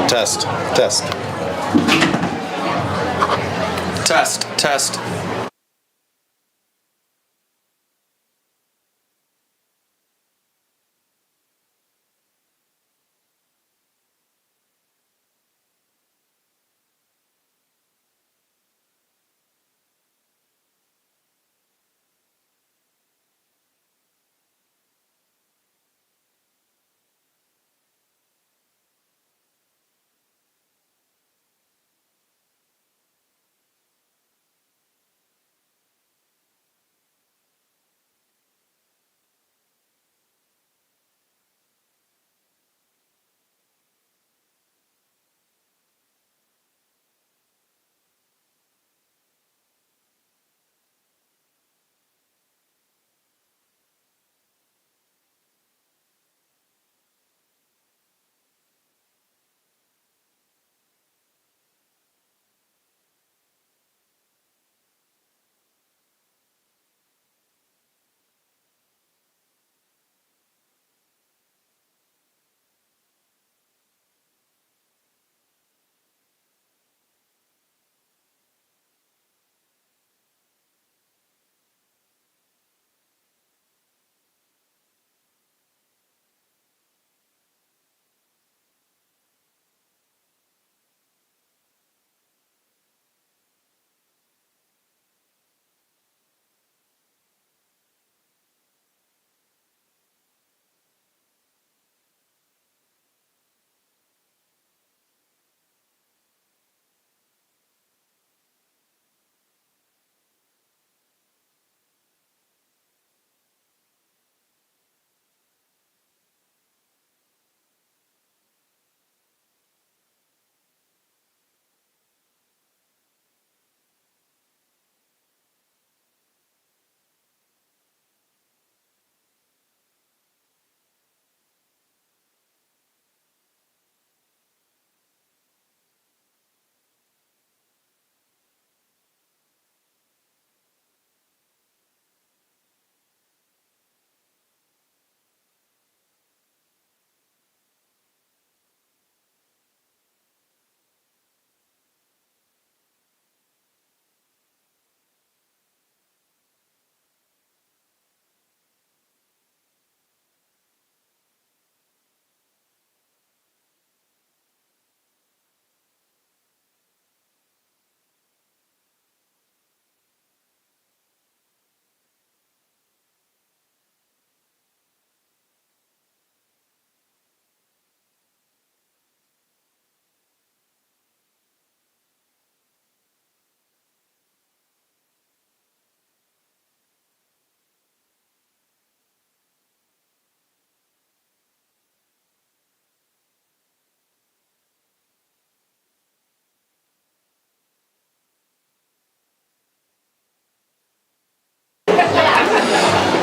Test. Test. Test. Test.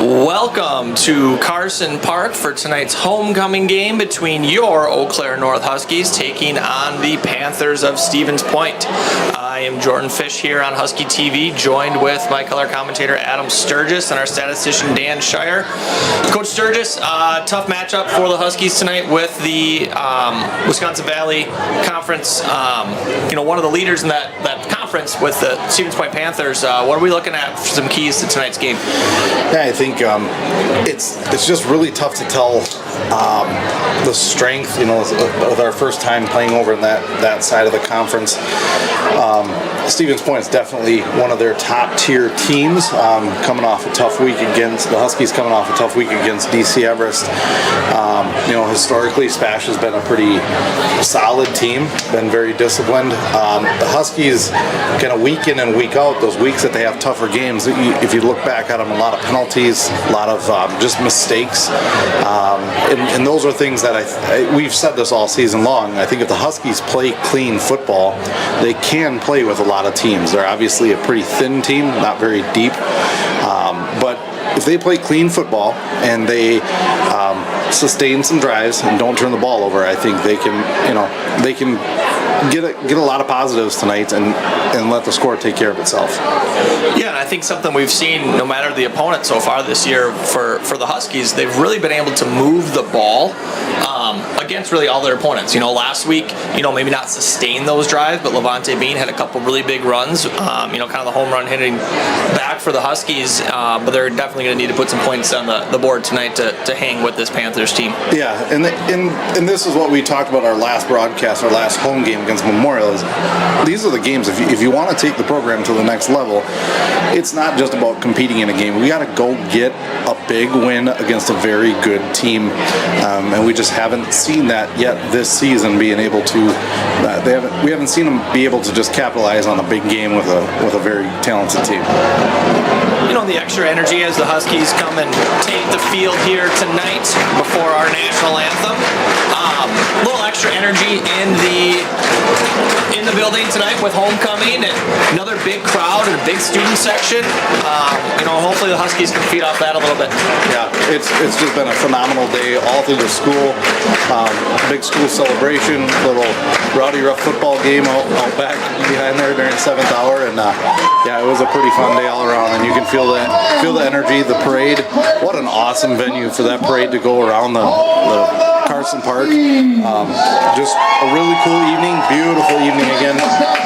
Welcome to Carson Park for tonight's homecoming game between your Eau Claire North Huskies taking on the Panthers of Stevens Point. I am Jordan Fish here on Husky TV, joined with my color commentator Adam Sturgis and our statistician Dan Shire. Coach Sturgis, tough matchup for the Huskies tonight with the Wisconsin Valley Conference. One of the leaders in that conference with the Stevens Point Panthers. What are we looking at for some keys to tonight's game? Yeah, I think it's just really tough to tell the strength, with our first time playing over in that side of the conference. Stevens Point is definitely one of their top tier teams, coming off a tough week against the Huskies, coming off a tough week against DC Everest. Historically, SPASH has been a pretty solid team, been very disciplined. The Huskies, kind of week in and week out, those weeks that they have tougher games, if you look back at them, a lot of penalties, a lot of just mistakes, and those are things that we've said this all season long. I think if the Huskies play clean football, they can play with a lot of teams. They're obviously a pretty thin team, not very deep, but if they play clean football and they sustain some drives and don't turn the ball over, I think they can get a lot of positives tonight and let the score take care of itself. Yeah, and I think something we've seen, no matter the opponent so far this year for the Huskies, they've really been able to move the ball against really all their opponents. Last week, maybe not sustain those drives, but Levante Bean had a couple really big runs, kind of the home run hitting back for the Huskies, but they're definitely going to need to put some points on the board tonight to hang with this Panthers team. Yeah, and this is what we talked about our last broadcast, our last home game against Memorial. Is these are the games, if you want to take the program to the next level, it's not just about competing in a game. We got to go get a big win against a very good team, and we just haven't seen that yet this season. Being able to, we haven't seen them be able to just capitalize on a big game with a very talented team. The extra energy as the Huskies come and take the field here tonight before our national anthem. A little extra energy in the building tonight with homecoming and another big crowd and a big student section. Hopefully the Huskies can feed off that a little bit. Yeah, it's just been a phenomenal day all through the school. Big school celebration, little rowdy rough football game out back behind there during 7th hour, and it was a pretty fun day all around. And you can feel the energy, the parade. What an awesome venue for that parade to go around the Carson Park. Just a really cool evening, beautiful evening again.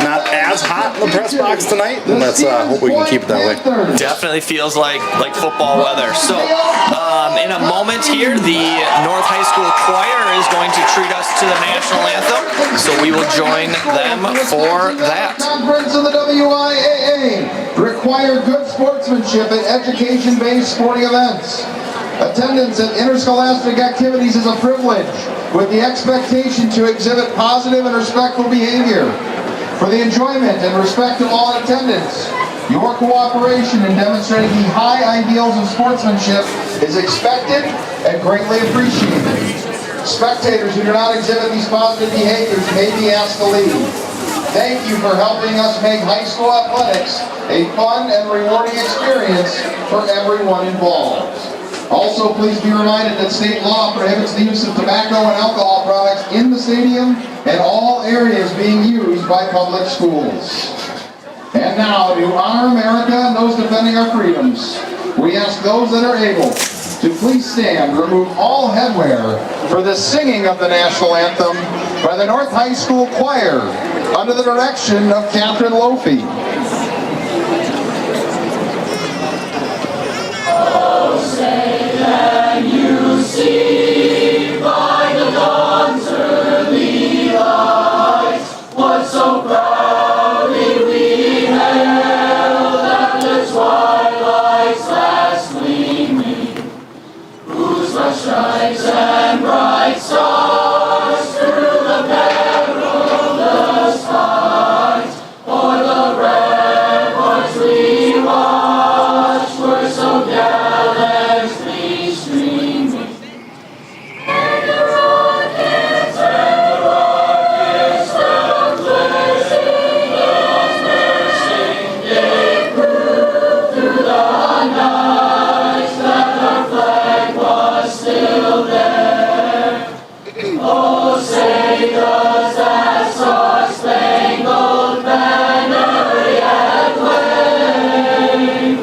Not as hot in the press box tonight, and let's hope we can keep it that way. Definitely feels like football weather. So in a moment here, the North High School Choir is going to treat us to the national anthem, so we will join them for that. Conference of the WIAA require good sportsmanship at education-based sporting events. Attendance at interscholastic activities is a privilege, with the expectation to exhibit positive and respectful behavior. For the enjoyment and respect of all in attendance, your cooperation in demonstrating the high ideals of sportsmanship is expected and greatly appreciated. Spectators who do not exhibit these positive behaviors may be asked to leave. Thank you for helping us make high school athletics a fun and rewarding experience for everyone involved. Also, please be reminded that state law prohibits the use of tobacco and alcohol products in the stadium and all areas being used by public schools. And now, to honor America and those defending our freedoms, we ask those that are able to please stand, remove all headwear for the singing of the national anthem by the North High School Choir under the direction of Catherine Lofi. You see by the dawn's early light what so proudly we hailed at the twilight's last gleaming, whose light strikes and bright stars through the perilous fight, o'er the ramparts we watched were so gallantly streaming. And the rockets fell blazing as bursting gave proof through the night that our flag was still there. Oh, say does that star-spangled banner yet wave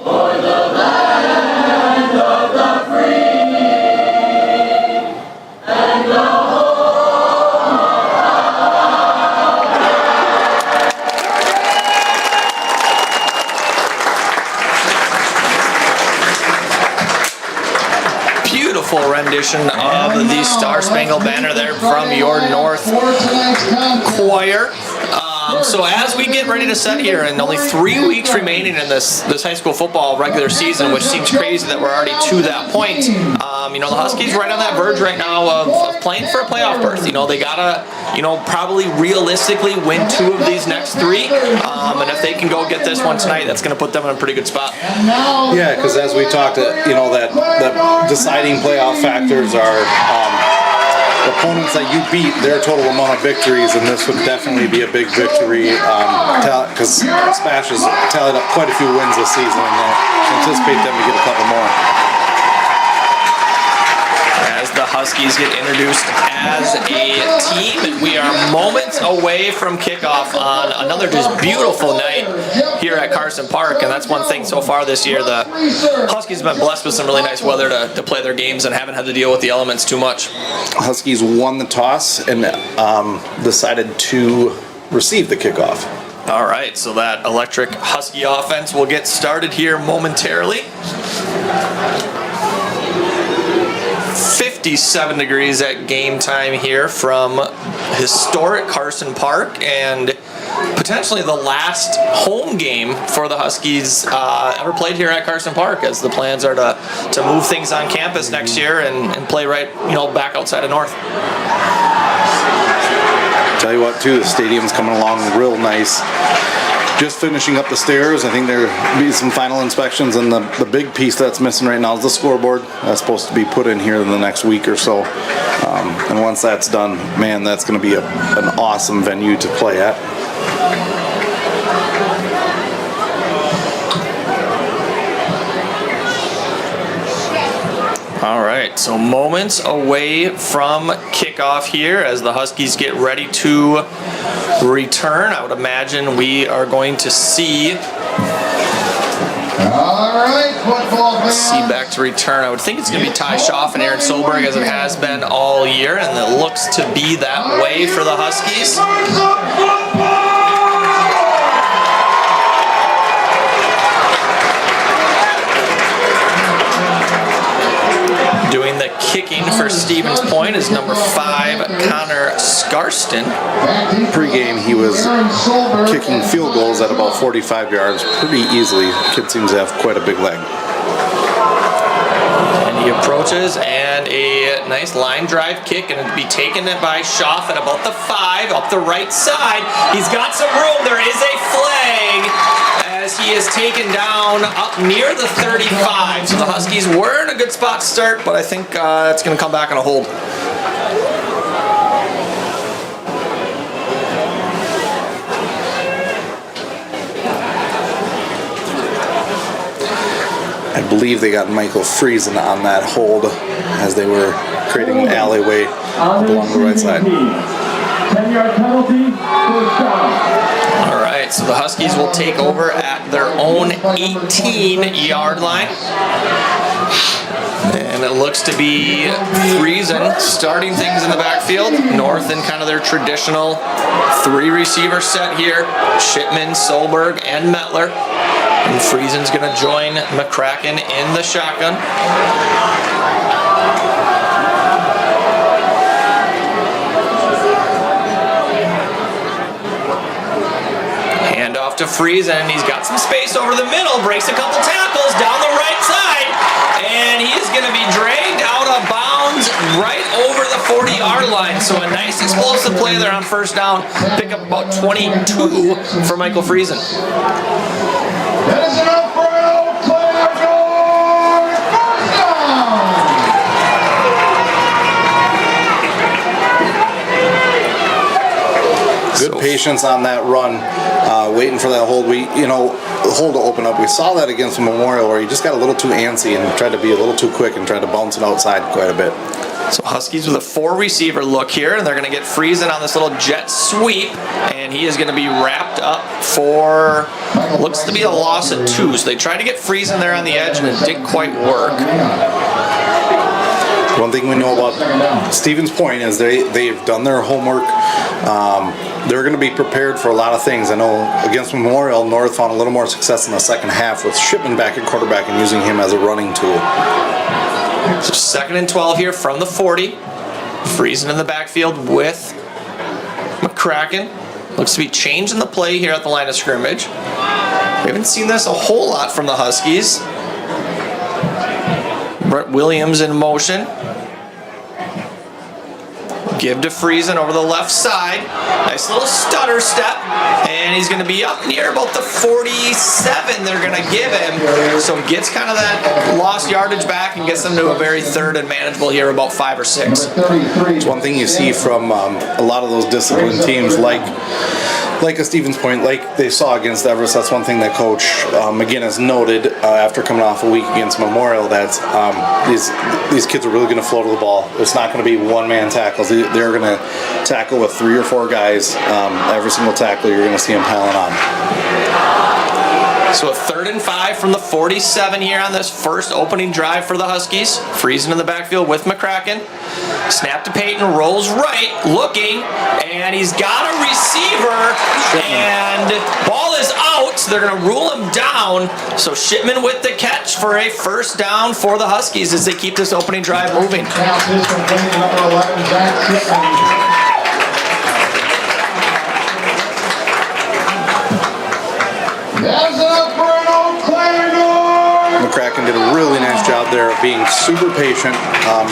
o'er the land of the free and the home Beautiful rendition of the Star Spangled Banner there from your North Choir. So as we get ready to set here, and only 3 weeks remaining in this high school football regular season, which seems crazy that we're already to that point. The Huskies right on that verge right now of playing for a playoff berth. They gotta, probably realistically win 2 of these next 3. And if they can go get this one tonight, that's gonna put them in a pretty good spot. Yeah, because as we talked, that deciding playoff factors are opponents that you beat their total amount of victories, and this would definitely be a big victory because SPASH has tallied up quite a few wins this season, and anticipate them to get a couple more. As the Huskies get introduced as a team, and we are moments away from kickoff on another just beautiful night here at Carson Park. And that's one thing so far this year. The Huskies have been blessed with some really nice weather to play their games and haven't had to deal with the elements too much. Huskies won the toss and decided to receive the kickoff. All right, so that electric Husky offense will get started here momentarily. 57 degrees at game time here from historic Carson Park, and potentially the last home game for the Huskies ever played here at Carson Park, as the plans are to move things on campus next year and play right, back outside of North. Tell you what, too, the stadium's coming along real nice. Just finishing up the stairs. I think there'll be some final inspections, and the big piece that's missing right now is the scoreboard. That's supposed to be put in here in the next week or so. And once that's done, man, that's going to be an awesome venue to play at. All right, so moments away from kickoff here as the Huskies get ready to return. I would imagine we are going to see back to return. I would think it's going to be Ty Schaff and Aaron Solberg, as it has been all year, and it looks to be that way for the Huskies. Doing the kicking for Stevens Point is number 5, Connor Scarston. Pre-game, he was kicking field goals at about 45 yards pretty easily. Kid seems to have quite a big leg. And he approaches, and a nice line drive kick, and it'll be taken by Schaff at about the 5, up the right side. He's got some room. There is a flag as he is taken down up near the 35. So the Huskies were in a good spot to start, but I think it's going to come back on a hold. I believe they got Michael Friesen on that hold as they were creating an alleyway along the right side. 10-yard penalty, first down. All right, so the Huskies will take over at their own 18-yard line. And it looks to be Friesen starting things in the backfield. North in kind of their traditional 3-receiver set here. Shipman, Solberg, and Mettler. And Friesen's going to join McCracken in the shotgun. Handoff to Friesen. He's got some space over the middle. Breaks a couple tackles down the right side. And he is going to be dragged out of bounds right over the 40-yard line. So a nice explosive play there on first down. Pick up about 22 for Michael Friesen. That is enough for Eau Claire North. First down. Good patience on that run, waiting for that hold. The hold to open up. We saw that against Memorial, where he just got a little too antsy and tried to be a little too quick and tried to bounce it outside quite a bit. So Huskies with a 4-receiver look here, and they're going to get Friesen on this little jet sweep, and he is going to be wrapped up for, looks to be a loss of 2. So they tried to get Friesen there on the edge, and it didn't quite work. One thing we know about Stevens Point is they've done their homework. They're going to be prepared for a lot of things. I know against Memorial, North found a little more success in the second half with Shipman back at quarterback and using him as a running tool. So 2nd and 12 here from the 40. Friesen in the backfield with McCracken. Looks to be changing the play here at the line of scrimmage. We haven't seen this a whole lot from the Huskies. Brett Williams in motion. Give to Friesen over the left side. Nice little stutter step. And he's going to be up near about the 47 they're going to give him. So gets kind of that lost yardage back and gets them to a very 3rd and manageable here, about 5 or 6. It's one thing you see from a lot of those disciplined teams like like a Stevens Point, like they saw against Everest, that's one thing that Coach McGinnis noted after coming off a week against Memorial, that these kids are really going to flow to the ball. It's not going to be one-man tackles. They're going to tackle with 3 or 4 guys. Every single tackle, you're going to see them piling on. So a 3rd and 5 from the 47 here on this first opening drive for the Huskies. Freezing in the backfield with McCracken. Snap to Peyton, rolls right, looking, and he's got a receiver, and ball is out. So they're going to rule him down. So Shipman with the catch for a first down for the Huskies as they keep this opening drive moving. Pass is complete, number 11, Zach Shipman. That's up for an Eau Claire North. McCracken did a really nice job there of being super patient,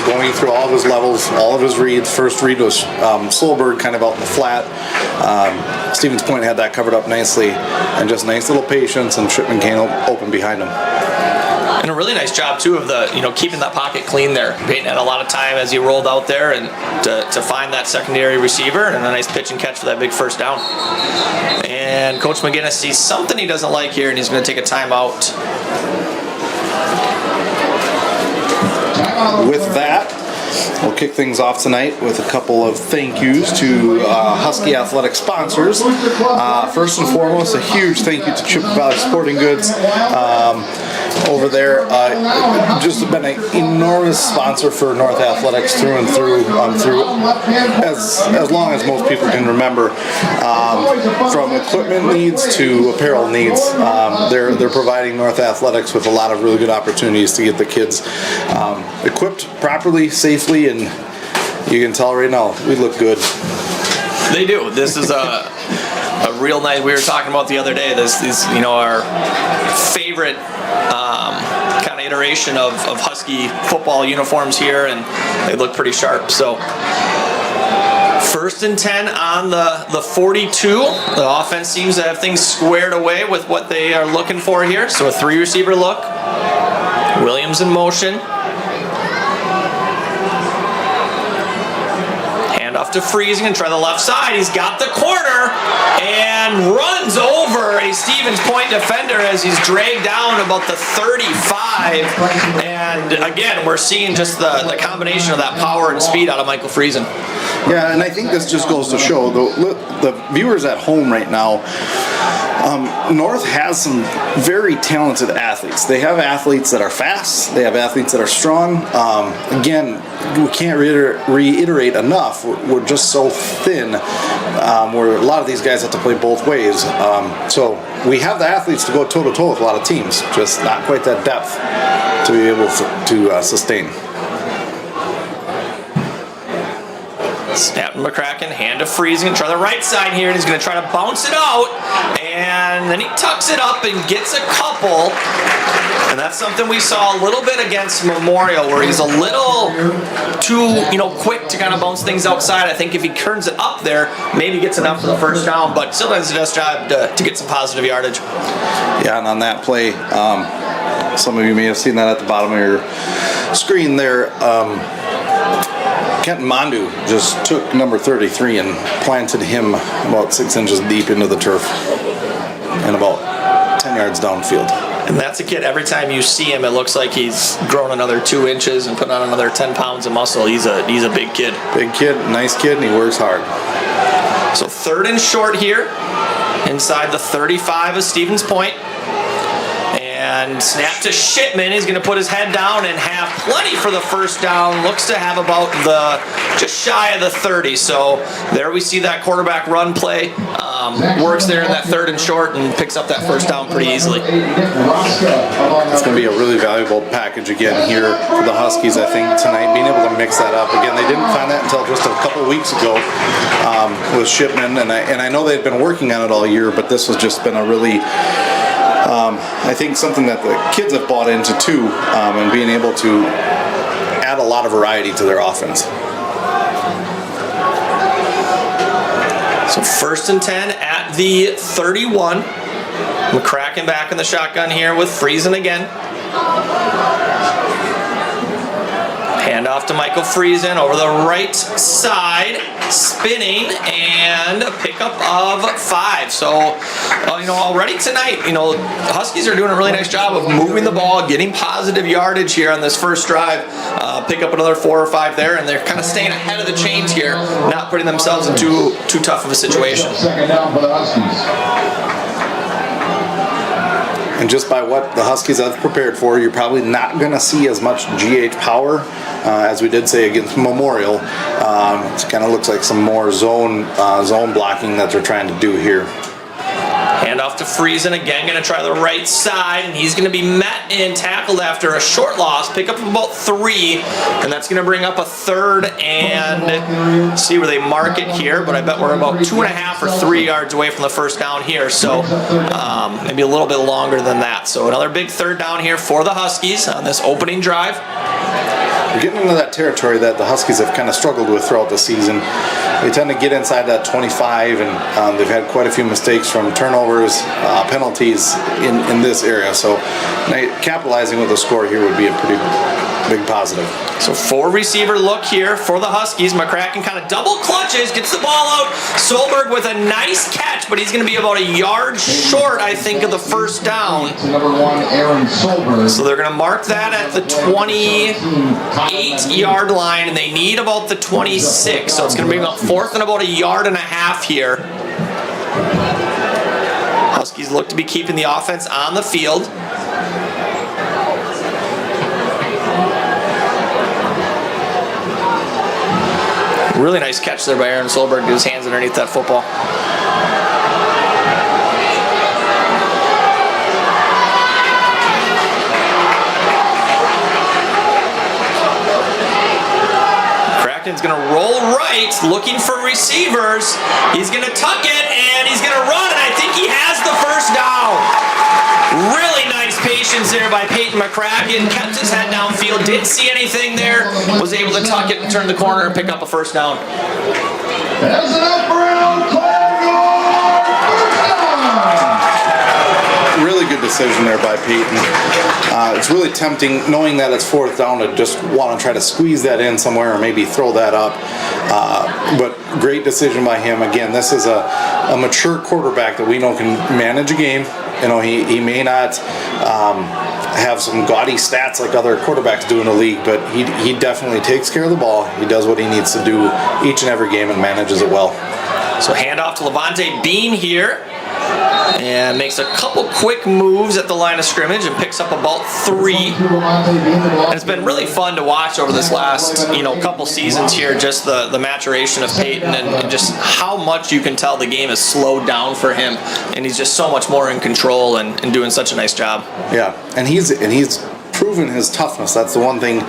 going through all of his levels, all of his reads. First read was Solberg kind of out in the flat. Stevens Point had that covered up nicely, and just nice little patience, and Shipman came open behind him. And a really nice job too of keeping that pocket clean there. Peyton had a lot of time as he rolled out there and to find that secondary receiver, and a nice pitch and catch for that big first down. And Coach McGinnis sees something he doesn't like here, and he's going to take a timeout. With that, we'll kick things off tonight with a couple of thank yous to Husky Athletic sponsors. First and foremost, a huge thank you to Chippewa Valley Sporting Goods over there. Just been an enormous sponsor for North Athletics through and through, as long as most people can remember. From equipment needs to apparel needs, they're providing North Athletics with a lot of really good opportunities to get the kids equipped properly, safely, and you can tell right now we look good. They do. This is a real nice. We were talking about the other day. This is our favorite kind of iteration of Husky football uniforms here, and they look pretty sharp. So 1st and 10 on the 42. The offense seems to have things squared away with what they are looking for here. So a 3 receiver look. Williams in motion. Off to Freezing and try the left side. He's got the corner and runs over a Stevens Point defender as he's dragged down about the 35. And again, we're seeing just the combination of that power and speed out of Michael Freezing. Yeah, and I think this just goes to show the viewers at home right now. North has some very talented athletes. They have athletes that are fast. They have athletes that are strong. Again, we can't reiterate enough. We're just so thin. Where a lot of these guys have to play both ways. So we have the athletes to go toe-to-toe with a lot of teams. Just not quite that depth to be able to sustain. Snap to McCracken, hand to Freezing, try the right side here, and he's going to try to bounce it out, and then he tucks it up and gets a couple, and that's something we saw a little bit against Memorial, where he's a little too, quick to kind of bounce things outside. I think if he turns it up there, maybe gets enough for the first down, but still does a nice job to get some positive yardage. Yeah, and on that play, some of you may have seen that at the bottom of your screen there. Kenton Mondu just took number 33 and planted him about 6 inches deep into the turf and about 10 yards downfield. And that's a kid, every time you see him, it looks like he's grown another 2 inches and put on another 10 pounds of muscle. He's a big kid. Big kid, nice kid, and he works hard. So 3rd and short here, inside the 35 of Stevens Point. And snap to Shipman. He's going to put his head down and have plenty for the first down. Looks to have about just shy of the 30. So there we see that quarterback run play. Works there in that 3rd and short and picks up that first down pretty easily. It's going to be a really valuable package again here for the Huskies, I think, tonight, being able to mix that up. Again, they didn't find that until just a couple weeks ago with Shipman, and I know they've been working on it all year, but this has just been a really... I think something that the kids have bought into too, and being able to add a lot of variety to their offense. So 1st and 10 at the 31. McCracken back in the shotgun here with Friesen again. Handoff Off to Michael Friesen over the right side, spinning, and a pickup of 5. So, already tonight, the Huskies are doing a really nice job of moving the ball, getting positive yardage here on this first drive. Pick up another 4 or 5 there, and they're kind of staying ahead of the chains here, not putting themselves in too tough of a situation. Second down for the Huskies. And just by what the Huskies have prepared for, you're probably not going to see as much GH power as we did say against Memorial. It kind of looks like some more zone blocking that they're trying to do here. Hand off to Friesen again, going to try the right side, and he's going to be met and tackled after a short loss. Pick up about 3, and that's going to bring up a 3rd and see where they mark it here, but I bet we're about 2.5 or 3 yards away from the first down here, so maybe a little bit longer than that. So another big 3rd down here for the Huskies on this opening drive. We're getting into that territory that the Huskies have kind of struggled with throughout the season. They tend to get inside that 25, and they've had quite a few mistakes from turnovers, penalties in this area. So capitalizing with a score here would be a pretty big positive. So 4 receiver look here for the Huskies. McCracken kind of double clutches, gets the ball out. Solberg with a nice catch, but he's going to be about a yard short, I think, of the first down. Number 1, Aaron Solberg. So they're going to mark that at the 28-yard line, and they need about the 26. So it's going to be about 4th and about a yard and a half here. Huskies look to be keeping the offense on the field. Really nice catch there by Aaron Solberg. Get his hands underneath that football. Cracken's going to roll right, looking for receivers. He's going to tuck it, and he's going to run, and I think he has the first down. Really nice patience there by Peyton McCracken. Kept his head downfield, didn't see anything there, was able to tuck it and turn the corner and pick up a first down. There's an up around Really good decision there by Peyton. It's really tempting, knowing that it's 4th down, to just want to try to squeeze that in somewhere or maybe throw that up. But great decision by him. Again, this is a mature quarterback that we know can manage a game. He may not have some gaudy stats like other quarterbacks do in the league, but he definitely takes care of the ball. He does what he needs to do each and every game and manages it well. So hand off to Levante Bean here, and makes a couple quick moves at the line of scrimmage and picks up about 3. And it's been really fun to watch over this last couple seasons here, just the maturation of Peyton and just how much you can tell the game has slowed down for him, and he's just so much more in control and doing such a nice job. Yeah, and he's proven his toughness. That's the one thing.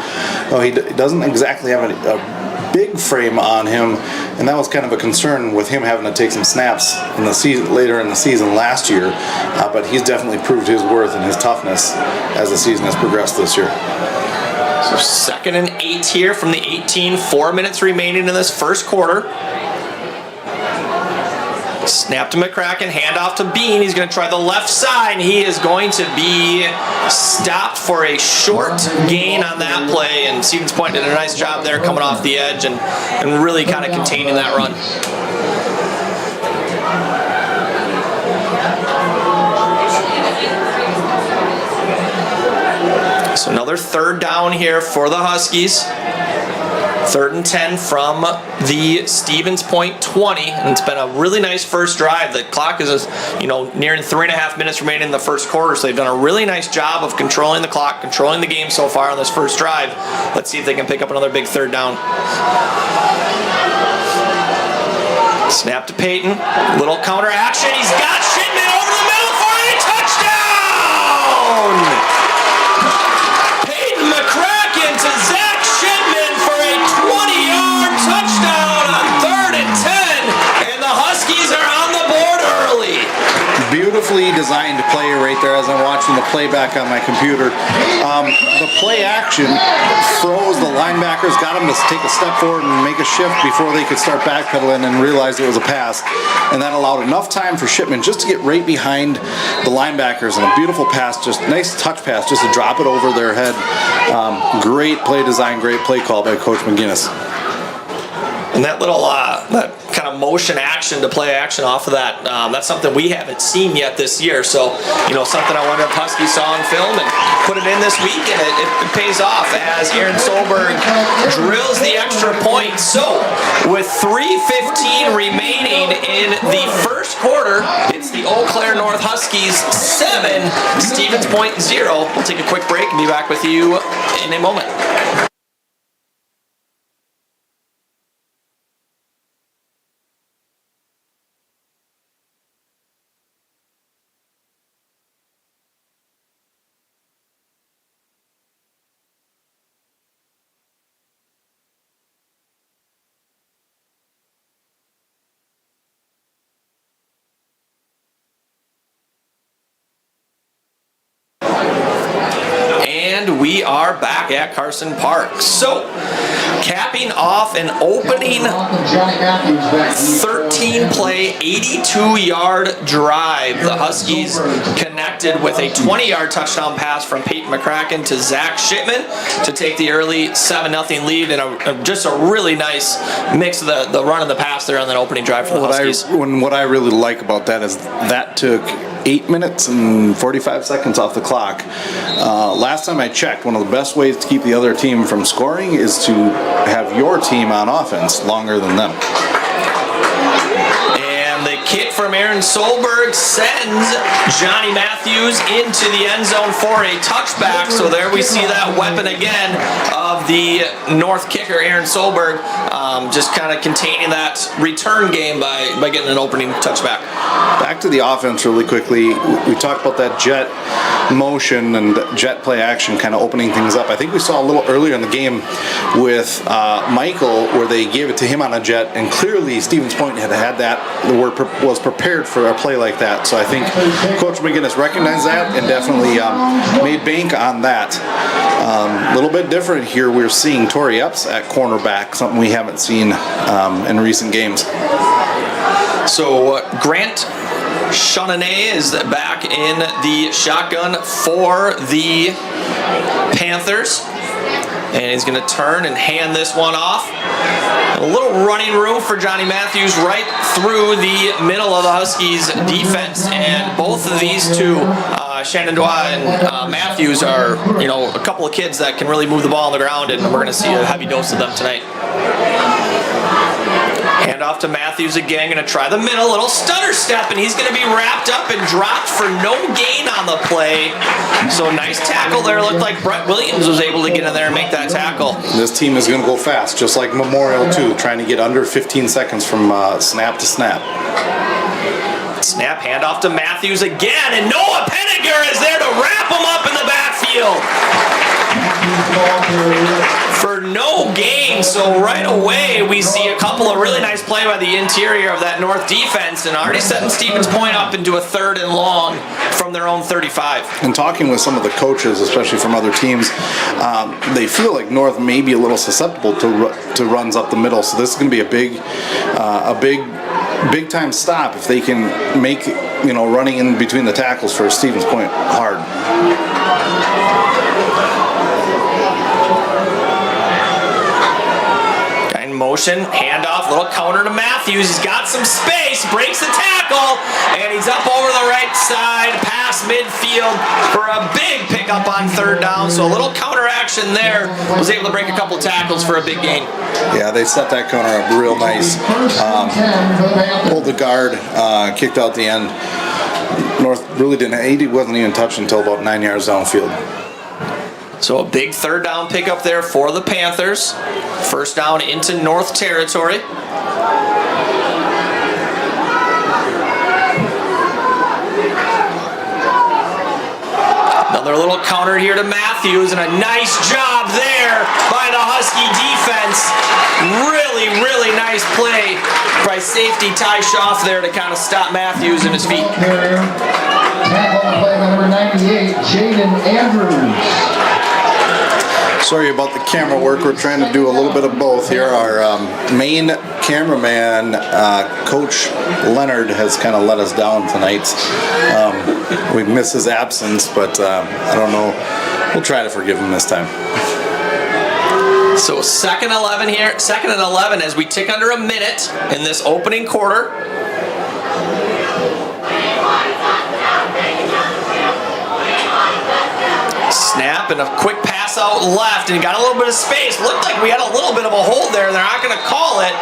He doesn't exactly have a big frame on him, and that was kind of a concern with him having to take some snaps in the season later in the season last year. But he's definitely proved his worth and his toughness as the season has progressed this year. So 2nd and 8 here from the 18. 4 minutes remaining in this first quarter. Snap to McCracken, hand off to Bean. He's going to try the left side, and he is going to be stopped for a short gain on that play. And Stevens Point did a nice job there coming off the edge and really kind of containing that run. So another 3rd down here for the Huskies. 3rd and 10 from the Stevens Point 20, and it's been a really nice first drive. The clock is, nearing 3.5 minutes remaining in the first quarter, so they've done a really nice job of controlling the clock, controlling the game so far on this first drive. Let's see if they can pick up another big 3rd down. Snap to Peyton, little counter action. He's got Shipman over the middle for a touchdown! Peyton McCracken to Zach Shipman for a 20-yard touchdown on 3rd and 10, and the Huskies are on the board early. Beautifully designed play right there as I'm watching the playback on my computer. The play action froze the linebackers, got them to take a step forward and make a shift before they could start backpedaling and realize it was a pass. And that allowed enough time for Shipman just to get right behind the linebackers, and a beautiful pass, just nice touch pass, just to drop it over their head. Great play design, great play call by Coach McGinnis. And that little that kind of motion action to play action off of that, that's something we haven't seen yet this year. So, something I wonder if Huskies saw on film and put it in this week, and it pays off as Aaron Solberg drills the extra point. So, with 3:15 remaining in the first quarter, it's the Eau Claire North Huskies 7, Stevens Point 0. We'll take a quick break and be back with you in a moment. And we are back at Carson Park. So, capping off an opening 13-play, 82-yard drive. The Huskies connected with a 20-yard touchdown pass from Peyton McCracken to Zach Shipman to take the early 7-0 lead, and just a really nice mix of the run and the pass there on that opening drive for the Huskies. What I really like about that is that took 8 minutes and 45 seconds off the clock. Last time I checked, one of the best ways to keep the other team from scoring is to have your team on offense longer than them. And the kick from Aaron Solberg sends Johnny Matthews into the end zone for a touchback. So there we see that weapon again of the North kicker, Aaron Solberg, just kind of containing that return game by getting an opening touchback. Back to the offense really quickly. We talked about that jet motion and jet play action kind of opening things up. I think we saw a little earlier in the game with Michael where they gave it to him on a jet, and clearly Stevens Point had that, was prepared for a play like that. So I think Coach McGinnis recognized that and definitely made bank on that. A little bit different here. We're seeing Torrey Epps at cornerback, something we haven't seen in recent games. So Grant Shanae is back in the shotgun for the Panthers. And he's going to turn and hand this one off. A little running room for Johnny Matthews right through the middle of the Huskies defense. And both of these two, Shenandoah and Matthews, are a couple of kids that can really move the ball on the ground, and we're going to see a heavy dose of them tonight. Hand off to Matthews again, going to try the middle, little stutter step, and he's going to be wrapped up and dropped for no gain on the play. So nice tackle there. Looked like Brett Williams was able to get in there and make that tackle. This team is going to go fast, just like Memorial too, trying to get under 15 seconds from snap to snap. Snap, handoff to Matthews again, and Noah Penninger is there to wrap him up in the backfield for no gain. So right away we see a couple of really nice play by the interior of that North defense, and already setting Stevens Point up into a 3rd and long from their own 35. And talking with some of the coaches, especially from other teams, they feel like North may be a little susceptible to runs up the middle. So this is going to be a big time stop if they can make running in between the tackles for Stevens Point hard. Motion, handoff, little counter to Matthews. He's got some space, breaks the tackle, and he's up over the right side, past midfield for a big pickup on 3rd down. So a little counter action there. Was able to break a couple tackles for a big gain. Yeah, they set that counter up real nice. Pulled the guard, kicked out the end. North really didn't. 80 wasn't even touched until about 9 yards downfield. So a big 3rd down pickup there for the Panthers. 1st down into North territory. Another little counter here to Matthews, and a nice job there by the Husky defense. Really, really nice play by safety Ty Schaff there to kind of stop Matthews in his feet. Tackle on the play by number 98, Jaden Andrews. Sorry about the camera work. We're trying to do a little bit of both here. Our main cameraman, Coach Leonard, has kind of let us down tonight. We miss his absence, but I don't know. We'll try to forgive him this time. So second 11 here, second and 11 as we tick under a minute in this opening quarter. Snap and a quick pass out left, and got a little bit of space. Looked like we had a little bit of a hold there. They're not going to call it,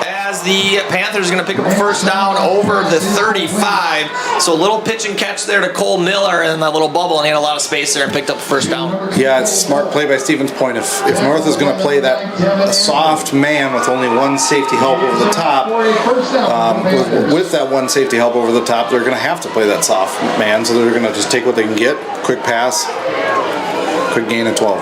as the Panthers are going to pick up a first down over the 35. So a little pitch and catch there to Cole Miller in that little bubble, and he had a lot of space there and picked up a first down. Yeah, it's a smart play by Stevens Point. If North is going to play a soft man with only one safety help over the top, with that one safety help over the top, they're going to have to play that soft man. So they're going to just take what they can get. Quick pass. Quick gain of 12.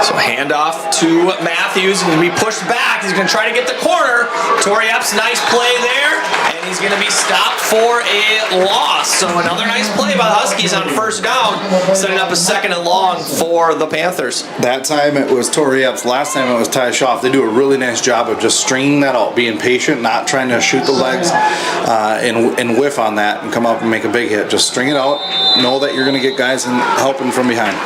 So handoff to Matthews. He's going to be pushed back. He's going to try to get the corner. Torrey Epps, nice play there. And he's going to be stopped for a loss. So another nice play by the Huskies on first down, setting up a second and long for the Panthers. That time it was Torrey Epps. Last time it was Ty Schaff. They do a really nice job of just stringing that out, being patient, not trying to shoot the legs and whiff on that and come up and make a big hit. Just string it out. Know that you're going to get guys helping from behind.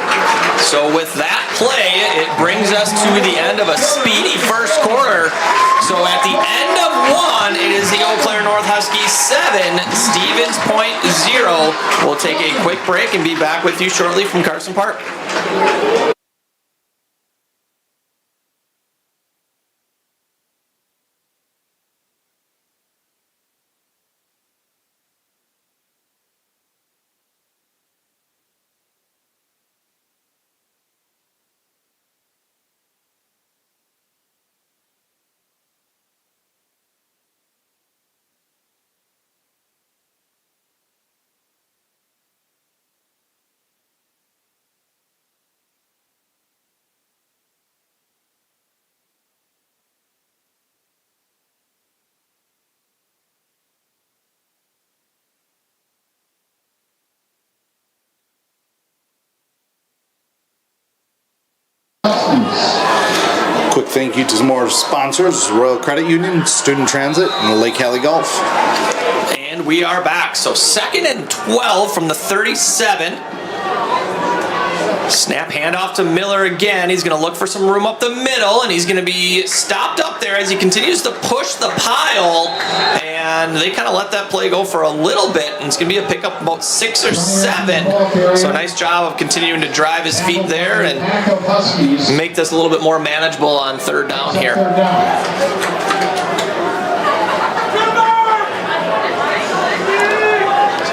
So with that play, it brings us to the end of a speedy first quarter. So at the end of one, it is the Eau Claire North Huskies 7, Stevens Point 0. We'll take a quick break and be back with you shortly from Carson Park. Quick thank you to some more sponsors: Royal Credit Union, Student Transit, and Lake Hallie Golf. And we are back. So second and 12 from the 37. Snap handoff to Miller again. He's going to look for some room up the middle, and he's going to be stopped up there as he continues to push the pile. And they kind of let that play go for a little bit, and it's going to be a pickup about 6 or 7. So a nice job of continuing to drive his feet there and make this a little bit more manageable on third down here.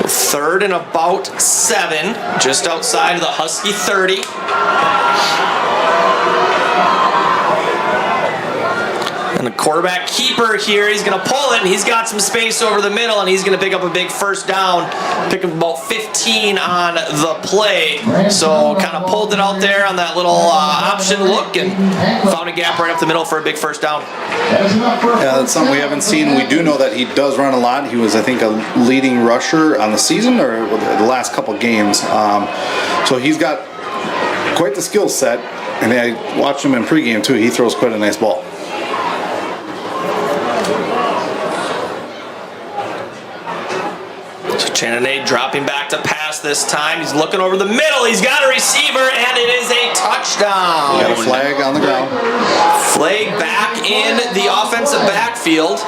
Third and about 7, just outside of the Husky 30. And the quarterback keeper here, he's going to pull it, and he's got some space over the middle, and he's going to pick up a big first down, pick up about 15 on the play. So kind of pulled it out there on that little option look and found a gap right up the middle for a big first down. Yeah, that's something we haven't seen. We do know that he does run a lot. He was, I think, a leading rusher on the season or the last couple games. So he's got quite the skill set, and I watched him in pregame too. He throws quite a nice ball. Chenonade dropping back to pass this time. He's looking over the middle. He's got a receiver, and it is a touchdown. Got a flag on the ground. Flag back in the offensive backfield.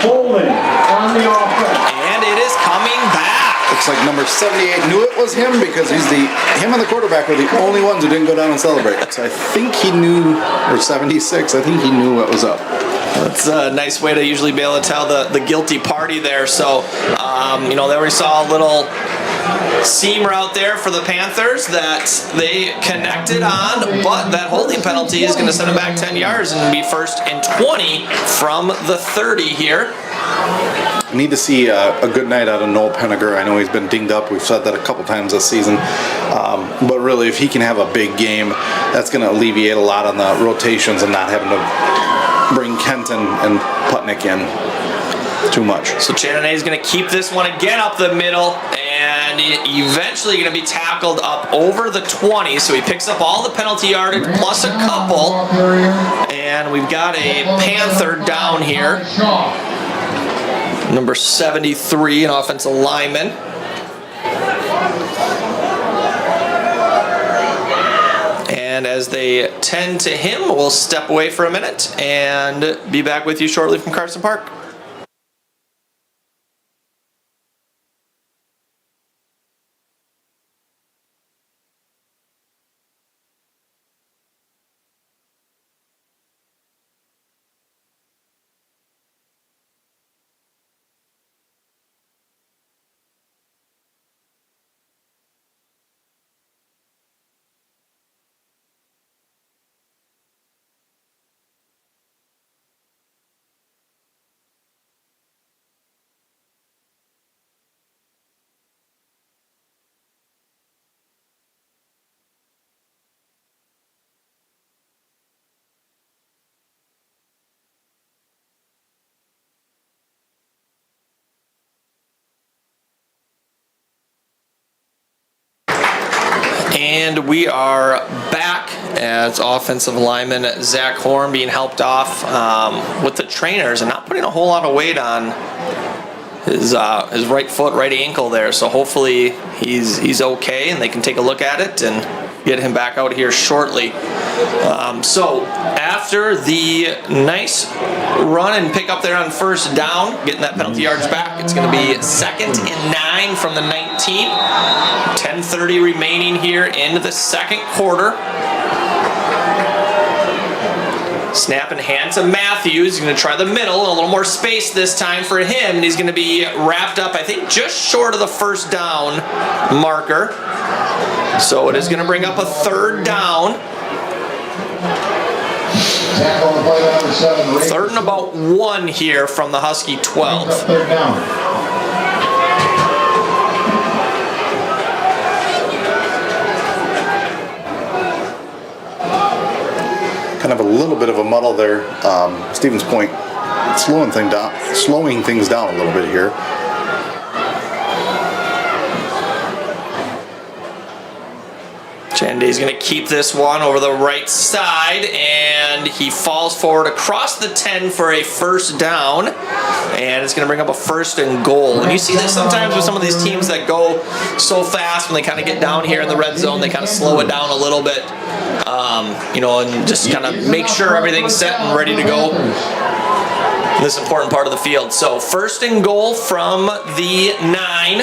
Holding on the offense. And it is coming back. Looks like number 78 knew it was him because him and the quarterback are the only ones who didn't go down and celebrate. So I think he knew, or 76, I think he knew what was up. That's a nice way to usually be able to tell the guilty party there. So, there we saw a little seam route there for the Panthers that they connected on, but that holding penalty is going to send them back 10 yards and be first and 20 from the 30 here. need to see a good night out of Noel Pennegar. I know he's been dinged up. We've said that a couple times this season. But really, if he can have a big game, that's going to alleviate a lot on the rotations and not having to bring Kenton and Putnick in too much. So Chandonnet is going to keep this one again up the middle, and eventually going to be tackled up over the 20. So he picks up all the penalty yardage plus a couple, and we've got a Panther down here. Number 73, an offensive lineman. And as they tend to him, we'll step away for a minute and be back with you shortly from Carson Park. And we are back as offensive lineman Zach Horn being helped off with the trainers and not putting a whole lot of weight on his right foot, right ankle there. So hopefully he's okay and they can take a look at it and get him back out here shortly. So after the nice run and pick up there on first down, getting that penalty yards back, it's going to be 2nd and 9 from the 19. 10:30 remaining here in the second quarter. Snap and hand to Matthews. He's going to try the middle, a little more space this time for him, and he's going to be wrapped up, I think, just short of the first down marker. So it is going to bring up a 3rd down. 3rd and about 1 here from the Husky 12. 3rd down. Kind of a little bit of a muddle there. Stevens Point slowing things down a little bit here. Chandonnet is going to keep this one over the right side, and he falls forward across the 10 for a first down, and it's going to bring up a 1st and goal. And you see this sometimes with some of these teams that go so fast when they kind of get down here in the red zone, they kind of slow it down a little bit, and just kind of make sure everything's set and ready to go in this important part of the field. So 1st and goal from the 9.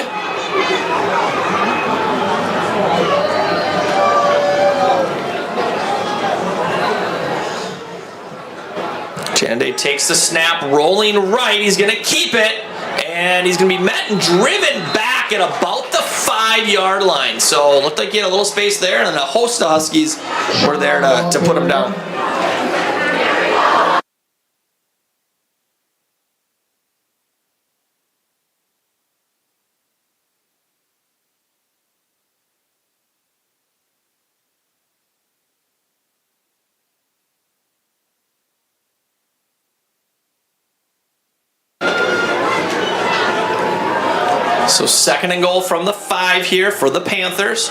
Chandonnet takes the snap, rolling right. He's going to keep it, and he's going to be met and driven back at about the 5-yard line. So it looked like he had a little space there, and a host of Huskies were there to put him down. So 2nd and goal from the 5 here for the Panthers.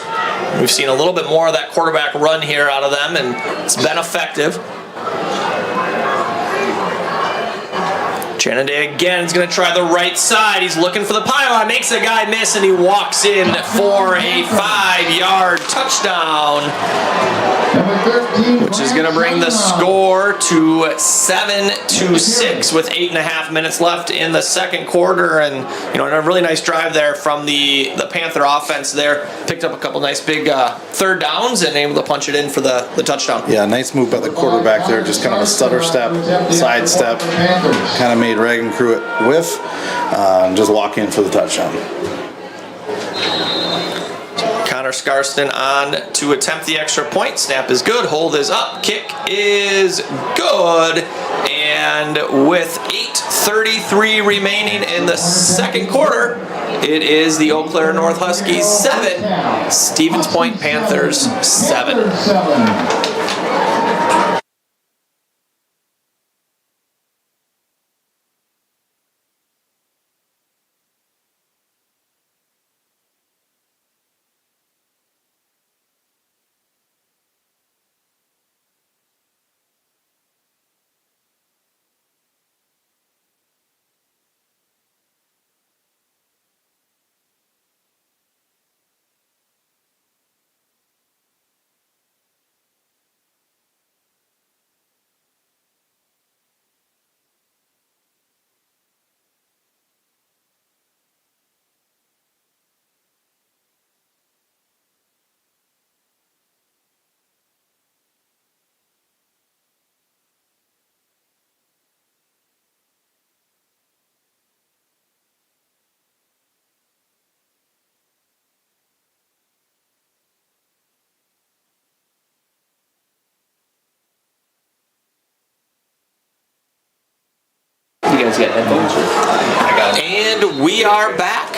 We've seen a little bit more of that quarterback run here out of them, and it's been effective. Chandonnet again is going to try the right side. He's looking for the pylon, makes a guy miss, and he walks in for a 5-yard touchdown, which is going to bring the score to 7-6 with 8.5 minutes left in the second quarter. And a really nice drive there from the Panther offense there. Picked up a couple nice big 3rd downs and able to punch it in for the touchdown. Yeah, nice move by the quarterback there. Just kind of a stutter step, side step, kind of made Reagan Crew it whiff, and just walk in for the touchdown. Connor Scarston on to attempt the extra point. Snap is good. Hold is up. Kick is good. And with 8 6:33 remaining in the second quarter. It is the Eau Claire North Huskies 7, Stevens Point Panthers 7. You guys got headphones? I got it. And we are back.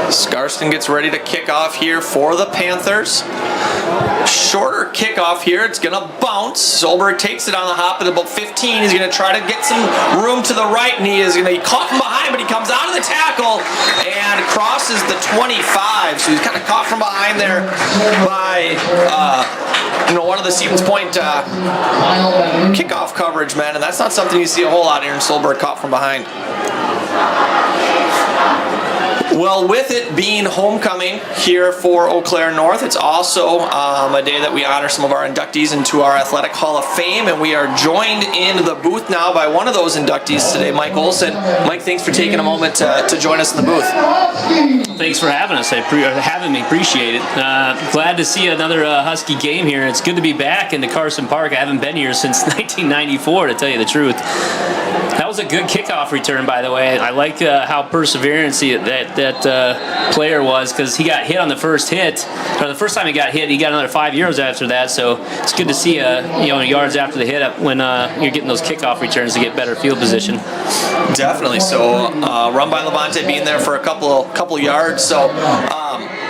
Scarston gets ready to kick off here for the Panthers. Shorter kickoff here. It's going to bounce. Solberg takes it on the hop at about 15. He's going to try to get some room to the right, and he is going to be caught from behind, but he comes out of the tackle and crosses the 25. So he's kind of caught from behind there by one of the Stevens Point kickoff coverage men, and that's not something you see a whole lot. Aaron Solberg caught from behind. Well, with it being homecoming here for Eau Claire North, it's also a day that we honor some of our inductees into our Athletic Hall of Fame, and we are joined in the booth now by one of those inductees today, Mike Olson. Mike, thanks for taking a moment to join us in the booth. Thanks for having us. Having me. Appreciate it. Glad to see another Husky game here. It's good to be back into Carson Park. I haven't been here since 1994, to tell you the truth. That was a good kickoff return, by the way. I like how perseverance that player was, because he got hit on the first hit, or the first time he got hit, he got another 5 yards after that. So it's good to see yards after the hit when you're getting those kickoff returns to get better field position. Definitely. So run by Levante being there for a couple yards. So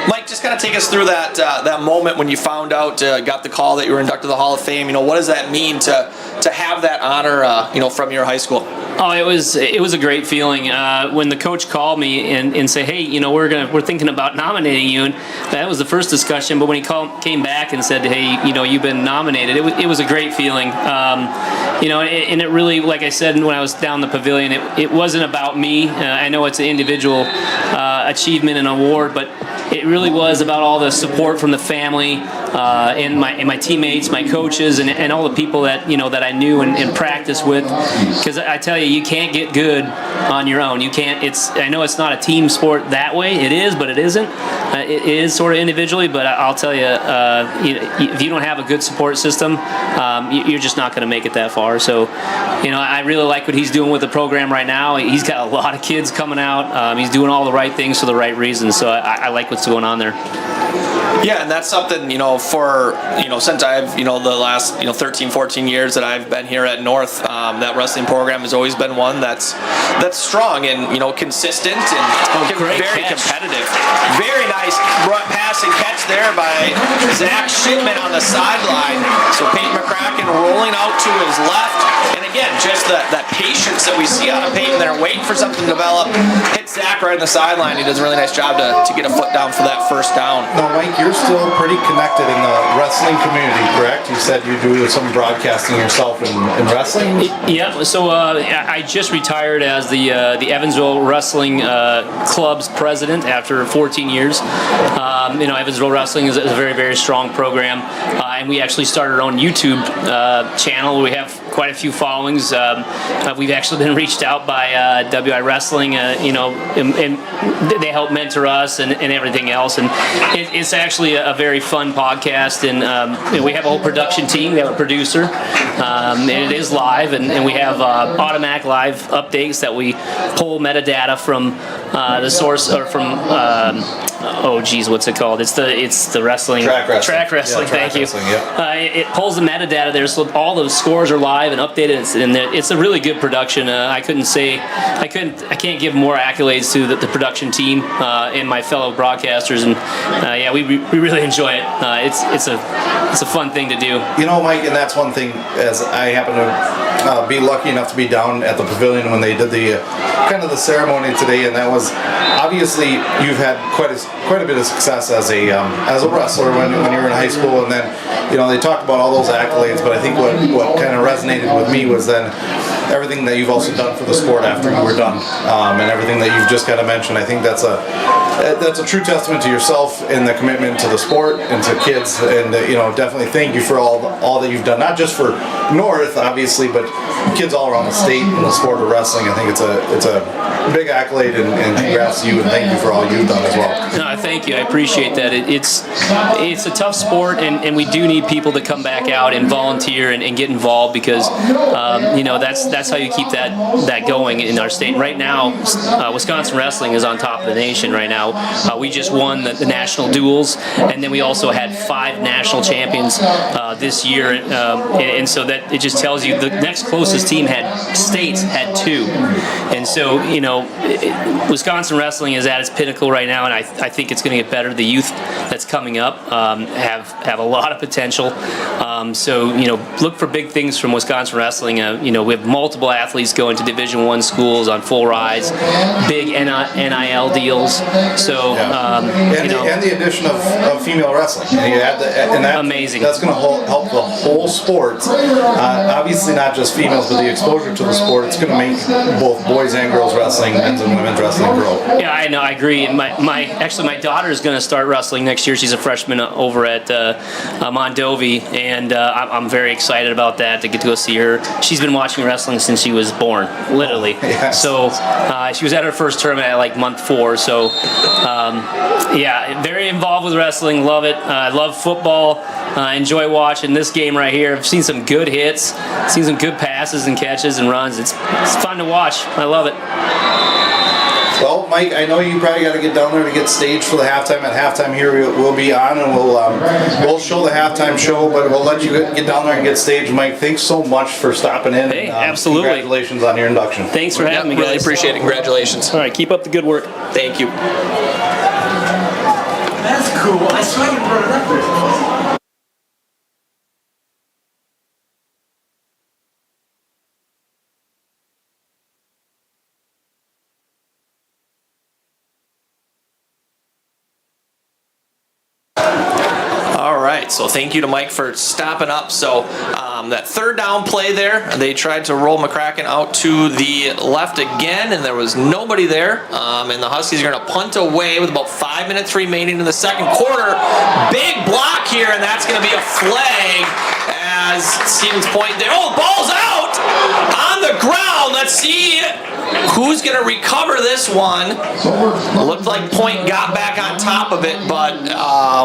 Mike, just kind of take us through that moment when you found out, got the call that you were inducted to the Hall of Fame. What does that mean to have that honor, from your high school? Oh, it was a great feeling when the coach called me and said, "Hey, we're thinking about nominating you." And that was the first discussion. But when he came back and said, "Hey, you've been nominated," it was a great feeling. And it really, like I said when I was down the pavilion, it wasn't about me. I know it's an individual achievement and award, but it really was about all the support from the family and my teammates, my coaches, and all the people that that I knew and practiced with. Because I tell you, you can't get good on your own. You can't. I know it's not a team sport that way. It is, but it isn't. It is sort of individually. But I'll tell you, if you don't have a good support system, you're just not going to make it that far. So, I really like what he's doing with the program right now. He's got a lot of kids coming out. He's doing all the right things for the right reasons. So I like what's going on there. Yeah, and that's something, for, since I've, the last, 13, 14 years that I've been here at North, that wrestling program has always been one that's strong and, consistent and very competitive. Very nice pass and catch there by Zach Shipman on the sideline. So Peyton McCracken rolling out to his left. And again, just that patience that we see out of Peyton there, waiting for something to develop. Hits Zach right on the sideline. He does a really nice job to get a foot down for that first down. Now, Mike, you're still pretty connected in the wrestling community, correct? You said you do some broadcasting yourself in wrestling? Yeah, so I just retired as the Evansville Wrestling Club's president after 14 years. Evansville Wrestling is a very, very strong program, and we actually started our own YouTube channel. We have quite a few followings. We've actually been reached out by WI Wrestling, and they help mentor us and everything else. And it's actually a very fun podcast. And we have a whole production team. We have a producer, and it is live. And we have automatic live updates that we pull metadata from the source, or from what's it called? It's the wrestling track wrestling. Track wrestling. Yeah, thank you. Yeah. It pulls the metadata there, so all the scores are live. live and updated, and it's a really good production. I can't give more accolades to the production team and my fellow broadcasters, and yeah, we really enjoy it. It's a fun thing to do. You know, Mike, and that's one thing, as I happen to be lucky enough to be down at the pavilion when they did the kind of the ceremony today, and that was obviously you've had quite a bit of success as a wrestler when you were in high school, and then they talked about all those accolades, but I think what kind of resonated with me was then everything that you've also done for the sport after you were done, and everything that you've just kind of mentioned. I think that's a true testament to yourself and the commitment to the sport and to kids, and definitely thank you for all that you've done, not just for North obviously, but kids all around the state in the sport of wrestling. I think it's a big accolade, and congrats to you, and thank you for all you've done as well. No, thank you. I appreciate that. It's a tough sport, and we do need people to come back out and volunteer and get involved, because that's how you keep that going in our state. And right now, Wisconsin wrestling is on top of the nation right now. We just won the national duels, and then we also had 5 national champions this year, and so that it just tells you the next closest team states had 2, and so Wisconsin wrestling is at its pinnacle right now, and I think it's going to get better. The youth that's coming up have a lot of potential. So look for big things from Wisconsin wrestling. We have multiple athletes going to Division I schools on full rides, big NIL deals. So and the addition of female wrestling. And amazing. That's going to help the whole sport. Obviously, not just females, but the exposure to the sport. It's going to make both boys and girls wrestling, men's and women's wrestling grow. Yeah, I know. I agree. And my daughter is going to start wrestling next year. She's a freshman over at Mondovi, and I'm very excited about that, to get to go see her. She's been watching wrestling since she was born, literally. Yes. So she was at her first tournament at month 4. So yeah, very involved with wrestling. Love it. I love football. Enjoy watching this game right here. I've seen some good hits, seen some good passes and catches and runs. It's fun to watch. I love it. Well, Mike, I know you probably got to get down there to get staged for the halftime. At halftime here, we'll be on, and we'll show the halftime show, but we'll let you get down there and get staged. Mike, thanks so much for stopping in. Hey, absolutely. Congratulations on your induction. Thanks for having me, guys. Really appreciate it. Congratulations. All right, keep up the good work. Thank you. That's cool. I saw you brought it up there. So thank you to Mike for stopping up. So that third down play there, they tried to roll McCracken out to the left again, and there was nobody there. And the Huskies are going to punt away with about 5 minutes remaining in the second quarter. Big block here, and that's going to be a flag as Stevens Point there. Oh, ball's out on the ground. Let's see who's going to recover this one. Looked like Point got back on top of it, but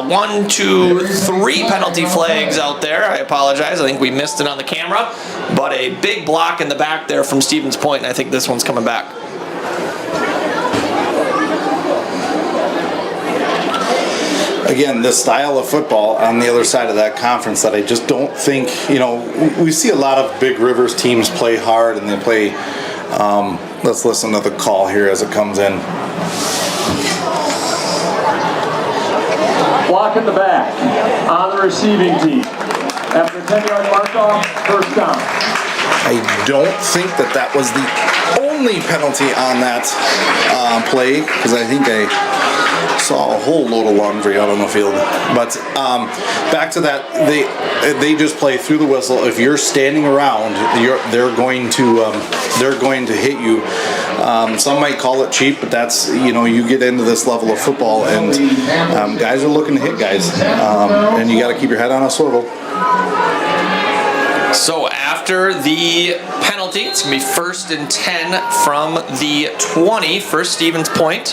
1, 2, 3 penalty flags out there. I apologize. I think we missed it on the camera, but a big block in the back there from Stevens Point, and I think this one's coming back. Again, the style of football on the other side of that conference that I just don't think, we see a lot of Big Rivers teams play hard, and they play, let's listen to the call here as it comes in. Block in the back on the receiving team. After a 10-yard mark-off, first down. I don't think that was the only penalty on that play, because I think I saw a whole load of laundry out on the field. But back to that, they just play through the whistle. If you're standing around, they're going to hit you. Some might call it cheap, but that's you get into this level of football, and guys are looking to hit guys, and you got to keep your head on a swivel. So after the penalty, it's going to be 1st and 10 from the 20 for Stevens Point.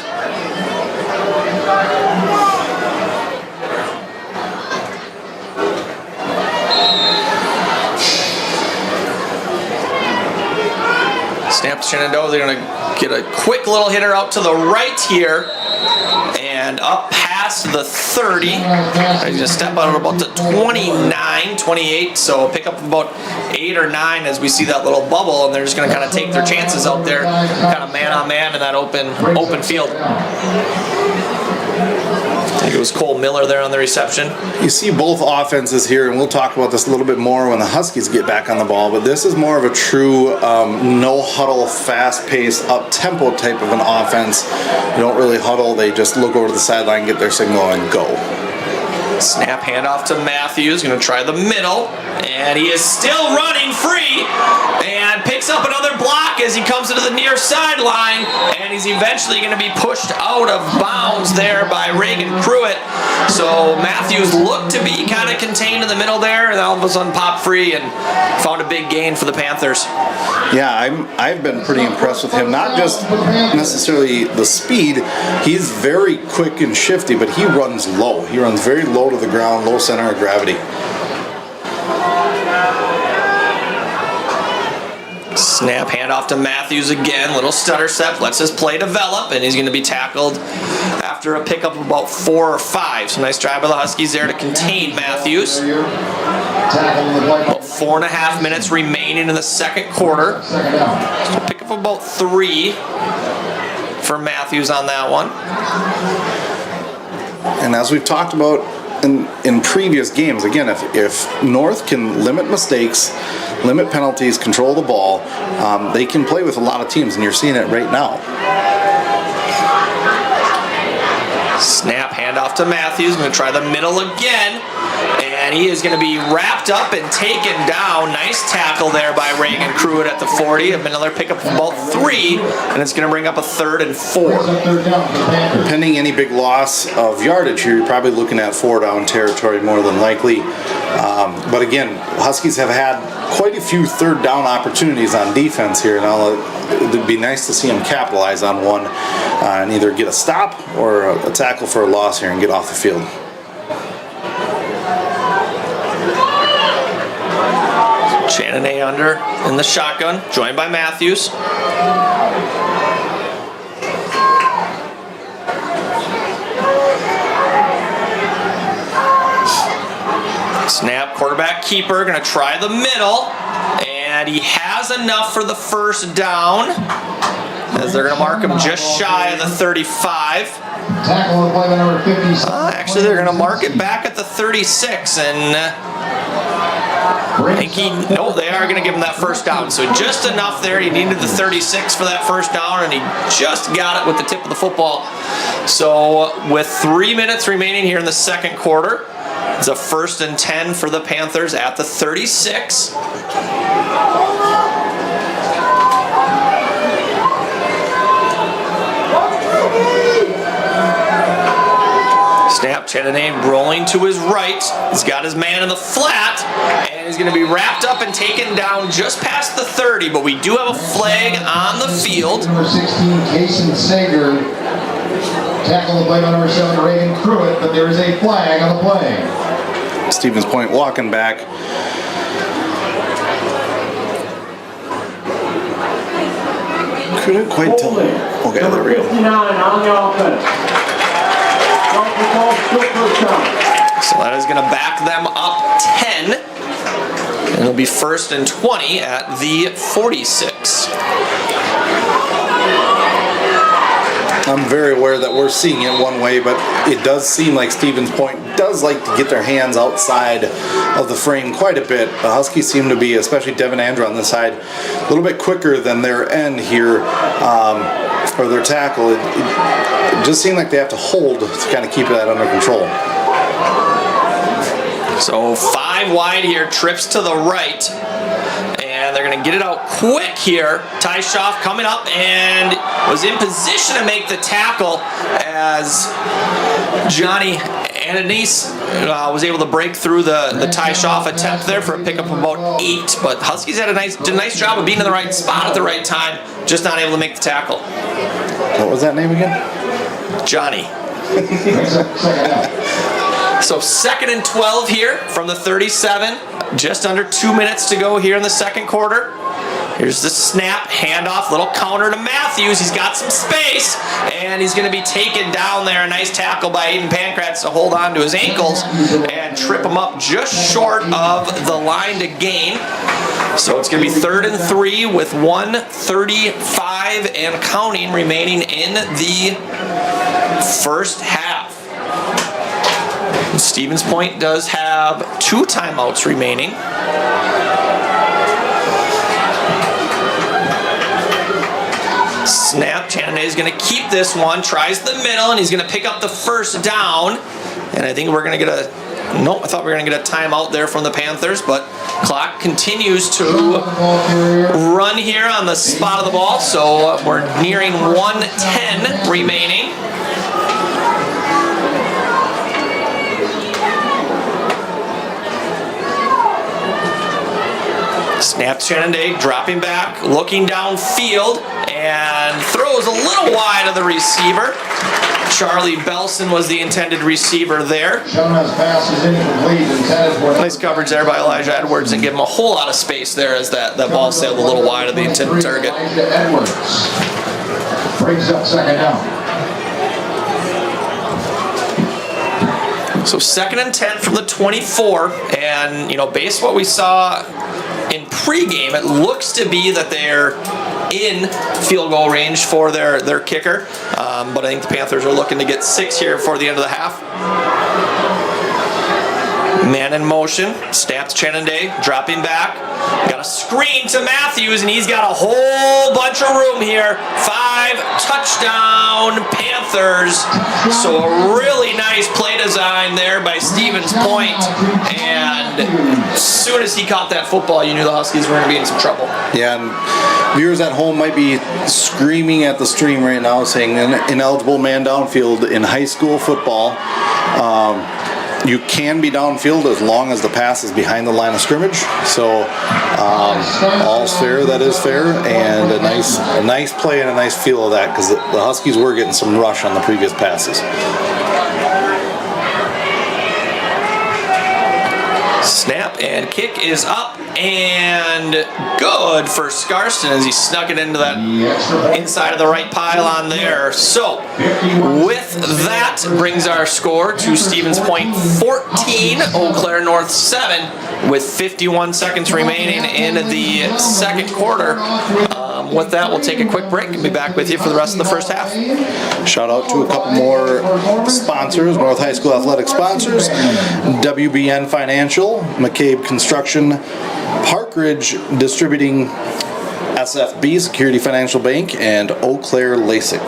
Snap to Shenandoah. They're going to get a quick little hitter out to the right here. And up past past the 30. He's going to step out at about the 29, 28, so pick up about 8 or 9 as we see that little bubble, and they're just going to kind of take their chances out there, kind of man on man in that open field. I think it was Cole Miller there on the reception. You see both offenses here, and we'll talk about this a little bit more when the Huskies get back on the ball, but this is more of a true no-huddle, fast-paced, up-tempo type of an offense. You don't really huddle. They just look over to the sideline, get their signal, and go. Snap handoff to Matthews, going to try the middle, and he is still running free, and picks up another block as he comes into the near sideline, and he's eventually going to be pushed out of bounds there by Reagan Pruitt. So Matthews looked to be kind of contained in the middle there, and all of a sudden popped free and found a big gain for the Panthers. Yeah, I've been pretty impressed with him. Not just necessarily the speed. He's very quick and shifty, but he runs low. He runs very low to the ground, low center of gravity. Snap handoff to Matthews again. Little stutter step, lets his play develop, and he's going to be tackled after a pickup of about 4 or 5. So nice drive by the Huskies there to contain Matthews. About 4.5 minutes remaining in the second quarter. So pick up about 3 for Matthews on that one. And as we've talked about in previous games, again, if North can limit mistakes, limit penalties, control the ball, they can play with a lot of teams, and you're seeing it right now. Snap handoff to Matthews. Going to try the middle again, and he is going to be wrapped up and taken down. Nice tackle there by Reagan Pruitt at the 40. Another pickup of about 3, and it's going to bring up a 3rd and 4. Pending any big loss of yardage here, you're probably looking at 4 down territory more than likely. But again, Huskies have had quite a few 3rd down opportunities on defense here, and it'd be nice to see them capitalize on one and either get a stop or a tackle for a loss here and get off the field. Chandonnet under in the shotgun, joined by Matthews. Snap, quarterback keeper, going to try the middle, and he has enough for the first down, as they're going to mark him just shy of the 35. Tackle on the play by number 50. Actually, they're going to mark it back at the 36, and no, they are going to give him that first down. So just enough there. He needed the 36 for that first down, and he just got it with the tip of the football. So with 3 minutes remaining here in the second quarter, it's a 1st and 10 for the Panthers at the 36. Snap, Chandonnet rolling to his right. He's got his man in the flat, and he's going to be wrapped up and taken down just past the 30, but we do have a flag on the field. Number 16, Kason Sager. Tackle the play by number 7, Reagan Pruitt, but there is a flag on the play. Stevens Point walking back. Couldn't quite tell. Okay, there we go. 59 on the offense. So that is going to back them up 10. And it'll be 1st and 20 at the 46. I'm very aware that we're seeing it one way, but it does seem like Stevens Point does like to get their hands outside of the frame quite a bit. The Huskies seem to be, especially Devin Andrew on this side, a little bit quicker than their end here, or their tackle. It just seemed like they have to hold to kind of keep that under control. So 5 wide here, trips to the right. And they're going to get it out quick here. Tyshoff coming up and was in position to make the tackle as Johnny Ananese was able to break through the Tyshoff attempt there for a pickup of about 8. But Huskies did a nice job of being in the right spot at the right time, just not able to make the tackle. What was that name again? Johnny. So 2nd and 12 here from the 37. Just under 2 minutes to go here in the second quarter. Here's the snap, handoff, little counter to Matthews. He's got some space, and he's going to be taken down there. A nice tackle by Aiden Pankratz to hold on to his ankles and trip him up just short of the line to gain. So it's going to be 3rd and 3 with 1:35 and counting remaining in the first half. Stevens Point does have 2 timeouts remaining. Snap, Chandonnet is going to keep this one, tries the middle, and he's going to pick up the first down. And I think we're going to get a, no, I thought we were going to get a timeout there from the Panthers, but clock continues to run here on the spot of the ball, so we're nearing 1:10 remaining. Snap, Chandonnet dropping back, looking downfield, and throws a little wide of the receiver. Charlie Belson was the intended receiver there. Nice coverage there by Elijah Edwards and give him a whole lot of space there as that ball sailed a little wide of the intended target. Brings up 2nd down. So 2nd and 10 from the 24, and based on what we saw in pregame, it looks to be that they're in field goal range for their kicker, but I think the Panthers are looking to get 6 here before the end of the half. Man in motion, snaps Chandonnet, dropping back, got a screen to Matthews, and he's got a whole bunch of room here. 5 touchdown Panthers. So a really nice play design there by Stevens Point, and as soon as he caught that football, you knew the Huskies were going to be in some trouble. Yeah, and viewers at home might be screaming at the stream right now saying ineligible man downfield in high school football. You can be downfield as long as the pass is behind the line of scrimmage. So all's fair that is fair, and a nice play and a nice feel of that, because the Huskies were getting some rush on the previous passes. Snap and kick is up and good for Scarston as he snuck it into that inside of the right pylon there. So with that brings our score to Stevens Point 14, Eau Claire North 7, with 51 seconds remaining in the second quarter. With that, we'll take a quick break and be back with you for the rest of the first half. Shout out to a couple more sponsors, North High School Athletic sponsors, WBN Financial, McCabe Construction, Park Ridge Distributing, SFB Security Financial Bank, and Eau Claire LASIK.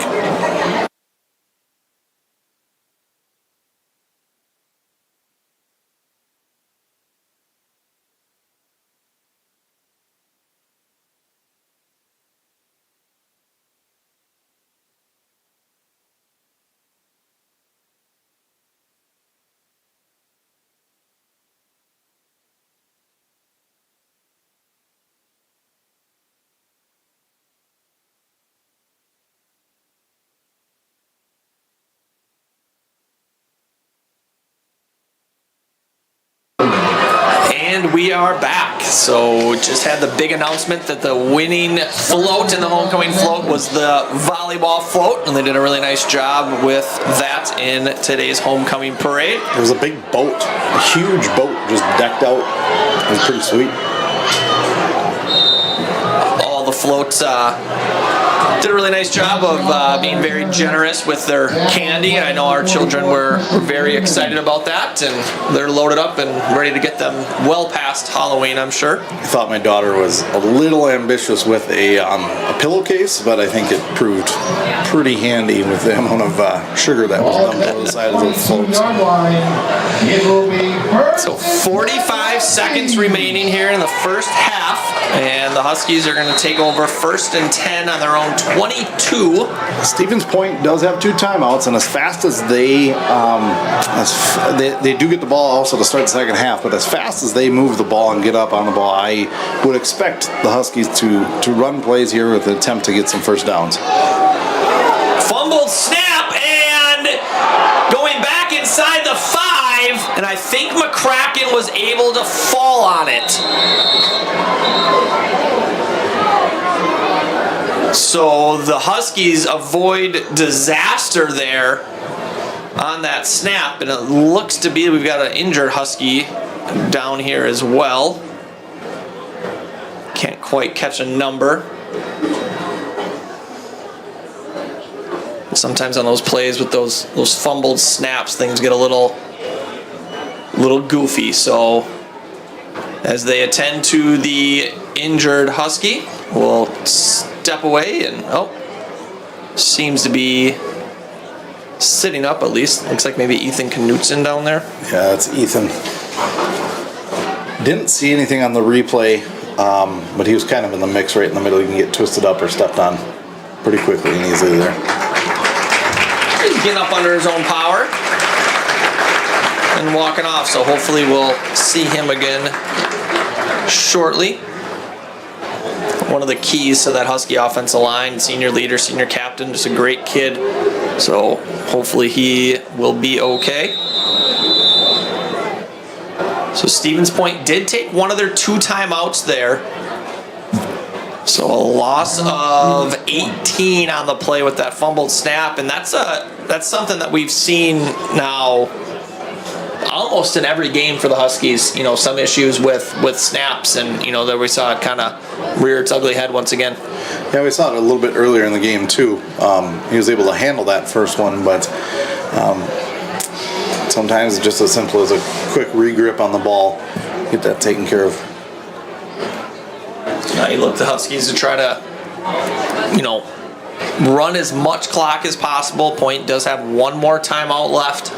And we are back. So just had the big announcement that the winning float in the homecoming float was the volleyball float, and they did a really nice job with that in today's homecoming parade. It was a big boat, a huge boat just decked out. It was pretty sweet. All the floats did a really nice job of being very generous with their candy. I know our children were very excited about that, and they're loaded up and ready to get them well past Halloween, I'm sure. I thought my daughter was a little ambitious with a pillowcase, but I think it proved pretty handy with the amount of sugar that was dumped on the side of those floats. So 45 seconds remaining here in the first half, and the Huskies are going to take over 1st and 10 on their own 22. Stevens Point does have 2 timeouts, and as fast as they do get the ball also to start the second half, but as fast as they move the ball and get up on the ball, I would expect the Huskies to run plays here with an attempt to get some first downs. Fumbled snap and going back inside the 5, and I think McCracken was able to fall on it. So the Huskies avoid disaster there on that snap, and it looks to be we've got an injured Husky down here as well. Can't quite catch a number. Sometimes on those plays with those fumbled snaps, things get a little goofy. So as they attend to the injured Husky, we'll step away, and seems to be sitting up at least. Looks like maybe Ethan Knutson down there. Yeah, that's Ethan. Didn't see anything on the replay, but he was kind of in the mix right in the middle. He can get twisted up or stepped on pretty quickly and easily there. He's getting up under his own power and walking off, so hopefully we'll see him again shortly. One of the keys to that Husky offensive line, senior leader, senior captain, just a great kid. So hopefully he will be okay. So Stevens Point did take one of their 2 timeouts there. So a loss of 18 on the play with that fumbled snap, and that's something that we've seen now almost in every game for the Huskies. You know, some issues with snaps, and you know that we saw it kind of rear its ugly head once again. Yeah, we saw it a little bit earlier in the game too. He was able to handle that first one, but sometimes it's just as simple as a quick regrip on the ball, get that taken care of. Now you look the Huskies to try to, run as much clock as possible. Point does have one more timeout left.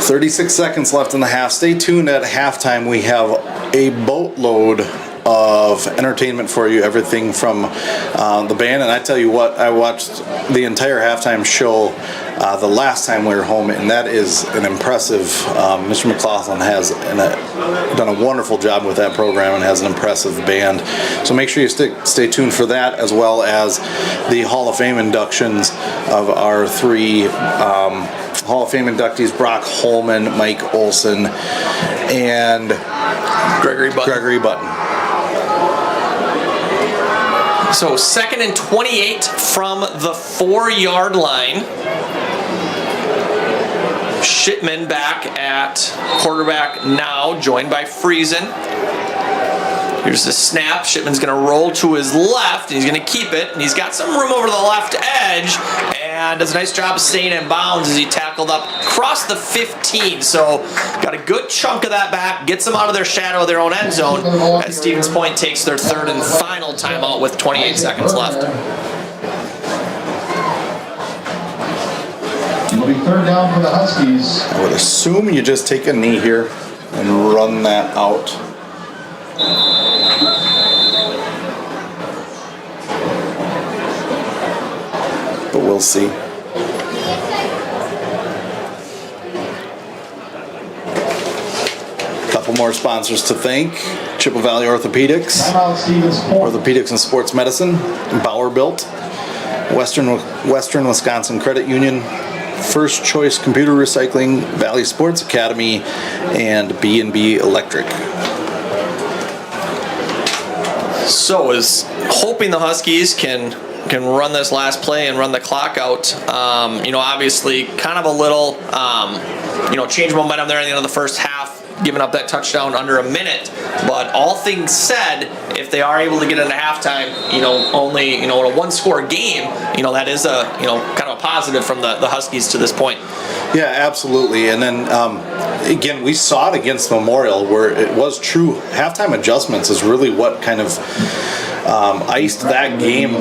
36 seconds left in the half. Stay tuned at halftime. We have a boatload of entertainment for you. Everything from the band. And I tell you what, I watched the entire halftime show the last time we were home, and that is an impressive. Mr. McLaughlin has done a wonderful job with that program and has an impressive band. So make sure you stay tuned for that, as well as the Hall of Fame inductions of our 3 Hall of Fame inductees: Brock Holman, Mike Olson, and Gregory Button. So 2nd and 28 from the 4-yard line. Shipman back at quarterback now, joined by Friesen. Here's the snap. Shipman's going to roll to his left, and he's going to keep it. And he's got some room over the left edge, and does a nice job of staying in bounds as he tackled up across the 15. So got a good chunk of that back, gets them out of their shadow of their own end zone, as Stevens Point takes their 3rd and final timeout with 28 seconds left. It'll be 3rd down for the Huskies. I would assume you just take a knee here and run that out. But we'll see. Couple more sponsors to thank. Chippewa Valley Orthopedics, Timeout, Stevens Point. Orthopedics and Sports Medicine, Bauer Built, Western Wisconsin Credit Union, First Choice Computer Recycling, Valley Sports Academy, and B&B Electric. So is hoping the Huskies can run this last play and run the clock out. Obviously kind of a little, change momentum there at the end of the first half, giving up that touchdown under a minute. But all things said, if they are able to get into halftime, only, in a 1-score game, that is a, kind of a positive from the Huskies to this point. Yeah, absolutely. And then, again, we saw it against Memorial, where it was true. Halftime adjustments is really what kind of iced that game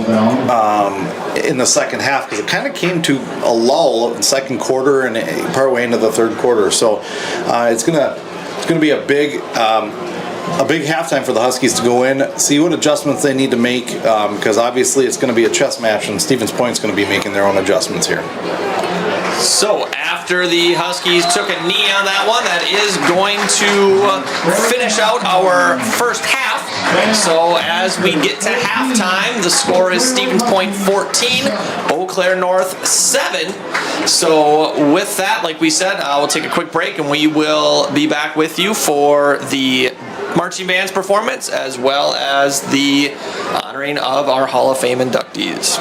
in the second half, because it kind of came to a lull in the second quarter and partway into the third quarter. So it's gonna be a big halftime for the Huskies to go in, see what adjustments they need to make, because obviously it's going to be a chess match, and Stevens Point's going to be making their own adjustments here. So after the Huskies took a knee on that one, that is going to finish out our first half. So as we get to halftime, the score is Stevens Point 14, Eau Claire North 7. So with that, like we said, we'll take a quick break, and we will be back with you for the marching band's performance, as well as the honoring of our Hall of Fame inductees.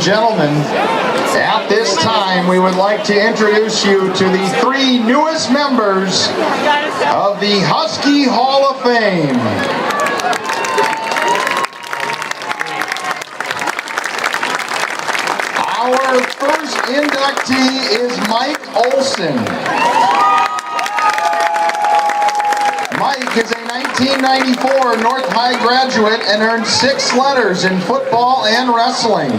Gentlemen, at this time we would like to introduce you to the 3 newest members of the Husky Hall of Fame. Our first inductee is Mike Olson. Mike is a 1994 North High graduate and earned 6 letters in football and wrestling.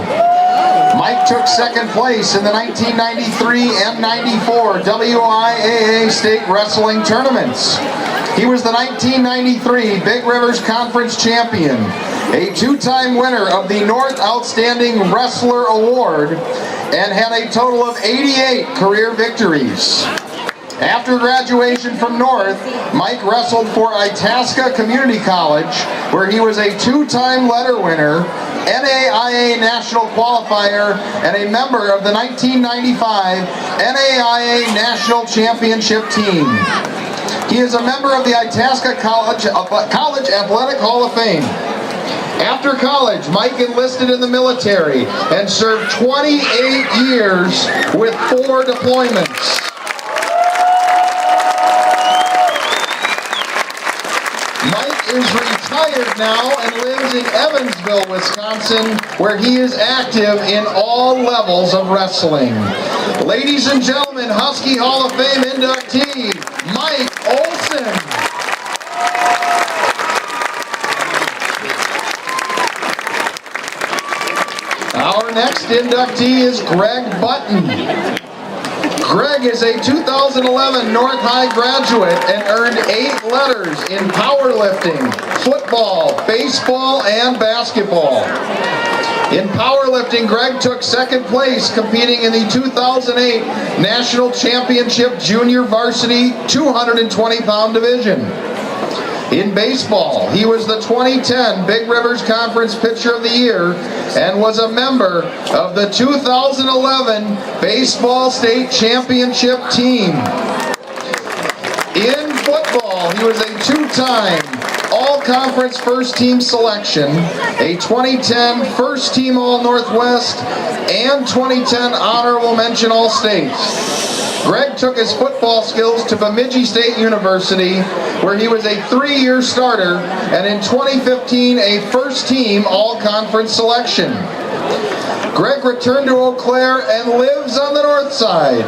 Mike took second place in the 1993 and 94 WIAA state wrestling tournaments. He was the 1993 Big Rivers Conference champion, a 2-time winner of the North Outstanding Wrestler Award, and had a total of 88 career victories. After graduation from North, Mike wrestled for Itasca Community College, where he was a 2-time letter winner, NAIA National Qualifier, and a member of the 1995 NAIA National Championship team. He is a member of the Itasca College Athletic Hall of Fame. After college, Mike enlisted in the military and served 28 years with 4 deployments. Mike is retired now and lives in Evansville, Wisconsin, where he is active in all levels of wrestling. Ladies and gentlemen, Husky Hall of Fame inductee, Mike Olson. Our next inductee is Greg Button. Greg is a 2011 North High graduate and earned 8 letters in powerlifting, football, baseball, and basketball. In powerlifting, Greg took second place competing in the 2008 National Championship Junior Varsity 220-pound division. In baseball, he was the 2010 Big Rivers Conference Pitcher of the Year and was a member of the 2011 Baseball State Championship team. In football, he was a 2-time All-Conference First Team selection, a 2010 First Team All-Northwest, and 2010 Honorable Mention All-States. Greg took his football skills to Bemidji State University, where he was a 3-year starter, and in 2015, a first-team all-conference selection. Greg returned to Eau Claire and lives on the north side.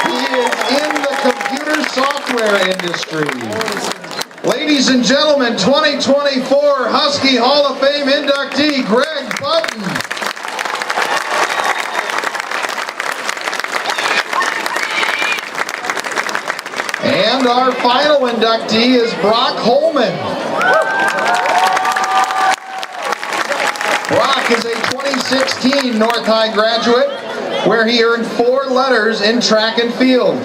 He is in the computer software industry. Ladies and gentlemen, 2024 Husky Hall of Fame inductee, Greg Button. And our final inductee is Brock Holman. Brock is a 2016 North High graduate, where he earned 4 letters in track and field.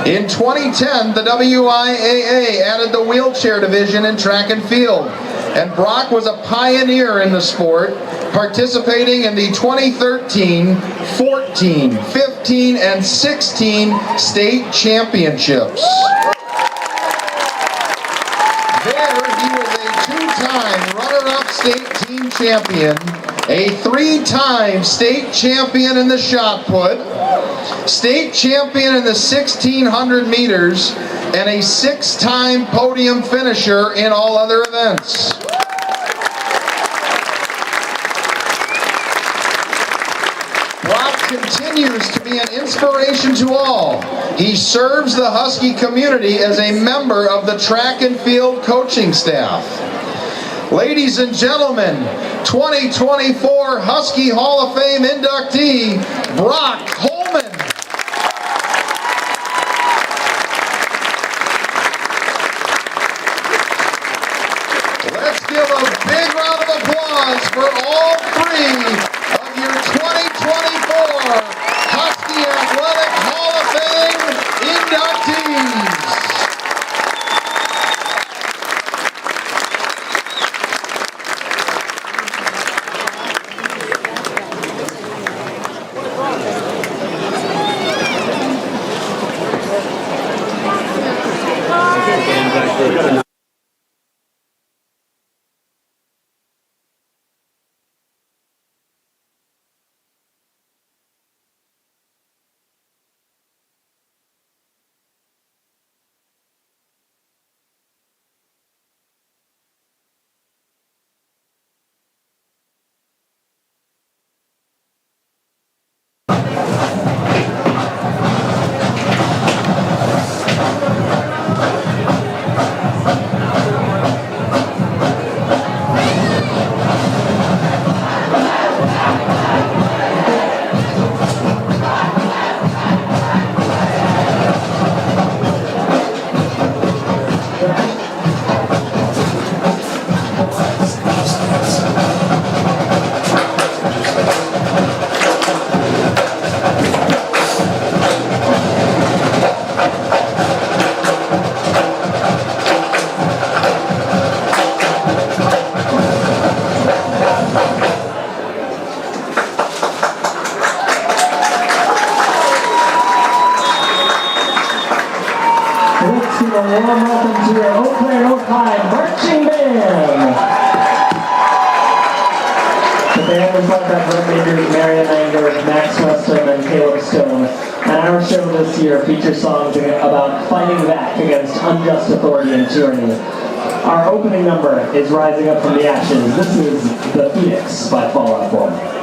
In 2010, the WIAA added the wheelchair division in track and field, and Brock was a pioneer in the sport, participating in the 2013, 14, 15, and 16 state championships. There, he was a 2-time runner-up state team champion, a 3-time state champion in the shot put, state champion in the 1600 meters, and a 6-time podium finisher in all other events. Brock continues to be be an inspiration to all. He serves the Husky community as a member of the track and field coaching staff. Ladies and gentlemen, 2024 Husky Hall of Fame inductee, Brock Holman. Let's give a big round of applause for all three of your 2024 Husky Athletic Hall of Fame inductees. Let's give a warm welcome to our Eau Claire North High marching band. The band was led by drum majors Marion Anger, Max Weston, and Caleb Stone. And our show this year features songs about fighting back against unjust authority and tyranny. Our opening number is Rising Up from the Ashes. This is The Phoenix by Fall Out Boy.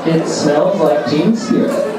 It smells like Teen Spirit.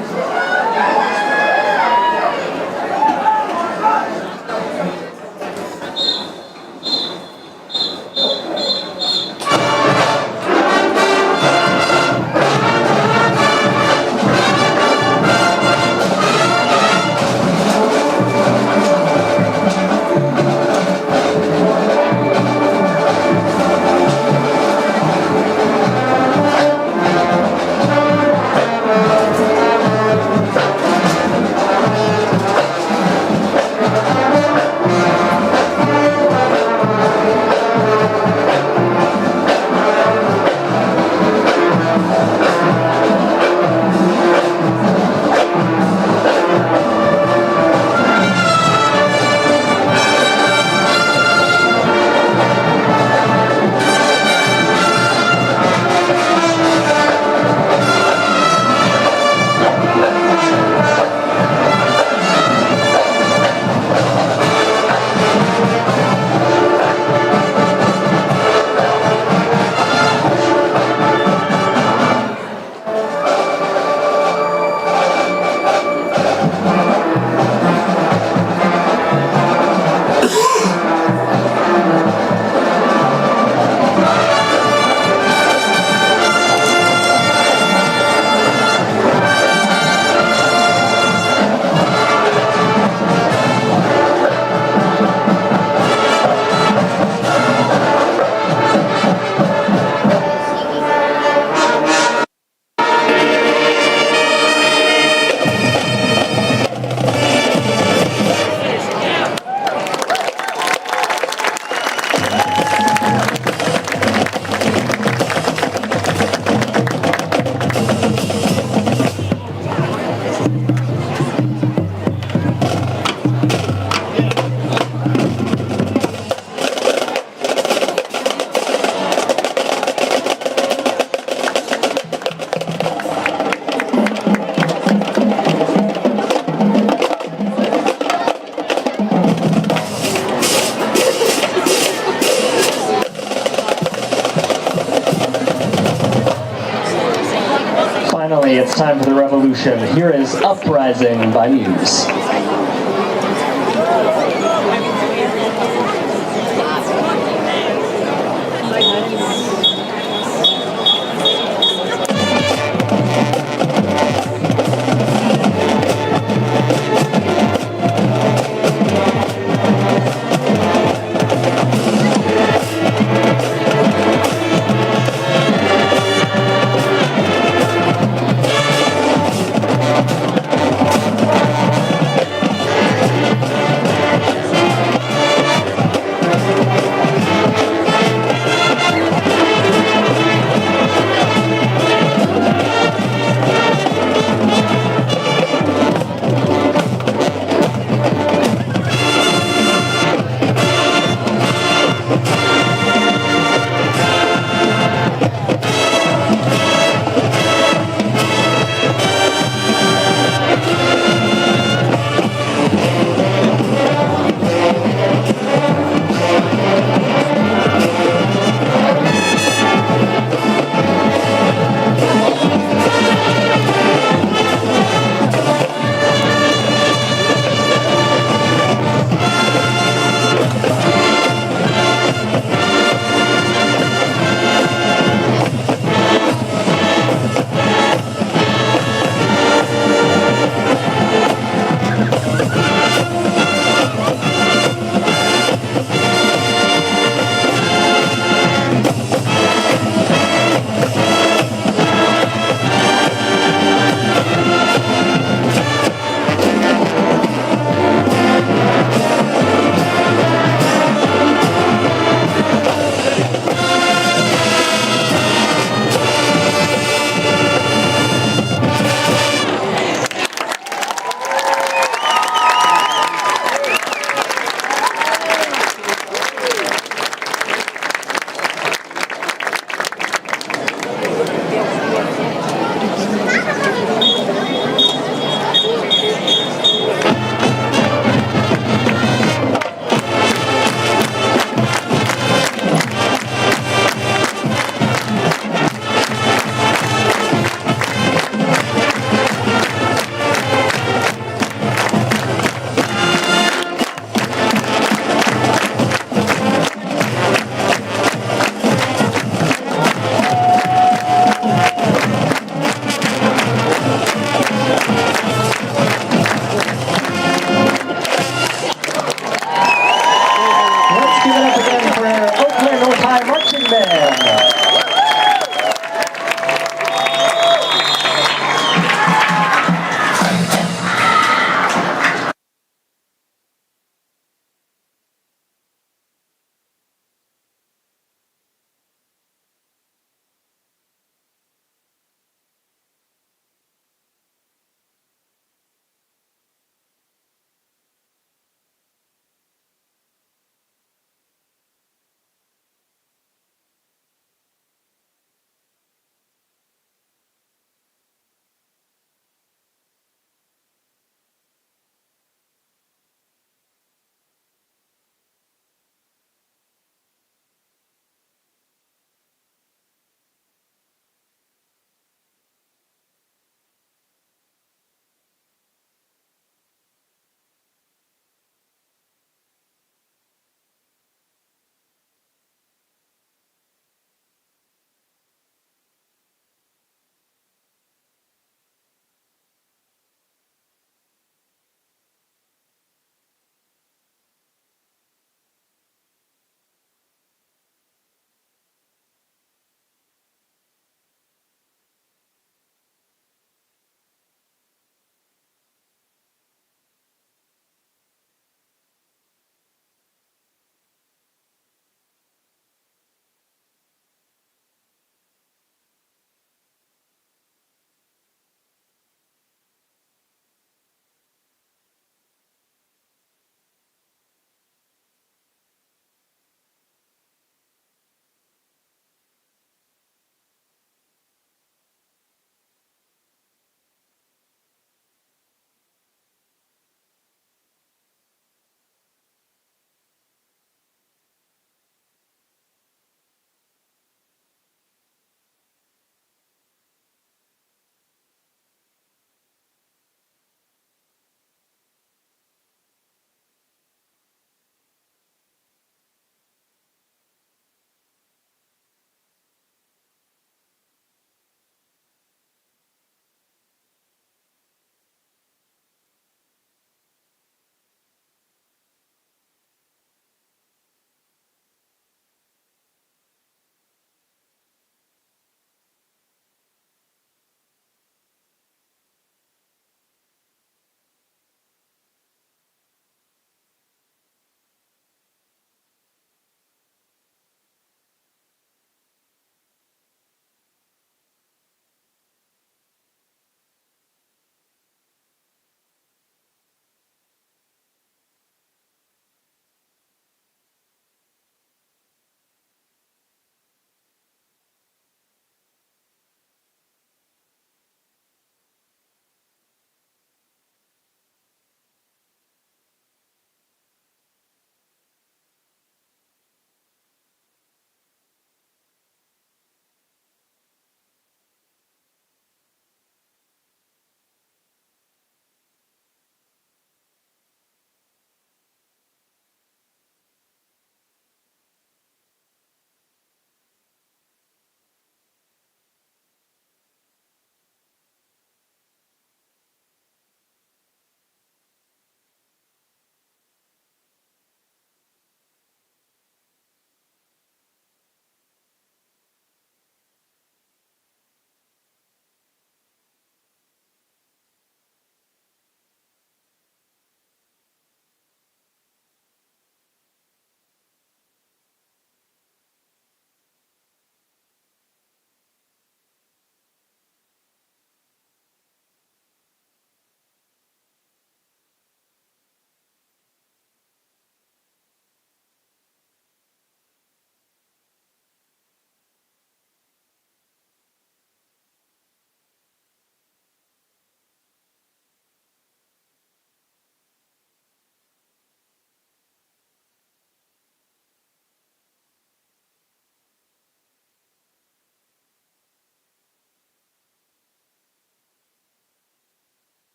time for the revolution. Here is Uprising by Muse.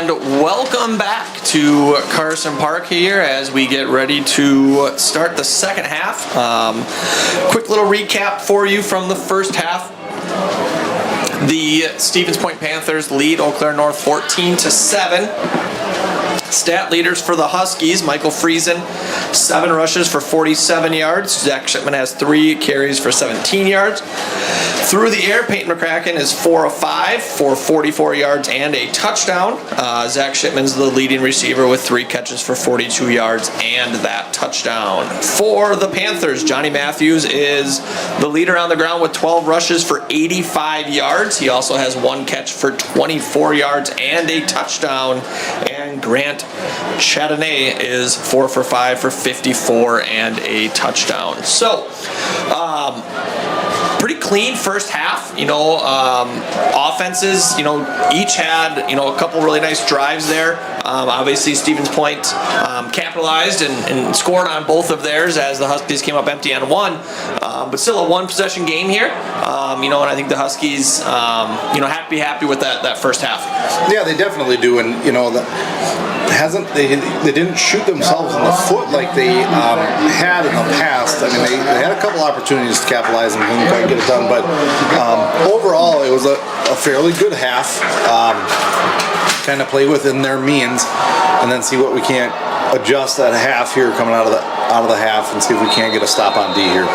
And welcome back to Carson Park here as we get ready to start the second half. Quick little recap for you from the first half. The Stevens Point Panthers lead Eau Claire North 14-7. Stat leaders for the Huskies: Michael Friesen, 7 rushes for 47 yards. Zach Shipman has 3 carries for 17 yards. Through the air, Peyton McCracken is 4 of 5 for 44 yards and a touchdown. Zach Shipman's the leading receiver with 3 catches for 42 yards and that touchdown. For the Panthers, Johnny Matthews is the leader on the ground with 12 rushes for 85 yards. He also has 1 catch for 24 yards and a touchdown. And Grant Chardonnay is 4 for 5 for 54 and a touchdown. So, pretty clean first half. Offenses, each had, a couple really nice drives there. Obviously, Stevens Point capitalized and scored on both of theirs as the Huskies came up empty on one. But still a 1-possession game here. And I think the Huskies, happy with that first half. Yeah, they definitely do. And, they didn't shoot themselves in the foot like they had in the past. I mean, they had a couple opportunities to capitalize and didn't quite get it done. But overall, it was a fairly good half. Kind of play within their means, and then see what we can't adjust that half here coming out of the half, and see if we can't get a stop on D here.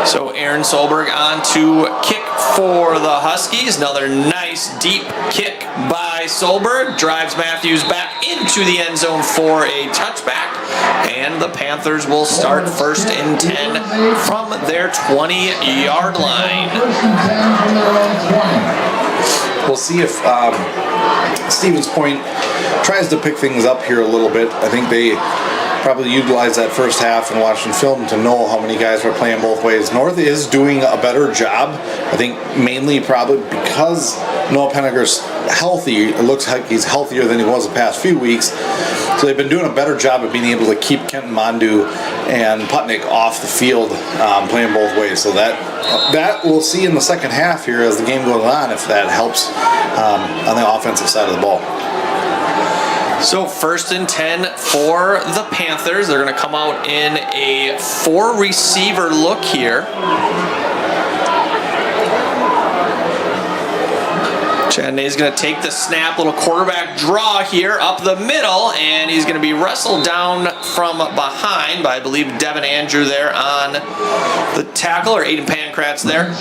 So Aaron Solberg on to kick for the Huskies. Another nice deep kick by Solberg. Drives Matthews back into the end zone for a touchback. And the Panthers will start 1st and 10 from their 20-yard line. First and 10 from their own 20. We'll see if Stevens Point tries to pick things up here a little bit. I think they probably utilized that first half and watching film to know how many guys were playing both ways. North is doing a better job. I think mainly probably because Noah Penniger's healthy. It looks like he's healthier than he was the past few weeks. So they've been doing a better job of being able to keep Kenton Mondu and Putnick off the field, playing both ways. So that we'll see in the second half here as the game goes on, if that helps on the offensive side of the ball. So 1st and 10 for the Panthers. They're going to come out in a 4-receiver look here. Chardonnay's going to take the snap, little quarterback draw here up the middle, and he's going to be wrestled down from behind by, I believe, Devin Andrew there on the tackle, or Aiden Pancratz there.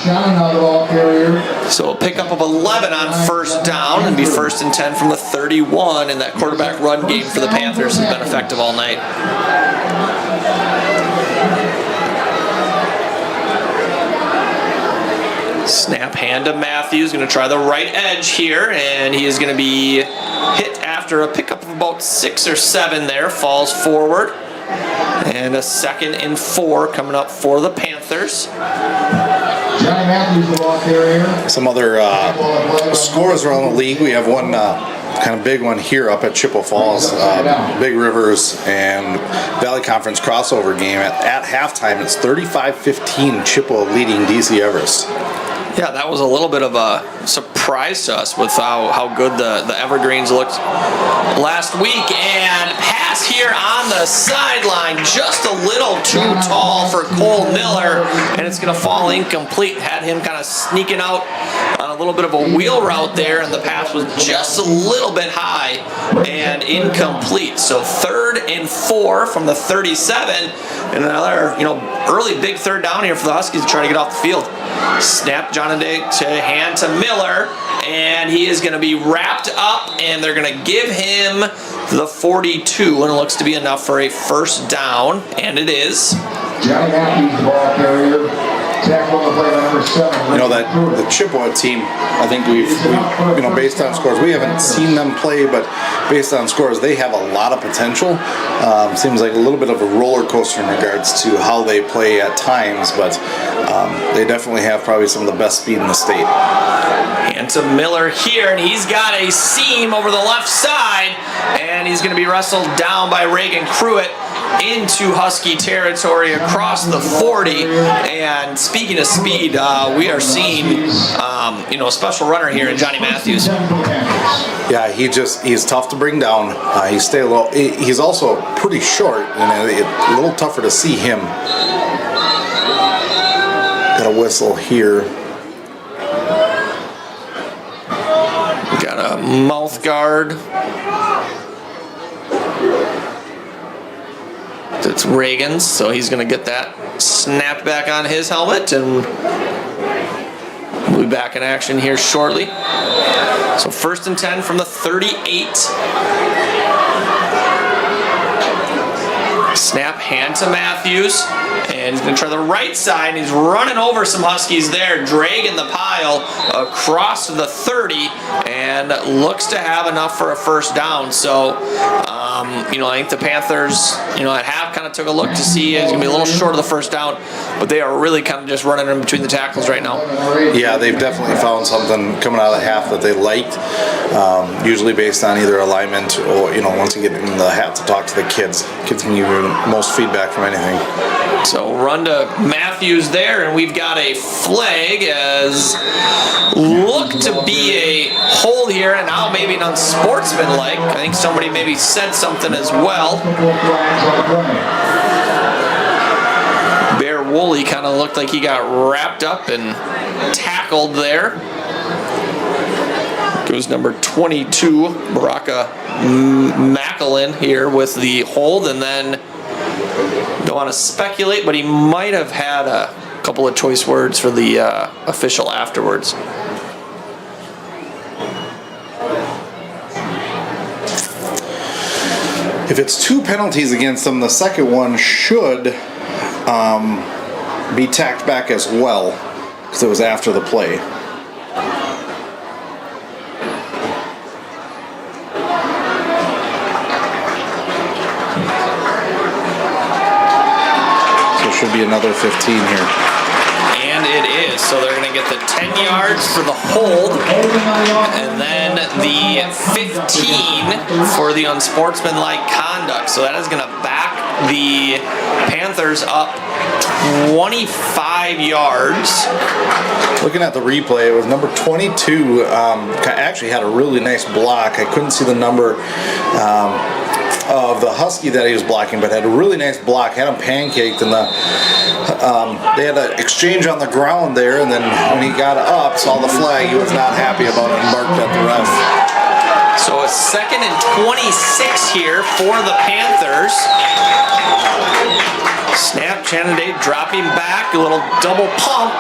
So a pickup of 11 on 1st down, and be 1st and 10 from the 31, and that quarterback run game for the Panthers has been effective all night. Snap hand to Matthews, going to try the right edge here, and he is going to be hit after a pickup of about 6 or 7 there, falls forward. And a 2nd and 4 coming up for the Panthers. Johnny Matthews, the ball carrier. Some other scores around the league. We have one kind of big one here up at Chippewa Falls. Big Rivers and Valley Conference crossover game. At halftime, it's 35-15 Chippewa leading DC Everest. Yeah, that was a little bit of a surprise to us with how good the Evergreens looked last week. And pass here on the sideline, just a little too tall for Cole Miller, and it's going to fall incomplete. Had him kind of sneaking out on a little bit of a wheel route there, and the pass was just a little bit high and incomplete. So 3rd and 4 from the 37, and another early big 3rd down here for the Huskies to try to get off the field. Snap John to hand to Miller, and he is going to be wrapped up, and they're going to give him the 42, and it looks to be enough for a 1st down, and it is. Johnny Matthews, the ball carrier. Tackle on the play by number 7. That the Chippewa team, I think we've based on scores, we haven't seen them play, but based on scores, they have a lot of potential. Seems like a little bit of a roller coaster in regards to how they play at times, but they definitely have probably some of the best speed in the state. And to Miller here, and he's got a seam over the left side, and he's going to be wrestled down by Reagan Pruitt. into Husky territory across the 40. And speaking of speed, we are seeing, a special runner here in Johnny Matthews. Yeah, he's tough to bring down. He's also pretty short, and a little tougher to see him. Got a whistle here. Got a mouth guard. It's Reagan's, so he's going to get that snapped back on his helmet, and we'll be back in action here shortly. So 1st and 10 from the 38. Snap, hand to Matthews, and he's going to try the right side. He's running over some Huskies there, dragging the pile across the 30, and looks to have enough for a first down. So, I think the Panthers, at half kind of took a look to see it's going to be a little short of the first down, but they are really kind of just running in between the tackles right now. Yeah, they've definitely found something coming out of the half that they liked, usually based on either alignment or, once you get in the hat to talk to the kids. Kids can give you the most feedback from anything. So run to Matthews there, and we've got a flag as look to be a hold here, and now maybe an unsportsmanlike. I think somebody maybe said something as well. Bear Woolley kind of looked like he got wrapped up and tackled there. Goes number 22, Baraka Macklin here with the hold, and then don't want to speculate, but he might have had a couple of choice words for the official afterwards. If it's 2 penalties against them, the second one should be tacked back as well, because it was after the play. Should be another 15 here. And it is. So they're going to get the 10 yards for the hold, and then the 15 for the unsportsmanlike conduct. So that is going to back the Panthers up 25 yards. Looking at the replay, it was number 22. Actually had a really nice block. I couldn't see the number of the Husky that he was blocking, but had a really nice block, had him pancaked, and they had an exchange on the ground there, and then when he got up, saw the flag, he was not happy about it and barked at the ref. So a 2nd and 26 here for the Panthers. Snap, Chanade dropping back, a little double pump,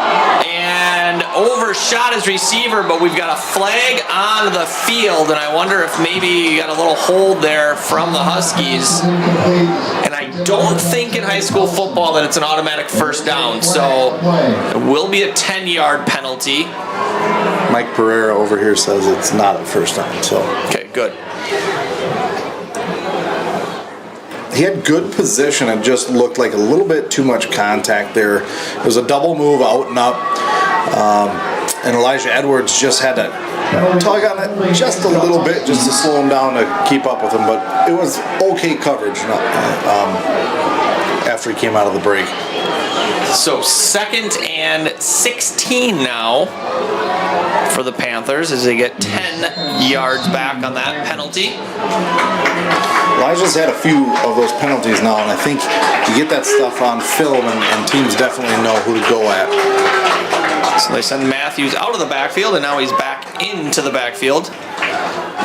and overshot his receiver, but we've got a flag on the field, and I wonder if maybe you got a little hold there from the Huskies. And I don't think in high school football that it's an automatic first down, so it will be a 10-yard penalty. Mike Pereira over here says it's not a first down, so. Okay, good. He had good position. It just looked like a little bit too much contact there. It was a double move out and up. And Elijah Edwards just had to tug on it just a little bit just to slow him down to keep up with him. But it was okay coverage after he came out of the break. So 2nd and 16 now for the Panthers as they get 10 yards back on that penalty. Elijah's had a few of those penalties now, and I think you get that stuff on film, and teams definitely know who to go at. So they send Matthews out of the backfield, and now he's back into the backfield.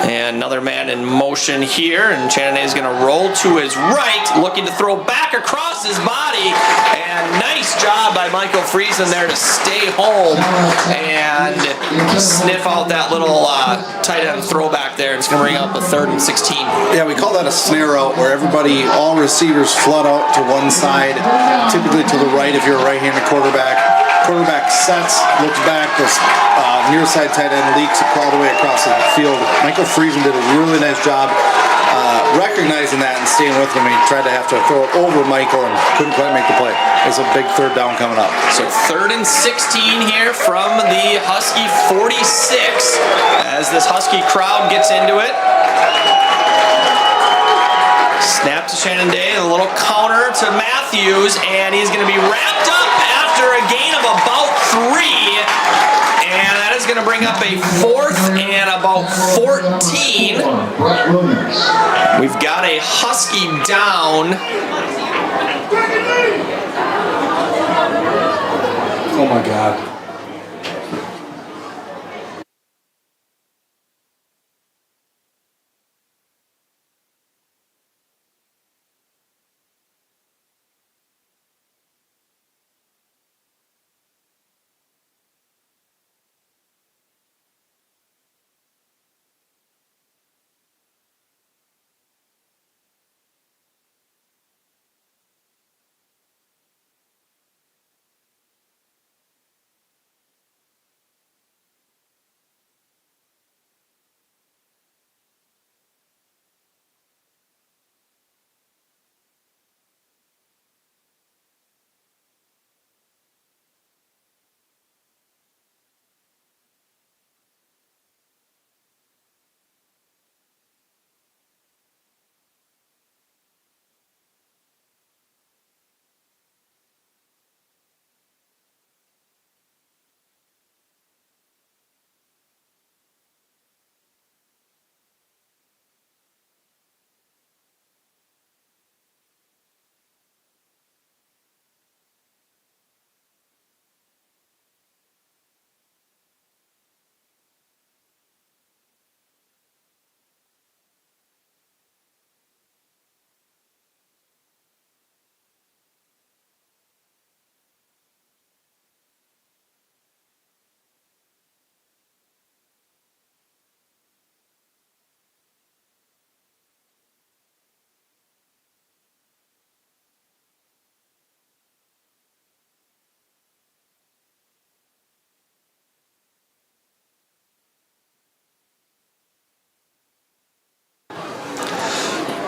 And another man in motion here, and Chanade is going to roll to his right, looking to throw back across his body. And nice job by Michael Friesen there to stay home and sniff out that little tight end throwback there. It's going to bring up a 3rd and 16. Yeah, we call that a snare out, where all receivers flood out to one side, typically to the right if you're a right-handed quarterback. Quarterback sets, looks back, this near side tight end leaks all the way across the field. Michael Friesen did a really nice job recognizing that and staying with him. He tried to have to throw it over Michael and couldn't quite make the play. It's a big 3rd down coming up. So 3rd and 16 here from the Husky 46 as this Husky crowd gets into it. Snap to Shannon Day, a little counter to Matthews, and he's going to be wrapped up after a gain of about 3. And that is going to bring up a 4th and about 14. We've got a Husky down. Oh my God.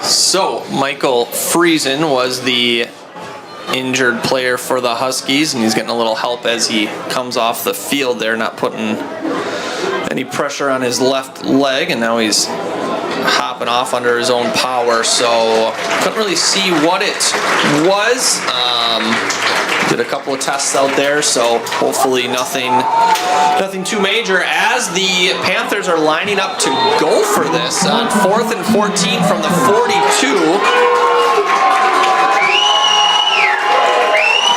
So, Michael Friesen was the injured player for the Huskies, and he's getting a little help as he comes off the field there, not putting any pressure on his left leg, and now he's hopping off under his own power, so couldn't really see what it was. Did a couple of tests out there, so hopefully nothing too major, as the Panthers are lining up to go for this on 4th and 14 from the 42.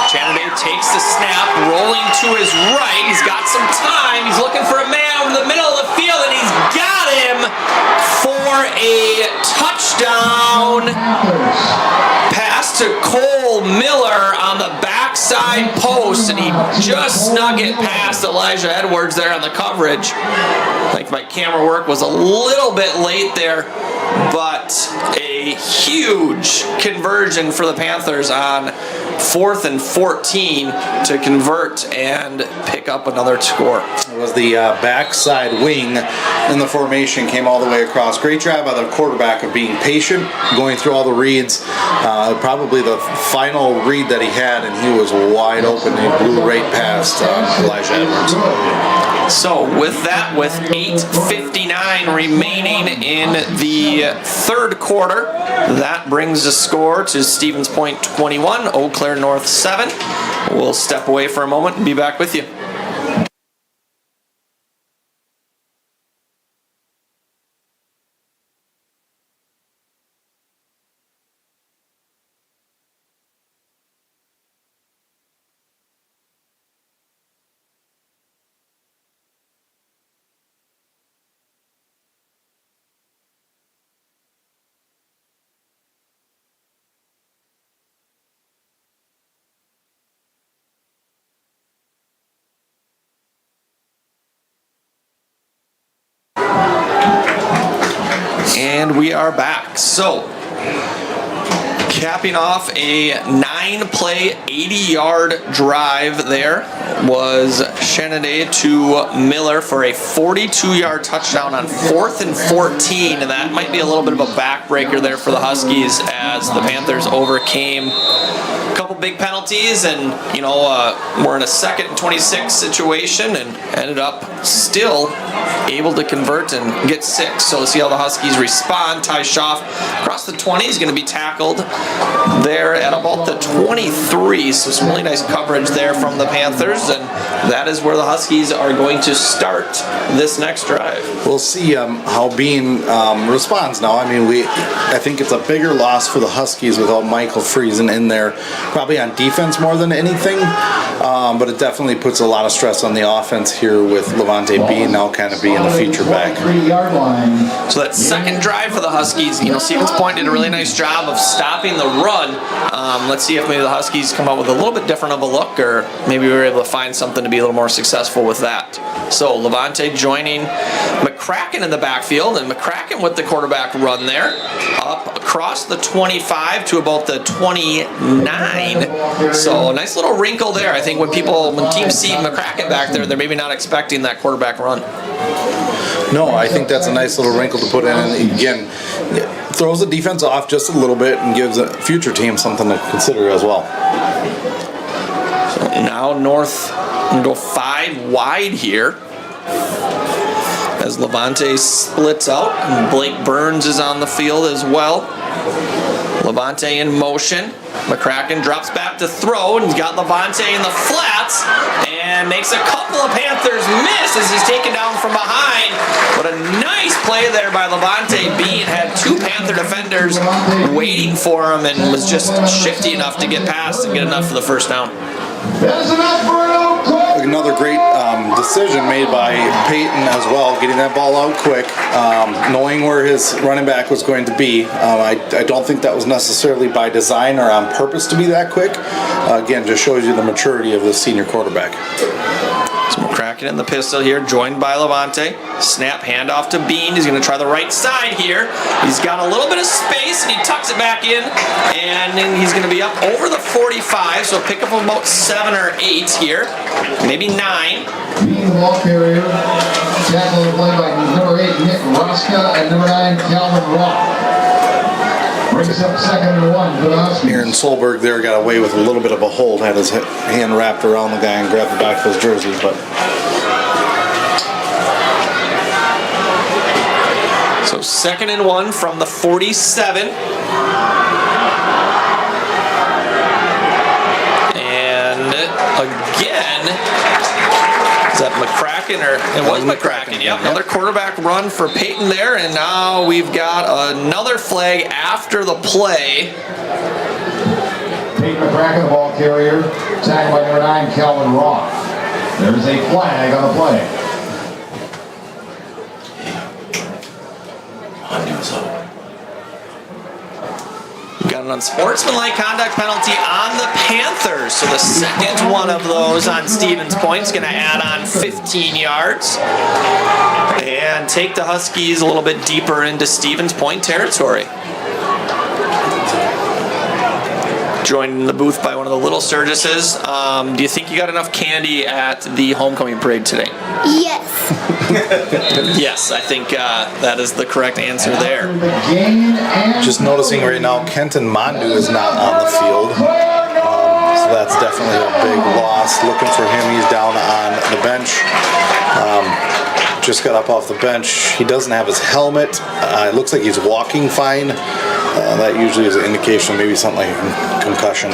Shannon takes the snap, rolling to his right. He's got some time. He's looking for a man over the middle of the field, and he's got him for a touchdown. Pass to Cole Miller on the backside post, and he just snug it past Elijah Edwards there on the coverage. I think my camera work was a little bit late there, but a huge conversion for the Panthers on 4th and 14 to convert and pick up another score. It was the backside wing in the formation, came all the way across. Great job by the quarterback of being patient, going through all the reads. Probably the final read that he had, and he was wide open. He blew right past Elijah Edwards. So with that, with 8:59 remaining in the third quarter, that brings the score to Stevens Point 21, Eau Claire North 7. We'll step away for a moment and be back with you. And we are back. So, capping off a 9-play, 80-yard drive there was Shannon to Miller for a 42-yard touchdown on 4th and 14. And that might be a little bit of a backbreaker there for the Huskies as the Panthers overcame a couple big penalties, and we're in a 2nd and 26 situation, and ended up still able to convert and get 6. So let's see how the Huskies respond. Ty Schaff across the 20 is going to be tackled there at about the 23. So some really nice coverage there from the Panthers, and that is where the Huskies are going to start this next drive. We'll see how Bean responds now. I mean, I think it's a bigger loss for the Huskies without Michael Friesen in there, probably on defense more than anything, but it definitely puts a lot of stress on the offense here with Levante Bean now kind of being the feature back. So that second drive for the Huskies, Stevens Point did a really nice job of stopping the run. Let's see if maybe the Huskies come out with a little bit different of a look, or maybe we were able to find something to be a little more successful with that. So Levante joining McCracken in the backfield, and McCracken with the quarterback run there, up across the 25 to about the 29. So a nice little wrinkle there. I think when teams see McCracken back there, they're maybe not expecting that quarterback run. No, I think that's a nice little wrinkle to put in, and again, throws the defense off just a little bit and gives a future team something to consider as well. So now North will go 5 wide here as Levante splits out, and Blake Burns is on the field as well. Levante in motion. McCracken drops back to throw, and he's got Levante in the flats and makes a couple of Panthers miss as he's taken down from behind. But a nice play there by Levante. Bean had 2 Panther defenders waiting for him and was just shifty enough to get past and get enough for the first down. That's enough for an out quick. Another great decision made by Peyton as well, getting that ball out quick, knowing where his running back was going to be. I don't think that was necessarily by design or on purpose to be that quick. Again, just shows you the maturity of this senior quarterback. So McCracken in the pistol here, joined by Levante. Snap, handoff to Bean. He's going to try the right side here. He's got a little bit of space, and he tucks it back in, and then he's going to be up over the 45, so pick up about 7 or 8 here, maybe 9. Bean, the ball carrier. Tackle play by number 8, Nick Roska, and number 9, Calvin Rock. Brings up 2nd and 1 for the Huskies. Aaron Solberg there got away with a little bit of a hold, had his hand wrapped around the guy and grabbed the back of his jersey, but... So 2nd and 1 from the 47. And again... Is that McCracken, or it was McCracken? Yep, another quarterback run for Peyton there, and now we've got another flag after the play. Peyton McCracken, the ball carrier, tackled by number 9, Calvin Rock. There's a flag on the play. We've got an unsportsmanlike conduct penalty on the Panthers. So the second one of those on Stevens Point is going to add on 15 yards and take the Huskies a little bit deeper into Stevens Point territory. Joined in the booth by one of the Little Sturgises. Do you think you got enough candy at the homecoming parade today? Yes. Yes, I think that is the correct answer there. Just noticing right now, Kenton Mondu is not on the field. So that's definitely a big loss. Looking for him, he's down on the bench. Just got up off the bench. He doesn't have his helmet. It looks like he's walking fine. That usually is an indication of maybe something like a concussion.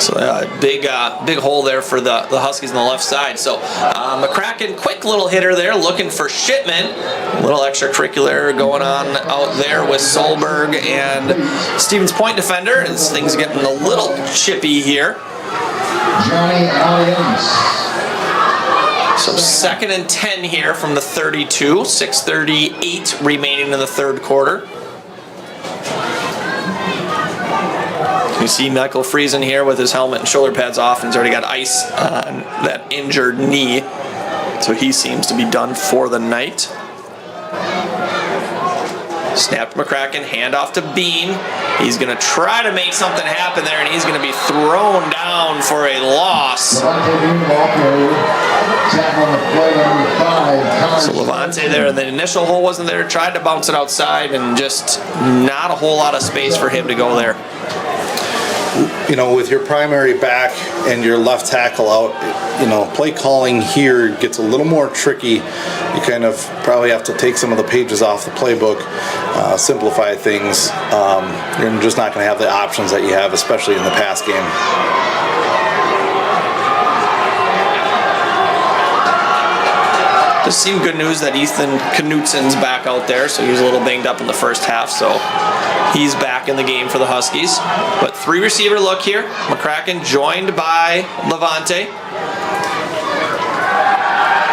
So big hole there for the Huskies on the left side. So McCracken, quick little hitter there, looking for Shipman. A little extracurricular going on out there with Solberg and Stevens Point defender. As things getting a little chippy here. Johnny Allianz. So 2nd and 10 here from the 32. 6:38 remaining in the third quarter. You see Michael Friesen here with his helmet and shoulder pads off, and he's already got ice on that injured knee. So he seems to be done for the night. Snap to McCracken, handoff to Bean. He's going to try to make something happen there, and he's going to be thrown down for a loss. So Levante there, the initial hole wasn't there, tried to bounce it outside, and just not a whole lot of space for him to go there. with your primary back and your left tackle out, play calling here gets a little more tricky. You kind of probably have to take some of the pages off the playbook, simplify things. You're just not going to have the options that you have, especially in the pass game. Does seem good news that Ethan Knutsen's back out there, so he was a little banged up in the first half, so he's back in the game for the Huskies. But 3-receiver look here. McCracken joined by Levante.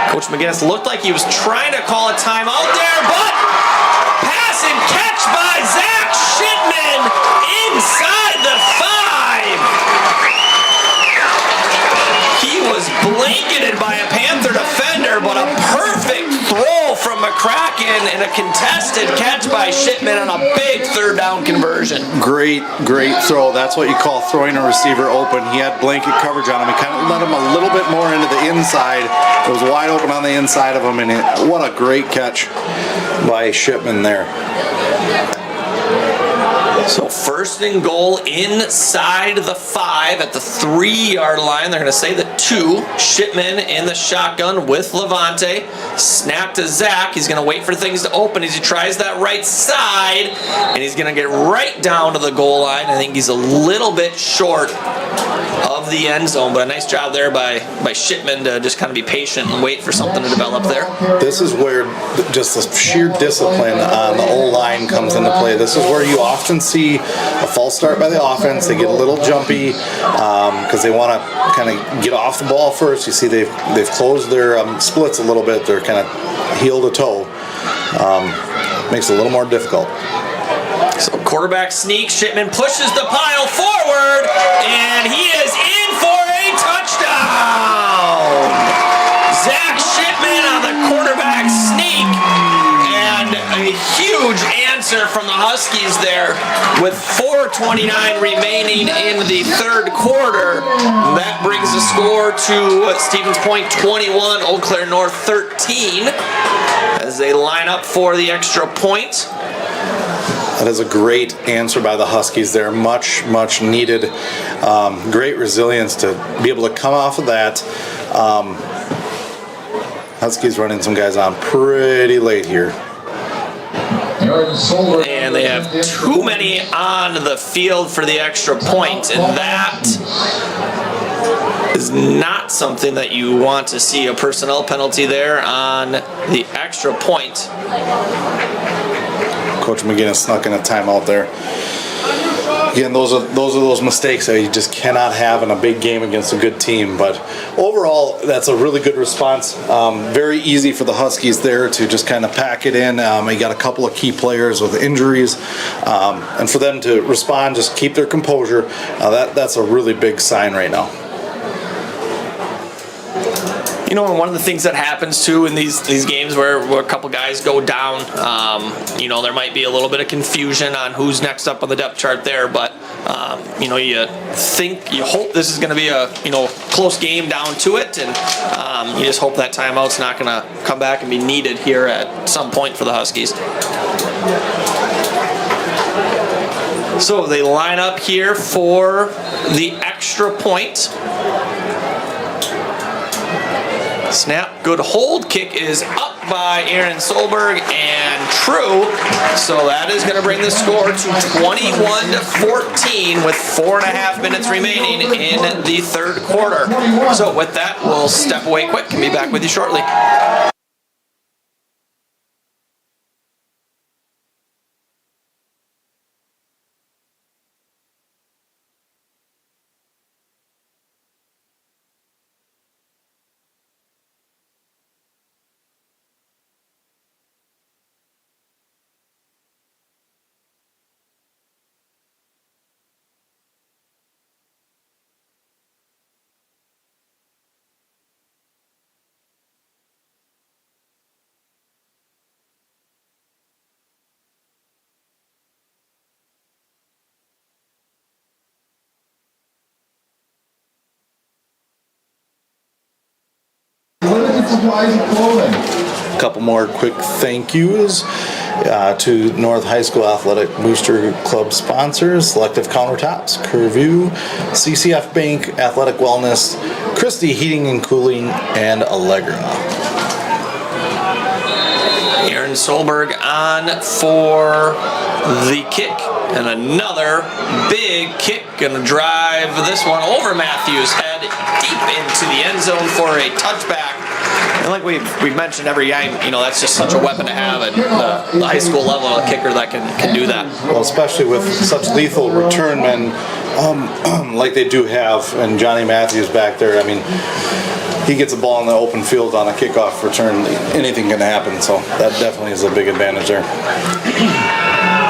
Coach McGinnis looked like he was trying to call a timeout there, but pass and catch by Zach Shipman inside the 5. He was blanketed by a Panther defender, but a perfect throw from McCracken and a contested catch by Shipman on a big third down conversion. Great throw. That's what you call throwing a receiver open. He had blanket coverage on him. He kind of let him a little bit more into the inside. It was wide open on the inside of him, and what a great catch by Shipman there. So 1st and goal inside the 5 at the 3-yard line. They're going to say the 2. Shipman in the shotgun with Levante. Snap to Zach. He's going to wait for things to open as he tries that right side. And he's going to get right down to the goal line. I think he's a little bit short of the end zone, but a nice job there by Shipman to just kind of be patient and wait for something to develop there. This is where just the sheer discipline on the O-line comes into play. This is where you often see a false start by the offense. They get a little jumpy because they want to kind of get off the ball first. You see they've closed their splits a little bit. They're kind of heel to toe. Makes it a little more difficult. So quarterback sneak, Shipman pushes the pile forward, and he is in for a touchdown! Zach Shipman on the quarterback sneak, and a huge answer from the Huskies there with 4:29 remaining in the third quarter. That brings the score to Stevens Point 21, Eau Claire North 13, as they line up for the extra point. That is a great answer by the Huskies there. Much needed. Great resilience to be able to come off of that. Huskies running some guys on pretty late here. And they have too many on the field for the extra point, and that is not something that you want to see. A personnel penalty there on the extra point. Coach McGinnis snuck in a timeout there. Again, those are those mistakes that you just cannot have in a big game against a good team. But overall, that's a really good response. Very easy for the Huskies there to just kind of pack it in. You got a couple of key players with injuries, and for them to respond, just keep their composure. That's a really big sign right now. You know, one of the things that happens too in these games where a couple guys go down, there might be a little bit of confusion on who's next up on the depth chart there, but you hope this is going to be a close game down to it, and you just hope that timeout's not going to come back and be needed here at some point for the Huskies. So they line up here for the extra point. Snap, good hold. Kick is up by Aaron Solberg and true. So that is going to bring the score to 21-14 with 4.5 minutes remaining in the third quarter. So with that, we'll step away quick and be back with you shortly. Limited supplies of clothing. A couple more quick thank yous. to North High School Athletic Booster Club sponsors, Selective Countertops, Curview, CCF Bank, Athletic Wellness, Christie Heating and Cooling, and Allegra. Aaron Solberg on for the kick. And another big kick, gonna drive this one over Matthews' head deep into the end zone for a touchback. And like we've mentioned every game, that's just such a weapon to have at the high school level, a kicker that can do that. Well, especially with such lethal return men like they do have, and Johnny Matthews back there. I mean, he gets a ball in the open field on a kickoff return, anything can happen. So that definitely is a big advantage there.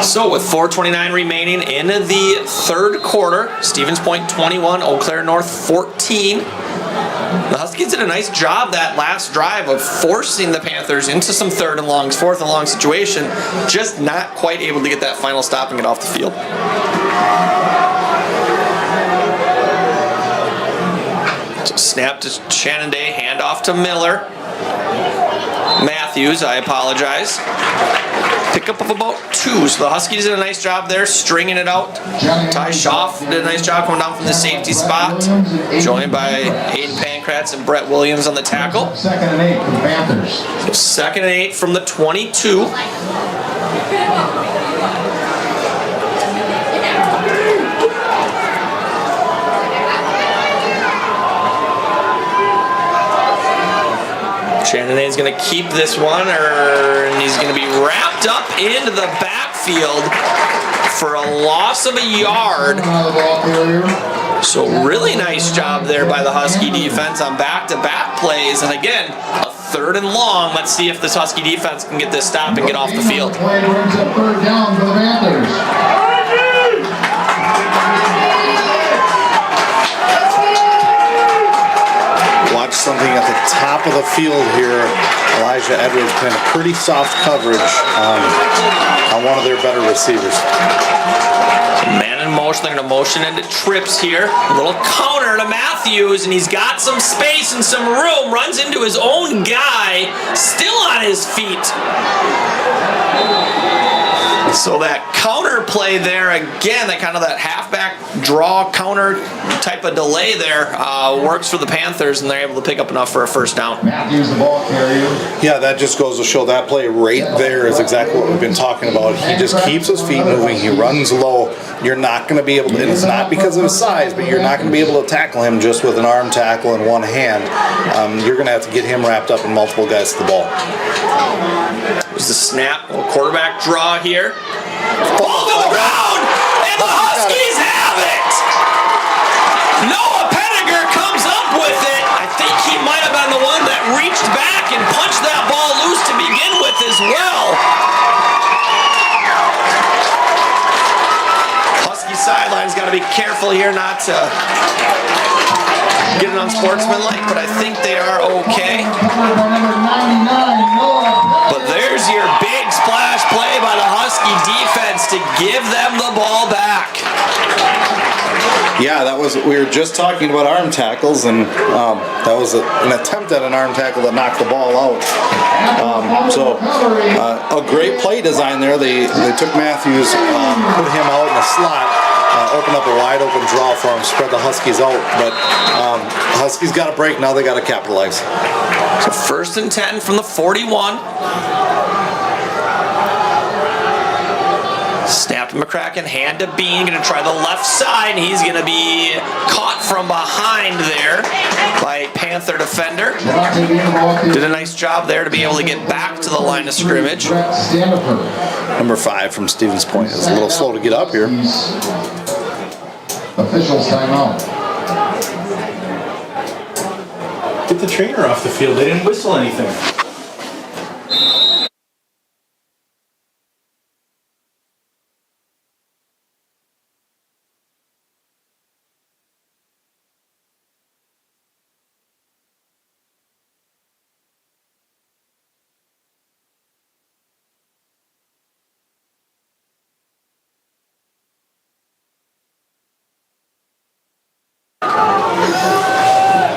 So with 4:29 remaining in the third quarter, Stevens Point 21, Eau Claire North 14. The Huskies did a nice job that last drive of forcing the Panthers into some fourth and long situation, just not quite able to get that final stop and get off the field. So snap to Shannon Day, handoff to Miller. Matthews, I apologize. Pickup of about 2. So the Huskies did a nice job there, stringing it out. Ty Schaff did a nice job coming down from the safety spot, joined by Aiden Pankratz and Brett Williams on the tackle. 2nd and 8 for the Panthers. So 2nd and 8 from the 22. Shannon is going to keep this one, and he's going to be wrapped up into the backfield for a loss of a yard. So really nice job there by the Husky defense on back-to-back plays. And again, a 3rd and long. Let's see if this Husky defense can get this stop and get off the field. Play brings up 3rd down for the Panthers. Watch something at the top of the field here. Elijah Edwards playing pretty soft coverage on one of their better receivers. Man in motion, they're going to motion into trips here. A little counter to Matthews, and he's got some space and some room. Runs into his own guy, still on his feet. So that counter play there, again, that halfback draw counter type of delay there works for the Panthers, and they're able to pick up enough for a first down. Matthews, the ball carrier. Yeah, that just goes to show that play right there is exactly what we've been talking about. He just keeps his feet moving. He runs low. You're not going to be able to, and it's not because of his size, but you're not going to be able to tackle him just with an arm tackle in one hand. You're going to have to get him wrapped up in multiple guys to the ball. There's the snap, little quarterback draw here. Ball to the ground, and the Huskies have it! Noah Pettiger comes up with it. I think he might have been the one that reached back and punched that ball loose to begin with as well. Husky sideline's got to be careful here not to get it unsportsmanlike, but I think they are okay. But there's your big splash play by the Husky defense to give them the ball back. Yeah, we were just talking about arm tackles, and that was an attempt at an arm tackle that knocked the ball out. A great play design there. They took Matthews, put him out in the slot, opened up a wide open draw for him, spread the Huskies out. But Huskies got a break, now they got to capitalize. So 1st and 10 from the 41. Snap to McCracken, hand to Bean, going to try the left side, and he's going to be caught from behind there by Panther defender. Did a nice job there to be able to get back to the line of scrimmage. Number 5 from Stevens Point is a little slow to get up here. Officials timeout. Get the trainer off the field. They didn't whistle anything.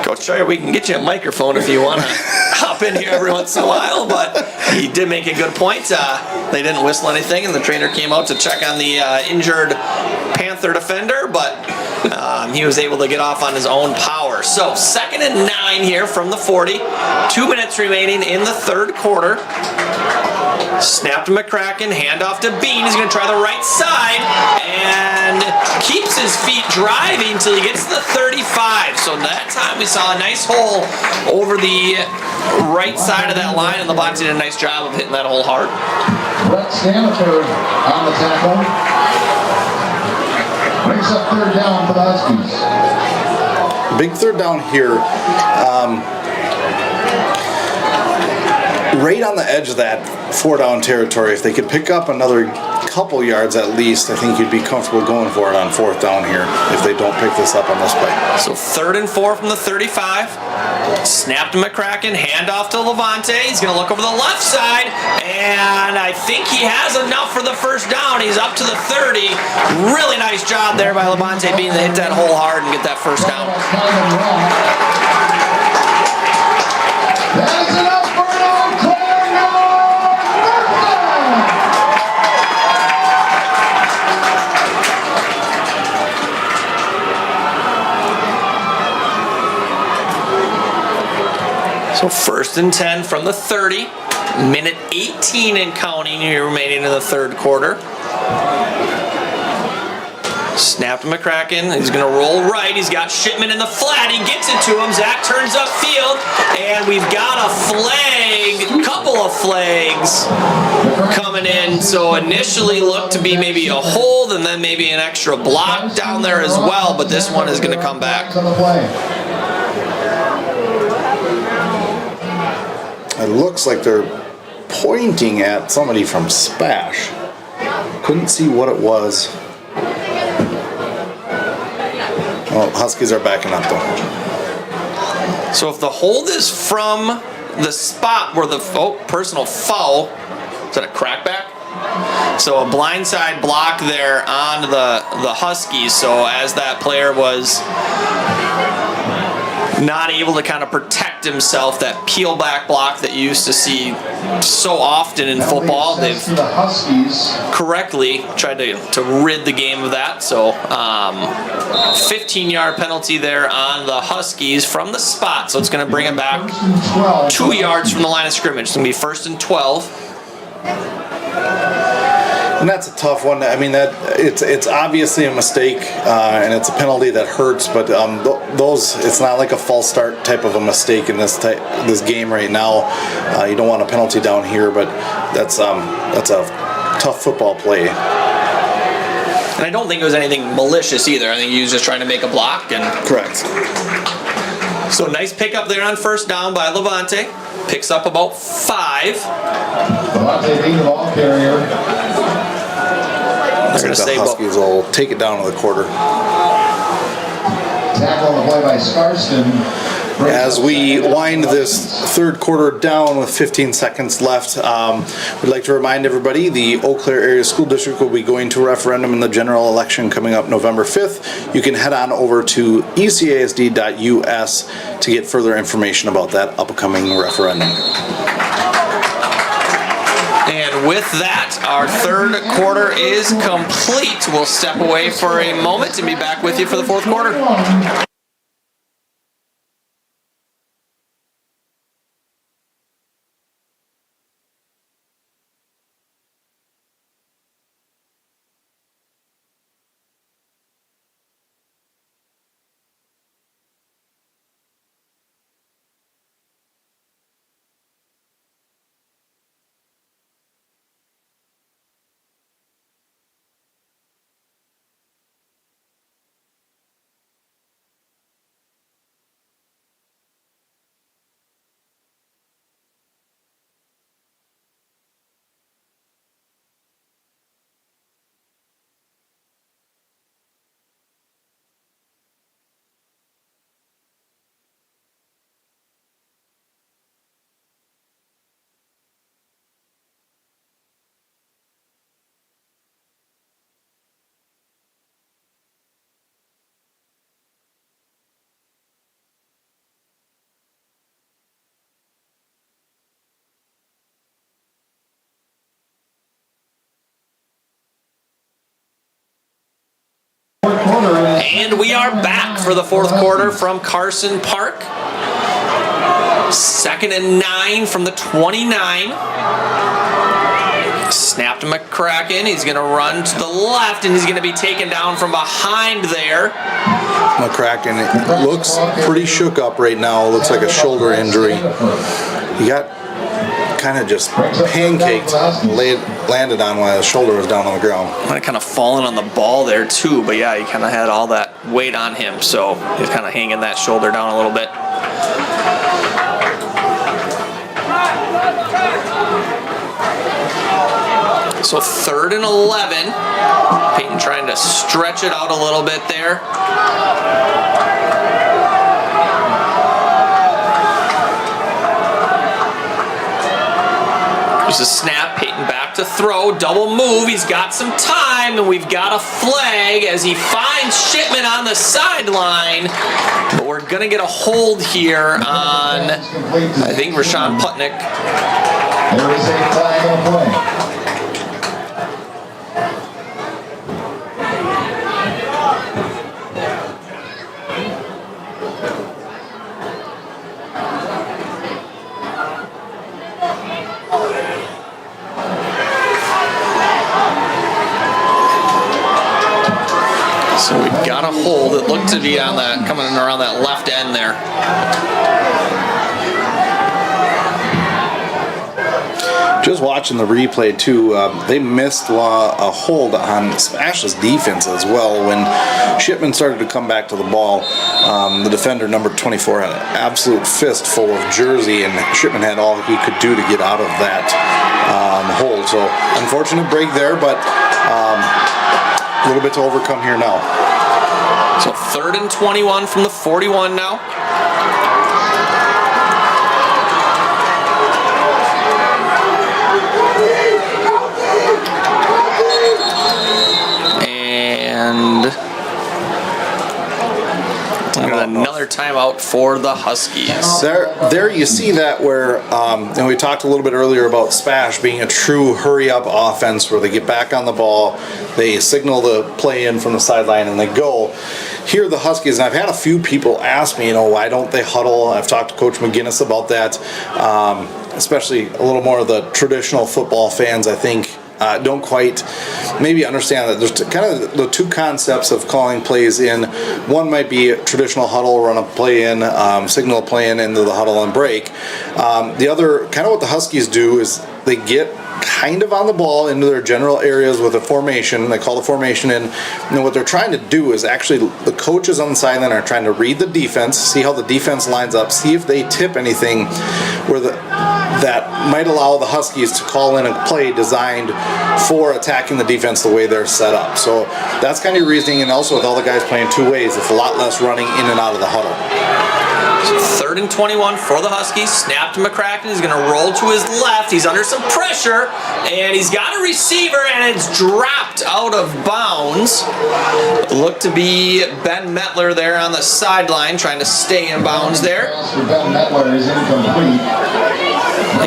Coach Schreier, we can get you a microphone if you want to hop pop in here every once in a while, but he did make a good point. They didn't whistle anything, and the trainer came out to check on the injured Panther defender, but he was able to get off on his own power. So 2nd and 9 here from the 40. 2 minutes remaining in the third quarter. Snap to McCracken, handoff to Bean. He's going to try the right side and keeps his feet driving until he gets to the 35. So that time we saw a nice hole over the right side of that line, and Levante did a nice job of hitting that hole hard. Brett Staniford on the tackle. Brings up 3rd down for the Huskies. Big 3rd down here. Right on the edge of that 4-down territory. If they could pick up another couple yards at least, I think you'd be comfortable going for it on 4th down here if they don't pick this up on this play. So 3rd and 4 from the 35. Snap to McCracken, handoff to Levante. He's going to look over the left side, and I think he has enough for the first down. He's up to the 30. Really nice job there by Levante being to hit that hole hard and get that first down. That's enough for an Eau Claire So 1st and 10 from the 30. Minute 18 and counting here remaining in the third quarter. Snap to McCracken. He's going to roll right. He's got Shipman in the flat. He gets it to him. Zach turns upfield, and we've got a flag, couple of flags coming in. So initially looked to be maybe a hold and then maybe an extra block down there as well, but this one is going to come back. It looks like they're pointing at somebody from SPASH. Couldn't see what it was. Well, Huskies are backing up though. So if the hold is from the spot where the personal foul, is that a crackback? So a blindside block there on the Huskies. So as that player was not able to kind of protect himself, that peel back block that you used to see so often in football, they've correctly tried to rid the game of that. So 15-yard penalty there on the Huskies from the spot. So it's going to bring it back 2 yards from the line of scrimmage. It's going to be 1st and 12. And that's a tough one. I mean, that it's obviously a mistake, and it's a penalty that hurts. But it's not like a false start type of a mistake in this game right now. You don't want a penalty down here, but that's a tough football play. And I don't think it was anything malicious either. I think he was just trying to make a block. And correct. So nice pickup there on 1st down by Levante. Picks up about 5. Levante being the ball carrier. They're going to say the Huskies will take it down to the quarter. Tackle on the play by Scarston. As we wind this third quarter down with 15 seconds left, we'd like to remind everybody the Eau Claire Area School District will be going to referendum in the general election coming up November 5th. You can head on over to ecasd.us to get further information about that upcoming referendum. And with that, our third quarter is complete. We'll step away for a moment and be back with you for the fourth quarter. And we are back for the fourth quarter from Carson Park. 2nd and 9 from the 29. Snap to McCracken. He's going to run to the left, and he's going to be taken down from behind there. McCracken looks pretty shook up right now. Looks like a shoulder injury. He got kind of just pancaked, landed on while his shoulder was down on the ground. Might have kind of fallen on the ball there too, but yeah, he kind of had all that weight on him, so he's kind of hanging that shoulder down a little bit. So 3rd and 11. Peyton trying to stretch it out a little bit there. There's a snap, Peyton back to throw, double move, he's got some time, and we've got a flag as he finds Shipman on the sideline. But we're going to get a hold here on, I think, Rashawn Putnick. There is a flag on the play. So we've got a hold. It looked to be on that, coming around that left end there. Just watching the replay too, they missed a hold on SPASH's defense as well. When Shipman started to come back to the ball, the defender, number 24, had an absolute fistful of jersey, and Shipman had all he could do to get out of that hold. So unfortunate break there, but a little bit to overcome here now. So 3rd and 21 from the 41 now. And another timeout for the Huskies. There you see that where, and we talked a little bit earlier about SPASH being a true hurry-up offense where they get back on the ball, they signal the play in from the sideline, and they go. Here the Huskies, and I've had a few people ask me, why don't they huddle? I've talked to Coach McGinnis about that, especially a little more of the traditional football fans, I think, don't quite maybe understand that there's kind of the two concepts of calling plays in. One might be a traditional huddle, run a play in, signal a play in into the huddle and break. The other, kind of what the Huskies do is they get kind of on the ball into their general areas with a formation. They call the formation in. And what they're trying to do is actually the coaches on the sideline are trying to read the defense, see how the defense lines up, see if they tip anything where that might allow the Huskies to call in a play designed for attacking the defense the way they're set up. So that's kind of your reasoning, and also with all the guys playing two ways, it's a lot less running in and out of the huddle. 3rd and 21 for the Huskies. Snap to McCracken. He's going to roll to his left. He's under some pressure, and he's got a receiver, and it's dropped out of bounds. Looked to be Ben Metler there on the sideline, trying to stay in bounds there. Ben Metler is incomplete.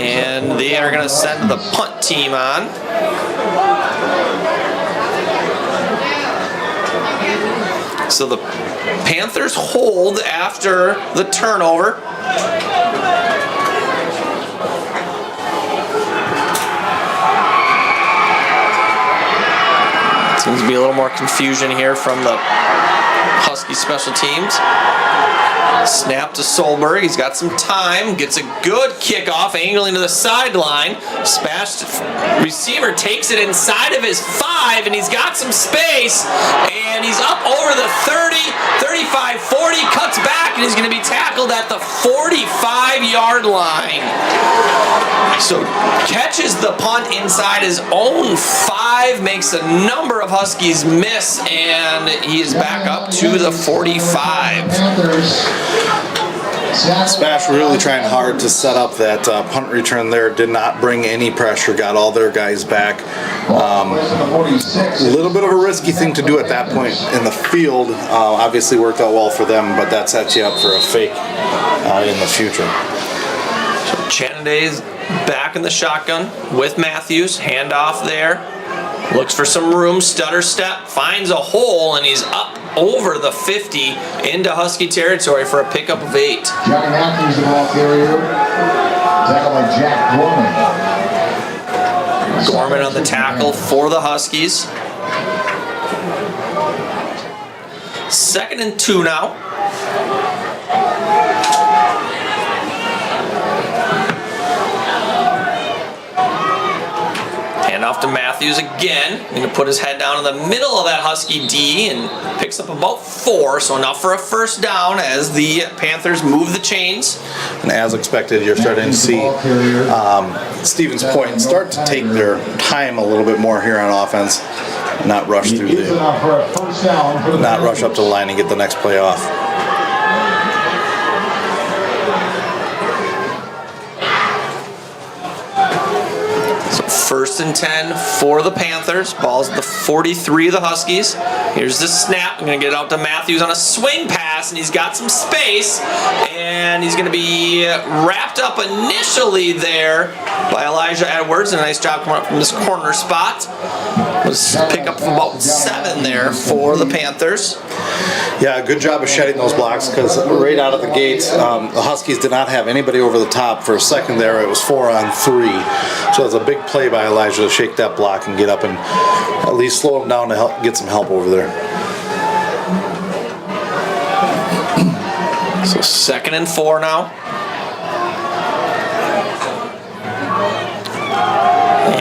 And they are going to send the punt team on. So the Panthers hold after the turnover. Seems to be a little more confusion here from the Husky special teams. Snap to Solberg. He's got some time. Gets a good kickoff, angling to the sideline. SPASH receiver takes it inside of his 5, and he's got some space. And he's up over the 30, 35, 40, cuts back, and he's going to be tackled at the 45-yard line. So catches the punt inside his own 5, makes a number of Huskies miss, and he is back up to the 45. SPASH really trying hard to set up that punt return there. Did not bring any pressure. Got all their guys back. A little bit of a risky thing to do at that point in the field. Obviously worked out well for them, but that sets you up for a fake in the future. So Chenanday's back in the shotgun with Matthews. Handoff there. Looks for some room, stutter step, finds a hole, and he's up over the 50 into Husky territory for a pickup of 8. Johnny Matthews, the ball carrier. Tackled by Jack Gorman. Gorman on the tackle for the Huskies. 2nd and 2 now. Hand off to Matthews again. Going to put his head down in the middle of that Husky D and picks up about 4. So enough for a first down as the Panthers move the chains. And as expected, you're starting to see Stevens Point start to take their time a little bit more here on offense. Not rush through not rush up to the line and get the next play off. So 1st and 10 for the Panthers. Ball's at the 43 of the Huskies. Here's the snap. I'm going to get it out to Matthews on a swing pass, and he's got some space. And he's going to be wrapped up initially there by Elijah Edwards. And a nice job coming up from this corner spot. Let's pick up about 7 there for the Panthers. Yeah, good job of shedding those blocks because right out of the gate, the Huskies did not have anybody over the top. For a second there, it was 4 on 3. So it's a big play by Elijah to shake that block and get up and at least slow him down to help get some help over there. So 2nd and 4 now.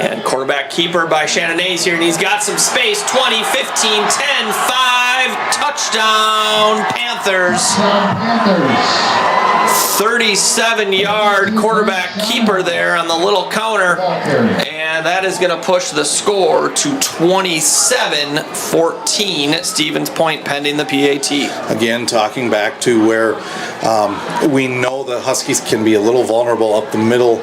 And quarterback keeper by Shannon A's here, and he's got some space. 20, 15, 10, 5, touchdown Panthers. 37-yard quarterback keeper there on the little counter. And that is going to push the score to 27-14. Stevens Point pending the PAT. Again, talking back to where we know the Huskies can be a little vulnerable up the middle.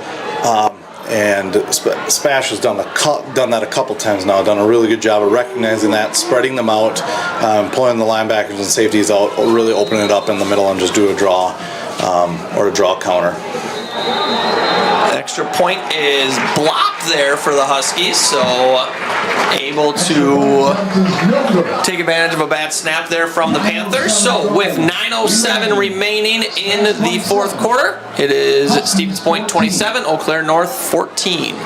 And SPASH has done that a couple times now, done a really good job of recognizing that, spreading them out, pulling the linebackers and safeties out, really opening it up in the middle and just do a draw or a draw counter. Extra point is blocked there for the Huskies, so able to take advantage of a bad snap there from the Panthers. So with 9:07 remaining in the 4th quarter, it is Stevens Point 27, Eau Claire North 14.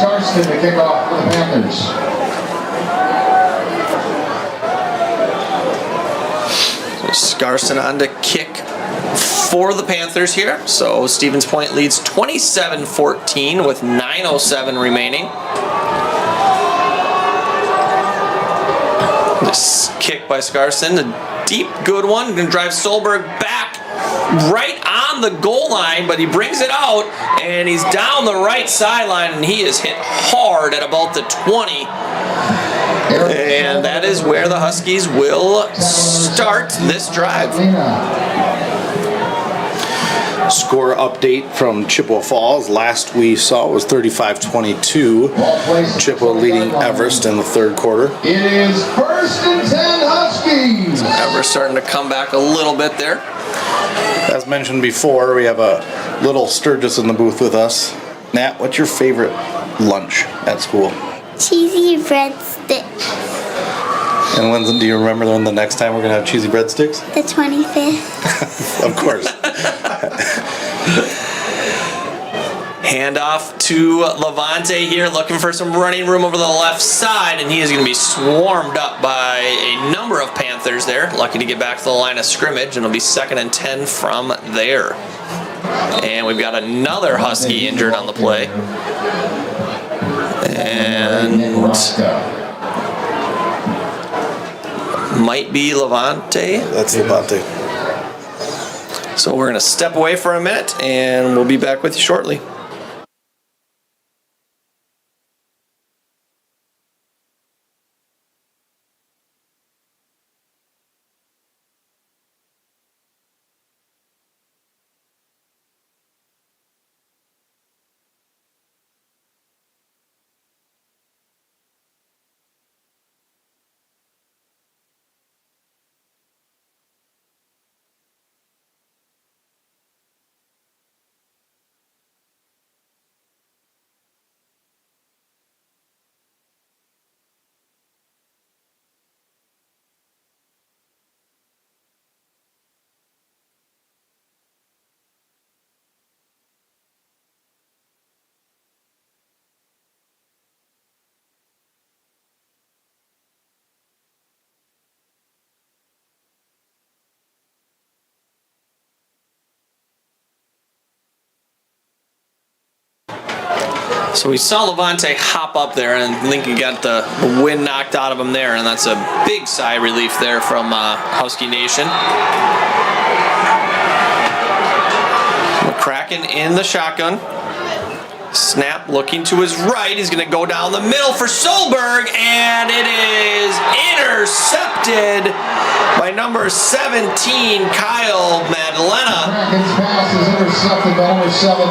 Scarston to kick off for the Panthers. Scarston on to kick for the Panthers here. So Stevens Point leads 27-14 with 9:07 remaining. This kick by Scarston, a deep, good one. Going to drive Solberg back right on the goal line, but he brings it out, and he's down the right sideline, and he is hit hard at about the 20. And that is where the Huskies will start this drive. Score update from Chippewa Falls. Last we saw was 35-22. Chippewa leading Everest in the 3rd quarter. It is 1st and 10 Huskies. Everest starting to come back a little bit there. As mentioned before, we have a little Sturgis in the booth with us. Nat, what's your favorite lunch at school? Cheesy breadsticks. And do you remember when the next time we're going to have cheesy breadsticks? The 25th. Of course. Handoff to Levante here, looking for some running room over the left side, and he is going to be swarmed up by a number number of Panthers there. Lucky to get back to the line of scrimmage, and it'll be 2nd and 10 from there. And we've got another Husky injured on the play. And might be Levante. That's Levante. So we're going to step away for a minute, and we'll be back with you shortly. So we saw Levante hop up there, and Lincoln got the wind knocked out of him there, and that's a big sigh of relief there from Husky Nation. McCracken in the shotgun. Snap looking to his right. He's going to go down the middle for Solberg, and it is intercepted by number 17, Kyle Madalena. Kraken's pass is intercepted by number 17,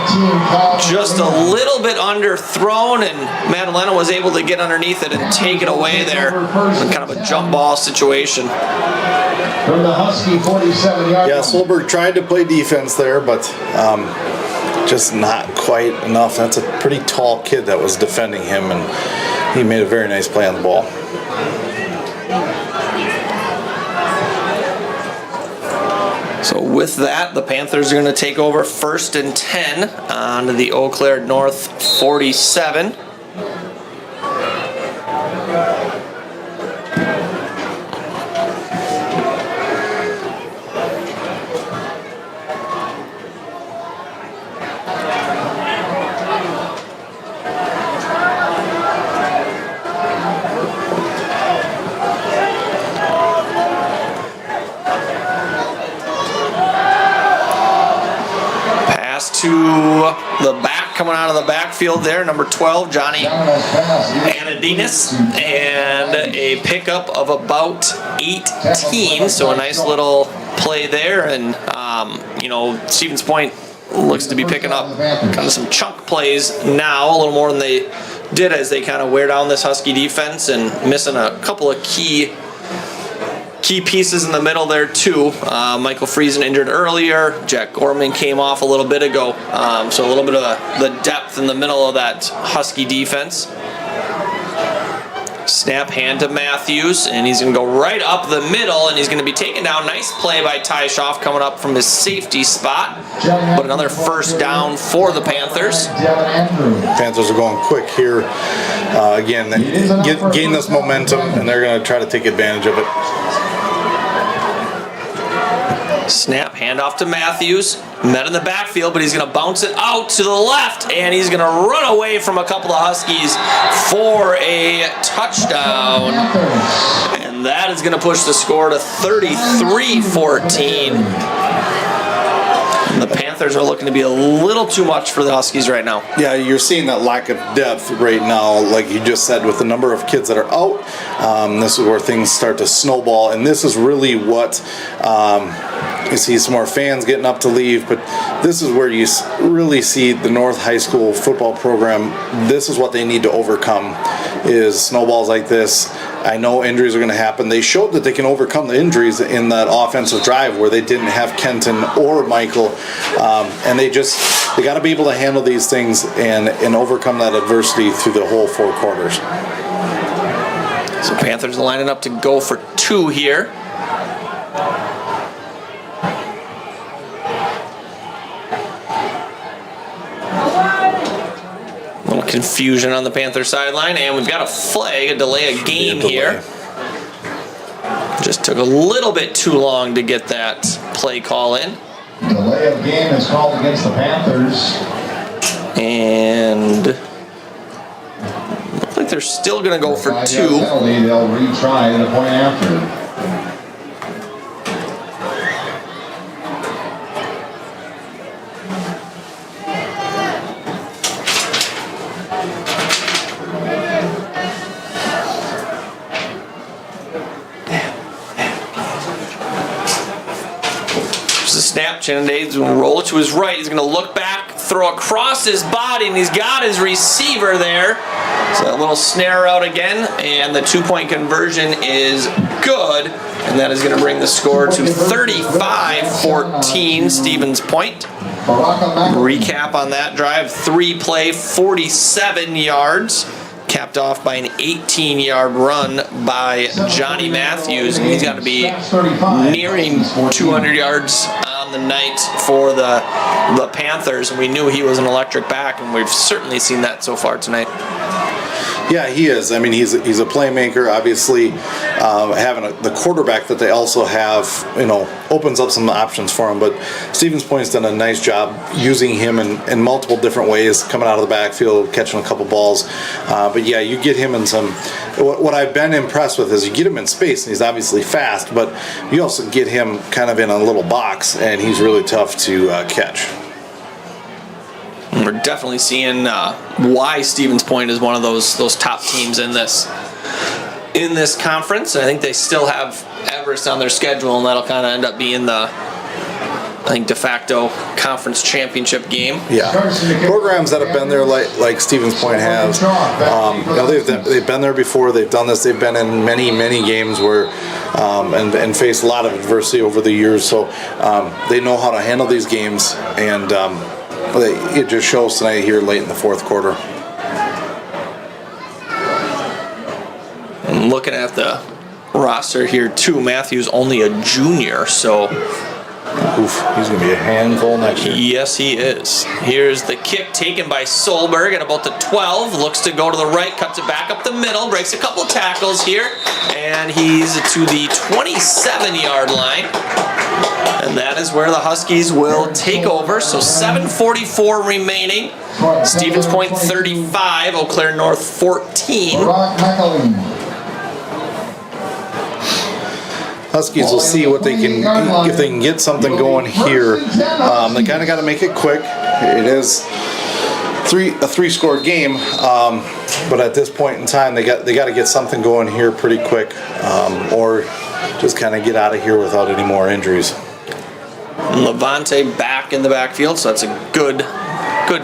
Kyle. Just a little bit underthrown, and Madalena was able to get underneath it and take it away there in kind of a jump ball situation. From the Husky 47-yard. Yeah, Solberg tried to play defense there, but just not quite enough. That's a pretty tall kid that was defending him, and he made a very nice play on the ball. So with that, the Panthers are going to take over 1st and 10 on the Eau Claire North 47. To the back, coming out of the backfield there, number 12, Johnny Anadinas, and a pickup of about 18. So a nice little play there, and Stevens Point looks to be picking up kind of some chunk plays now, a little more than they did as they kind of wear down this Husky defense, and missing a couple of key pieces in the middle there too. Michael Friesen injured earlier. Jack Gorman came off a little bit ago. So a little bit of the depth in the middle of that Husky defense. Snap hand to Matthews, and he's going to go right up the middle, and he's going to be taken down. Nice play by Ty Schaaf coming up from his safety spot. But another first down for the Panthers. Panthers are going quick here. Again, gain this momentum, and they're going to try to take advantage of it. Snap, handoff to Matthews. Met in the backfield, but he's going to bounce it out to the left, and he's going to run away from a couple of Huskies for a touchdown. And that is going to push the score to 33-14. The Panthers are looking to be a little too much for the Huskies right now. Yeah, you're seeing that lack of depth right now, like you just said, with the number of kids that are out. This is where things start to snowball, and this is really what you see some more fans getting up to leave, but this is where you really see the North High School football program. This is what they need to overcome, is snowballs like this. I know injuries are going to happen. They showed that they can overcome the injuries in that offensive drive where they didn't have Kenton or Michael, and they got to be able to handle these things and overcome that adversity through the whole 4 quarters. So Panthers are lining up to go for 2 here. Confusion on the Panther sideline, and we've got a flag, a delay of game here. Just took a little bit too long to get that play call in. Delay of game is called against the Panthers. And looks like they're still going to go for 2. Penalty, they'll retry the point after. Snap, Chenadade's going to roll it to his right. He's going to look back, throw across his body, and he's got his receiver there. So a little snare out again, and the 2-point conversion is good. And that is going to bring the score to 35-14, Stevens Point. Recap on that drive, 3-play, 47 yards. Capped off by an 18-yard run by Johnny Matthews. And he's got to be nearing 200 yards on the night for the Panthers. And we knew he was an electric back, and we've certainly seen that so far tonight. Yeah, he is. I mean, he's a playmaker. Obviously, having the quarterback that they also have, opens up some options for him. But Stevens Point's done a nice job using him in multiple different ways, coming out of the backfield, catching a couple balls. But yeah, you get him in some. What I've been impressed with is you get him in space, and he's obviously fast. But you also get him kind of in a little box, and he's really tough to catch. We're definitely seeing why Stevens Point is one of those top teams in this conference. I think they still have Everest on their schedule, and that'll kind of end up being the, de facto conference championship game. Yeah, programs that have been there like Stevens Point has, they've been there before. They've done this. They've been in many games where and faced a lot of adversity over the years. So they know how to handle these games, and it just shows tonight here late in the fourth quarter. And looking at the roster here too, Matthews only a junior, so he's going to be a handful next year. Yes, he is. Here's the kick taken by Solberg at about the 12. Looks to go to the right, cuts it back up the middle, breaks a couple tackles here, and he's to the 27-yard line. And that is where the Huskies will take over. So 7:44 remaining. Stevens Point 35, Eau Claire North 14. Huskies will see what they can, if they can get something going here. They kind of got to make it quick. It is a three-score game, but at this point in time, they got to get something going here pretty quick, or just kind of get out of here without any more injuries. Levante back in the backfield, so that's a good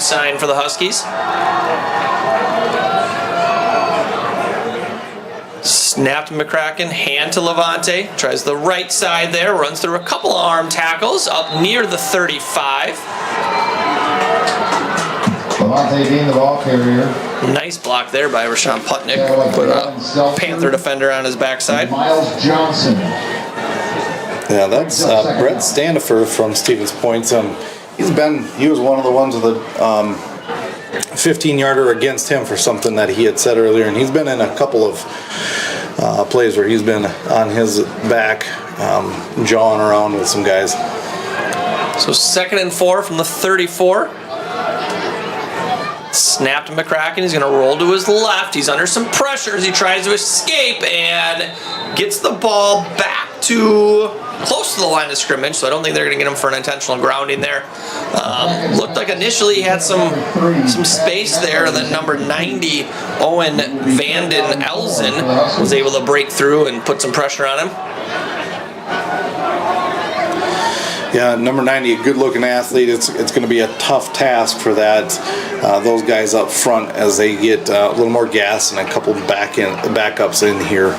sign for the Huskies. Snapped McCracken, hand to Levante, tries the right side there, runs through a couple of arm tackles up near the 35. Levante being the ball carrier. Nice block there by Rashawn Putnick. Put a Panther defender on his backside. Miles Johnson. Yeah, that's Brett Standifer from Stevens Point. He was one of the ones with a 15-yarder against him for something that he had said earlier, and he's been in a couple of plays where he's been on his back, jawing around with some guys. So 2nd and 4 from the 34. Snapped McCracken. He's going to roll to his left. He's under some pressure as he tries to escape and gets the ball back to close to the line of scrimmage, so I don't think they're going to get him for an intentional grounding there. Looked like initially he had some space there, and then number 90, Owen Vanden Elzen, was able to break through and put some pressure on him. Yeah, number 90, a good-looking athlete. It's going to be a tough task for those guys up front as they get a little more gas and a couple backups in here.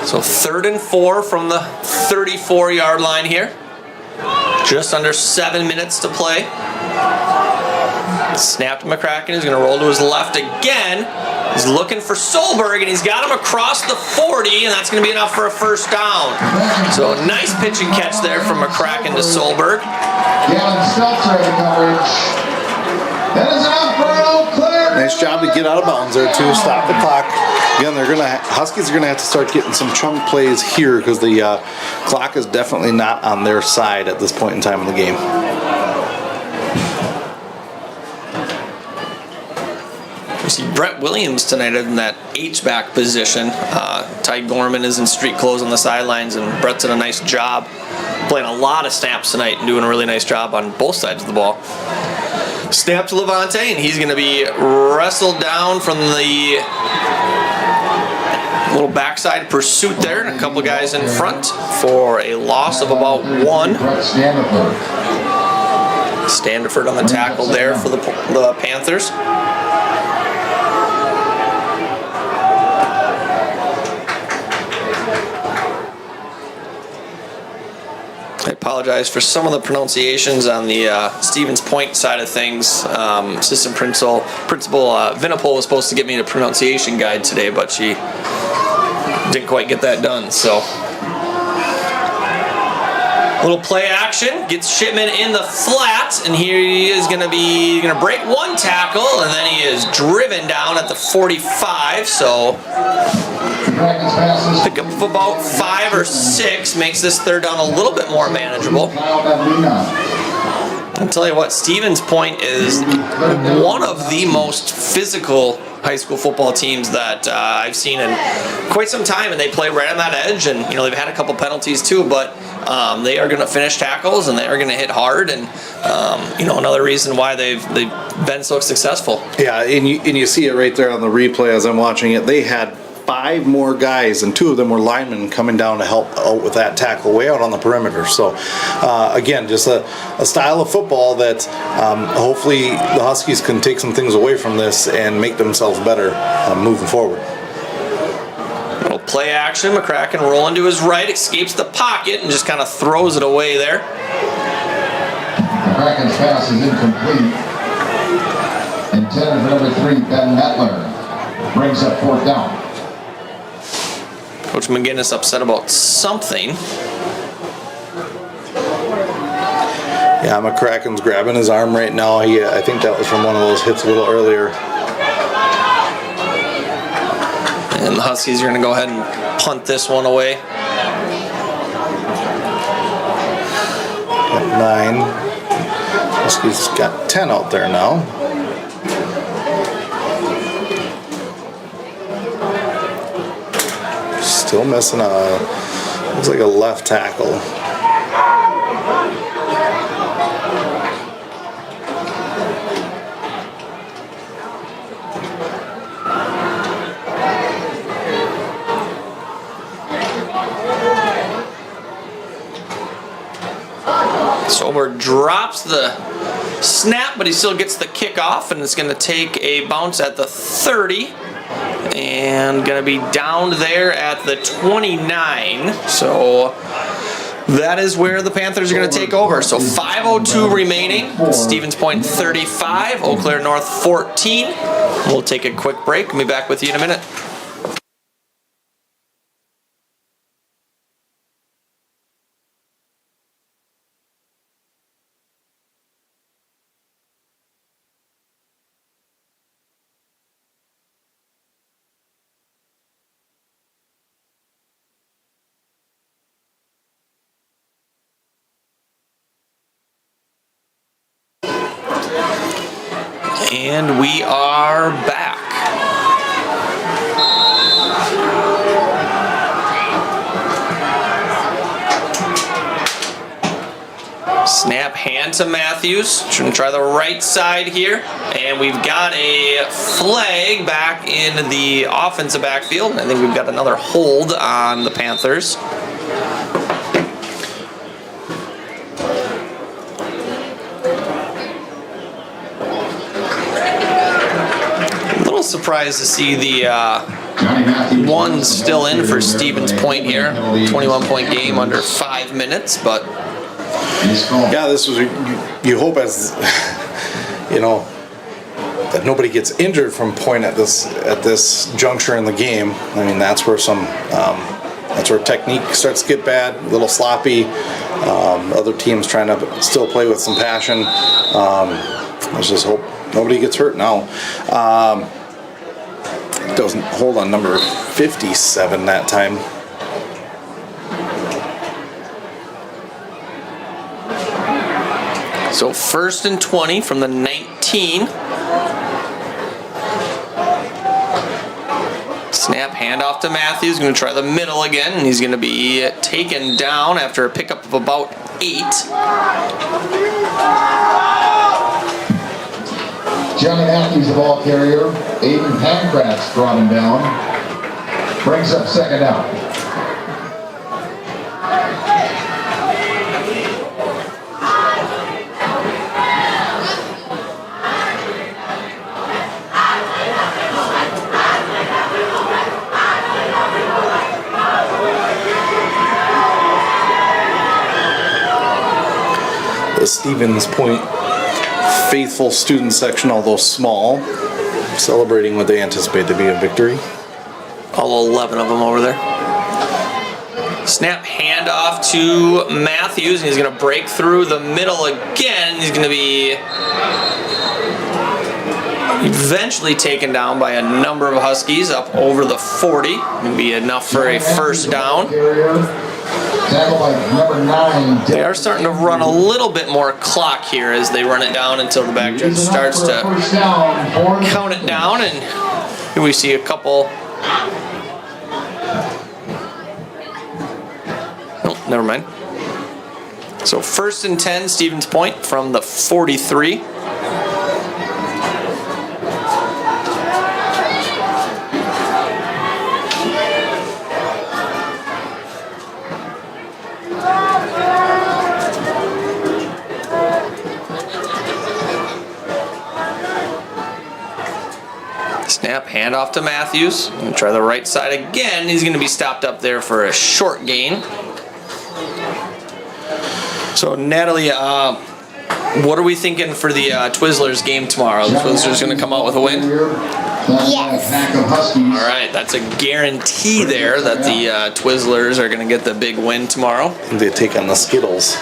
So 3rd and 4 from the 34-yard line here. Just under 7 minutes to play. Snapped McCracken. He's going to roll to his left again. He's looking for Solberg, and he's got him across the 40, and that's going to be enough for a first down. So a nice pitch and catch there from McCracken to Solberg. Gavin Stelter in the coverage. That is enough for Eau Claire. Nice job to get out of bounds there, too. Stop the clock. again, Huskies are gonna have to start getting some chunk plays here because the clock is definitely not on their side at this point in time in the game. We see Brett Williams tonight in that H-back position. Ty Gorman is in street clothes on the sidelines, and Brett's done a nice job playing a lot of snaps tonight and doing a really nice job on both sides of the ball. Snap to Levante, and he's going to be wrestled down from the little backside pursuit there, and a couple guys in front for a loss of about 1. Standiford on the tackle there for the Panthers. I apologize for some of the pronunciations on the Stevens Point side of things. Assistant Principal Vinipol was supposed to give me a pronunciation guide today, but she didn't quite get that done. So, little play action gets Shipman in the flat, and here he is going to break one tackle, and then he is driven down at the 45. So. Pick up about 5 or 6, makes this third down a little bit more manageable. I'll tell you what, Stevens Point is one of the most physical high school football teams that I've seen in quite some time, and they play right on that edge, and they've had a couple penalties too, but they are going to finish tackles and they are going to hit hard, and another reason why they've been so successful. Yeah, and you see it right there on the replay as I'm watching it. They had 5 more guys, and 2 of them were linemen coming down to help out with that tackle way out on the perimeter. So, again, just a style of football that hopefully the Huskies can take some things away from this and make themselves better moving forward. Little play action. McCracken rolling to his right, escapes the pocket, and just kind of throws it away there. McCracken's pass is incomplete. Intended for number 3, Ben Metler. Brings up 4th down. Coach McGinnis upset about something. Yeah, McCracken's grabbing his arm right now. I think that was from one of those hits a little earlier. And the Huskies are going to go ahead and punt this one away. Got 9. Huskies got 10 out there now. Still missing looks like a left tackle. Sober drops the snap, but he still gets the kickoff, and it's going to take a bounce at the 30. And going to be down there at the 29. So that is where the Panthers are going to take over. So 5:02 remaining. Stevens Point 35, Eau Claire North 14. We'll take a quick break and be back with you in a minute. And we are back. Snap hand to Matthews. Trying to try the right side here. And we've got a flag back in the offensive backfield. I think we've got another hold on the Panthers. Surprised to see the one still in for Stevens Point here. 21-point game under 5 minutes, but yeah, this was you hope as that nobody gets injured from Point at this juncture in the game. I mean, that's where that's where technique starts to get bad, a little sloppy. Other teams trying to still play with some passion. Let's just hope nobody gets hurt now. Doesn't hold on number 57 that time. So 1st and 20 from the 19. Snap, handoff to Matthews. Going to try the middle again, and he's going to be taken down after a pickup of about 8. Johnny Matthews, the ball carrier. Aiden Pancratz brought him down. Brings up 2nd down. The Stevens Point faithful student section, although small, celebrating what they anticipate to be a victory. All 11 of them over there. Snap, handoff to Matthews, and he's going to break through the middle again. He's going to be eventually taken down by a number of Huskies up over the 40. Going to be enough for a 1st down. Tackled by number 9. They are starting to run a little bit more clock here as they run it down until the back judge starts to count it down, and here we see a couple. Oh, never mind. So 1st and 10, Stevens Point from the 43. Snap, handoff to Matthews. Going to try the right side again. He's going to be stopped up there for a short gain. So, Natalie, what are we thinking for the Twizzlers game tomorrow? The Twizzlers going to come out with a win? Yes. All right, that's a guarantee there that the Twizzlers are going to get the big win tomorrow. They take on the Skittles.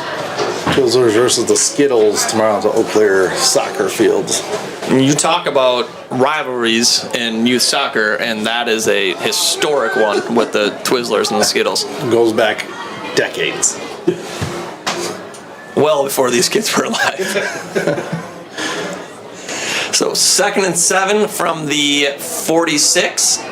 Twizzlers versus the Skittles tomorrow at the Eau Claire soccer fields. You talk about rivalries in youth soccer, and that is a historic one with the Twizzlers and the Skittles. Goes back decades. Well before these kids were alive. So 2nd and 7 from the 46.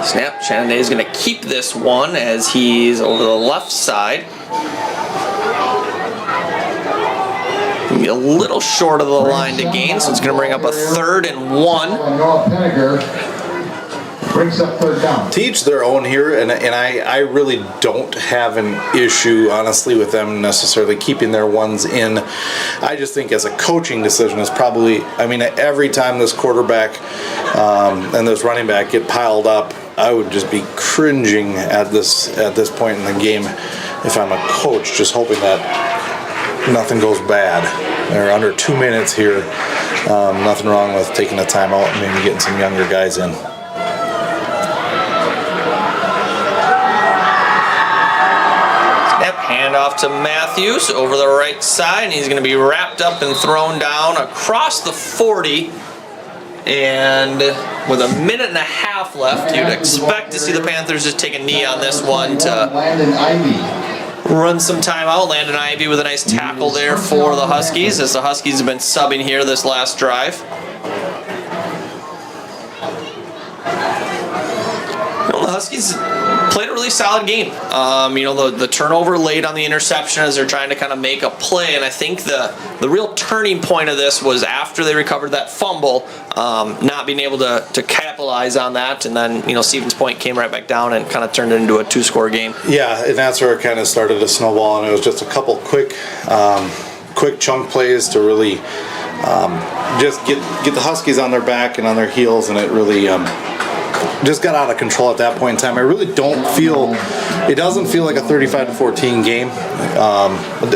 Snap, Shannon is going to keep this one as he's over the left side. Be a little short of the line to gain, so it's going to bring up a 3rd and 1. Brings up 3rd down. To each their own here, and I really don't have an issue, honestly, with them necessarily keeping their ones in. I just think as a coaching decision is probably, I mean, every time this quarterback and this running back get piled up, I would just be cringing at this point in the game if I'm a coach, just hoping that nothing goes bad. They're under 2 minutes here. Nothing wrong with taking a timeout and maybe getting some younger guys in. Snap, handoff to Matthews over the right side, and he's going to be wrapped up and thrown down across the 40. And with a minute and a half left, you'd expect to see the Panthers just take a knee on this one to Landon Ivy. run some time out. Landon Ivy with a nice tackle there for the Huskies, as the Huskies have been subbing here this last drive. The Huskies played a really solid game. The turnover late on the interception as they're trying to kind of make a play, and I think the real turning point of this was after they recovered that fumble, not being able to capitalize on that, and then Stevens Point came right back down and kind of turned it into a 2-score game. Yeah, and that's where it kind of started to snowball, and it was just a couple quick chunk plays to really just get the Huskies on their back and on their heels, and it really just got out of control at that point in time. I really don't feel, it doesn't feel like a 35-14 game.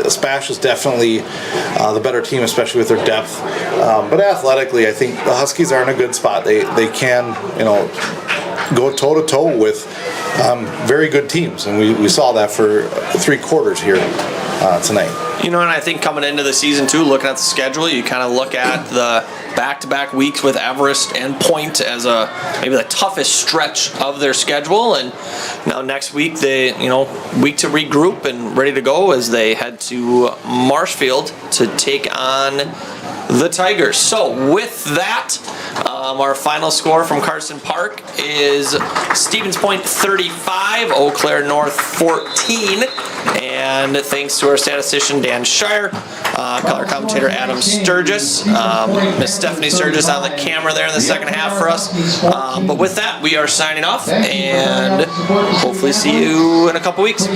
SPASH is definitely the better team, especially with their depth. But athletically, I think the Huskies are in a good spot. They can, go toe-to-toe with very good teams, and we saw that for 3 quarters here tonight. You know, and I think coming into the season too, looking at the schedule, you kind of look at the back-to-back weeks with Everest and Point as maybe the toughest stretch of their schedule, and now next week they, week to regroup and ready to go as they head to Marshfield to take on the Tigers. So with that, our final score from Carson Park is Stevens Point 35, Eau Claire North 14. And thanks to our statistician Dan Shire, color commentator Adam Sturgis, Miss Stephanie Sturgis on the camera there in the second half for us. But with that, we are signing off and hopefully see you in a couple weeks.